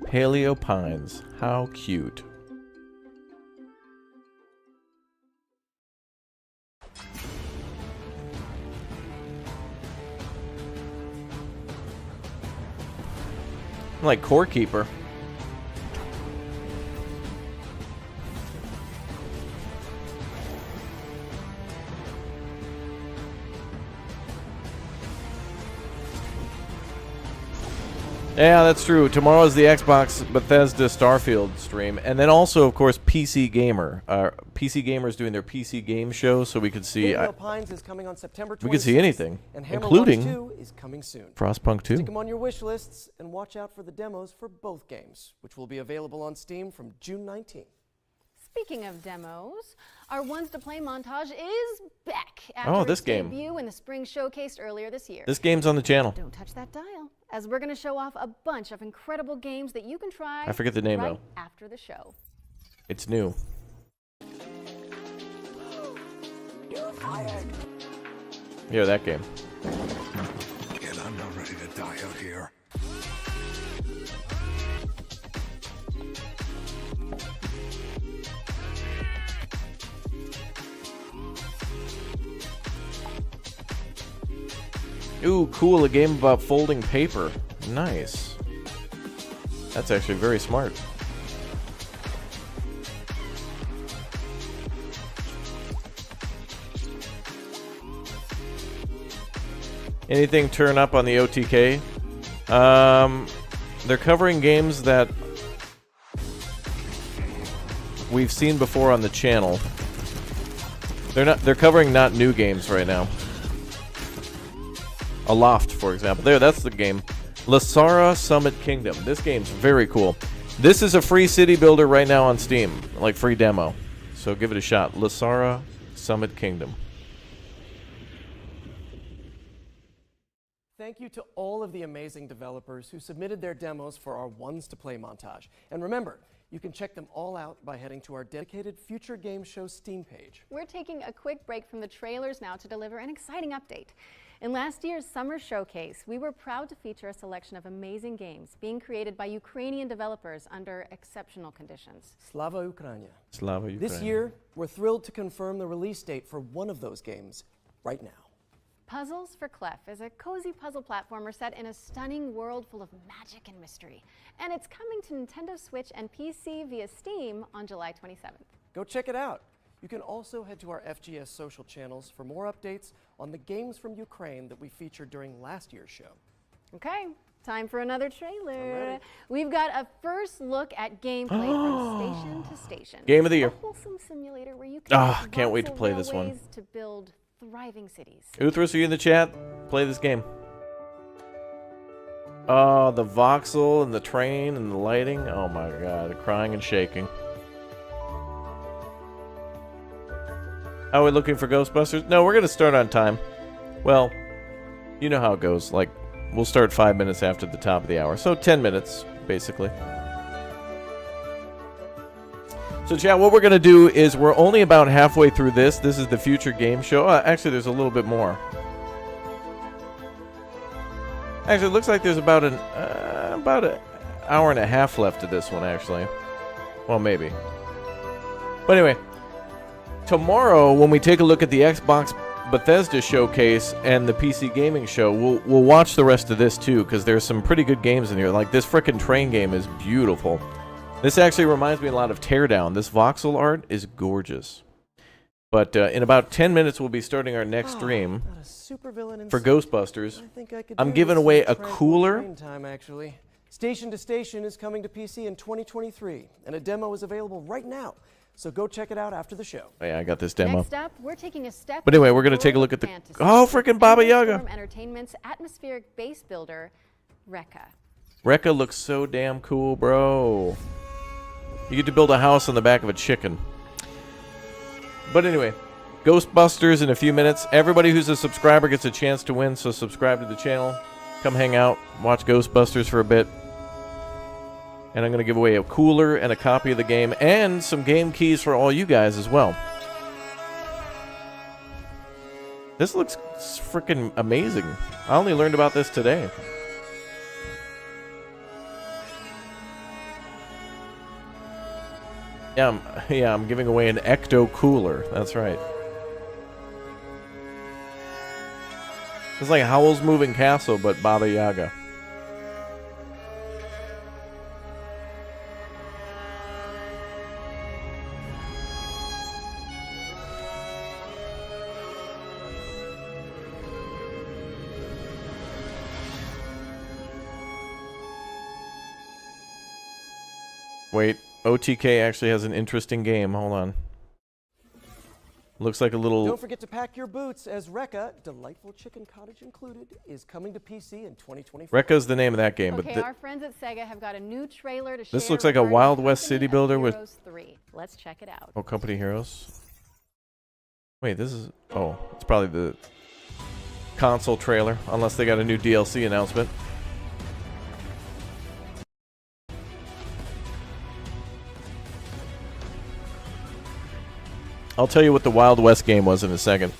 Paleo pines. How cute. I'm like Core Keeper. Yeah, that's true. Tomorrow is the Xbox Bethesda Starfield stream. And then also, of course, PC Gamer. PC Gamer is doing their PC game show, so we could see... Pines is coming on September 26th, we could see anything, and Hammer including Lords 2 is coming soon. Frostpunk 2. Stick them on your wish lists and watch out for the demos for both games, which will be available on Steam from June 19th. Speaking of demos, our Ones to Play montage is back after Oh, this its game. debut in the spring showcased earlier this year. This game's on the channel. Don't touch that dial, as we're going to show off a bunch of incredible games that you can try I forget the name, right though. after the show. It's new. Yeah, that game. And I'm not ready to die out here. Ooh, cool, a game about folding paper. Nice. That's actually very smart. Anything turn up on the OTK? They're covering games that we've seen before on the channel. They're covering not new games right now. Aloft, for example. There, that's the game. Lasara Summit Kingdom. This game's very cool. This is a free city builder right now on Steam, like free demo. So give it a shot. Lasara Summit Kingdom. Thank you to all of the amazing developers who submitted their demos for our Ones to Play montage. And remember, you can check them all out by heading to our dedicated Future Game Show Steam page. We're taking a quick break from the trailers now to deliver an exciting update. In last year's summer showcase, we were proud to feature a selection of amazing games being created by Ukrainian developers under exceptional conditions. Slava Ukraina. Slava Ukraina. This year, we're thrilled to confirm the release date for one of those games right now. Puzzles for Clef is a cozy puzzle platformer set in a stunning world full of magic and mystery. And it's coming to Nintendo Switch and PC via Steam on July 27th. Go check it out. You can also head to our FGS social channels for more updates on the games from Ukraine that we featured during last year's show. Okay, time for another trailer. We've got a first look at gameplay from station to station. Game of the year. A wholesome simulator where you can can't wait to play this one. railways to build thriving cities. Uthras, are you in the chat? Play this game. Oh, the voxel and the train and the lighting. Oh my god, crying and shaking. Are we looking for Ghostbusters? No, we're going to start on time. Well, you know how it goes. Like, we'll start 5 minutes after the top of the hour. So 10 minutes, basically. So, chat, what we're going to do is we're only about halfway through this. This is the Future Game Show. Actually, there's a little bit more. Actually, it looks like there's about an hour and a half left of this one, actually. Well, maybe. But anyway, tomorrow, when we take a look at the Xbox Bethesda showcase and the PC gaming show, we'll watch the rest of this too, because there's some pretty good games in here. Like this frickin' train game is beautiful. This actually reminds me a lot of Teardown. This voxel art is gorgeous. But in about 10 minutes, we'll be starting our next stream for Ghostbusters. I'm giving away a cooler. Time, actually. Station to Station is coming to PC in 2023, and a demo is available right now. So go check it out after the show. Oh, yeah, I got this demo. Next up, we're taking a step. But anyway, we're going to take a look at the... fantasy. Oh, freaking Baba Yaga. Storm Entertainment's atmospheric base builder, Reka. Reka looks so damn cool, bro. You get to build a house on the back of a chicken. But anyway, Ghostbusters in a few minutes. Everybody who's a subscriber gets a chance to win, so subscribe to the channel. Come hang out, watch Ghostbusters for a bit. And I'm going to give away a cooler and a copy of the game and some game keys for all you guys as well. This looks freaking amazing. I only learned about this today. Yeah, I'm giving away an ecto cooler. That's right. It's like Howl's Moving Castle, but Baba Yaga. Wait, OTK actually has an interesting game. Hold on. Looks like a little... Don't forget to pack your boots, as Reka, Delightful Chicken Cottage Included, is coming to PC in 2024. Reka's the name of that game, Okay, but our friends at Sega have got a new trailer to share. this looks like a regarding Wild West Company city of builder with... Heroes 3. Let's check it out. Oh, Company Heroes. Wait, this is... Oh, it's probably the console trailer, unless they got a new DLC announcement. I'll tell you what the Wild West game was in a second.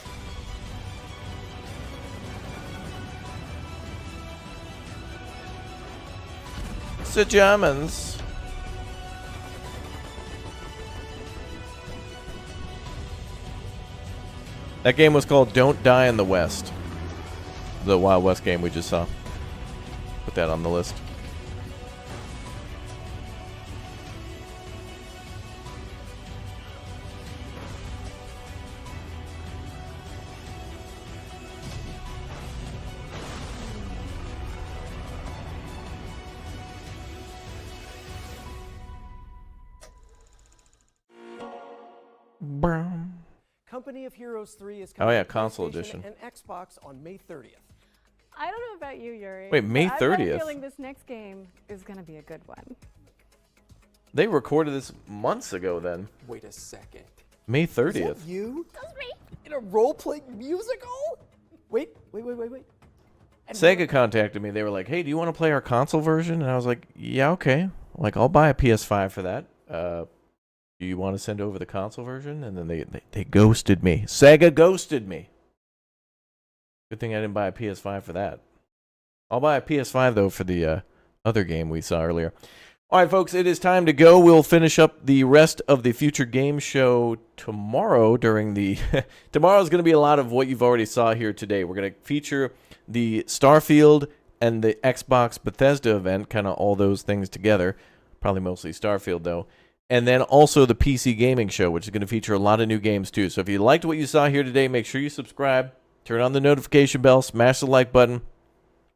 It's the Germans. That game was called Don't Die in the West. The Wild West game we just saw. Put that on the list. Company of Heroes 3 is Oh, coming yeah, to console PlayStation edition. and Xbox on May 30th. I don't know about you, Yuri. Wait, May but I've got a 30th? feeling this next game is going to be a good one. They recorded this months ago then. Wait a second. May Is 30th. that you? That's me. In a role-playing musical? Wait. Sega contacted me. They were like, hey, do you want to play our console version? And I was like, yeah, okay. Like, I'll buy a PS5 for that. Do you want to send over the console version? And then they ghosted me. Sega ghosted me. Good thing I didn't buy a PS5 for that. I'll buy a PS5, though, for the other game we saw earlier. All right, folks, it is time to go. We'll finish up the rest of the Future Game Show tomorrow during the... Tomorrow's going to be a lot of what you've already saw here today. We're going to feature the Starfield and the Xbox Bethesda event, kind of all those things together. Probably mostly Starfield, though. And then also the PC Gaming Show, which is going to feature a lot of new games, too. So if you liked what you saw here today, make sure you subscribe, turn on the notification bell, smash the like button,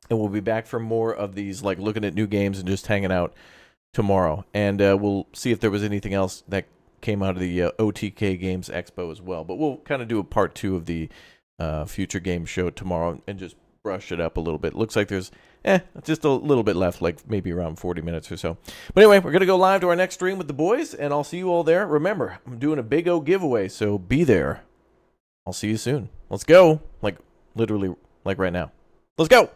and we'll be back for more of these, like looking at new games and just hanging out tomorrow. And we'll see if there was anything else that came out of the OTK Games Expo as well. But we'll kind of do a part 2 of the Future Game Show tomorrow and just brush it up a little bit. Looks like there's just a little bit left, like maybe around 40 minutes or so. But anyway, we're going to go live to our next stream with the boys, and I'll see you all there. Remember, I'm doing a Big O giveaway, so be there. I'll see you soon. Let's go. Like, literally, like right now. Let's go.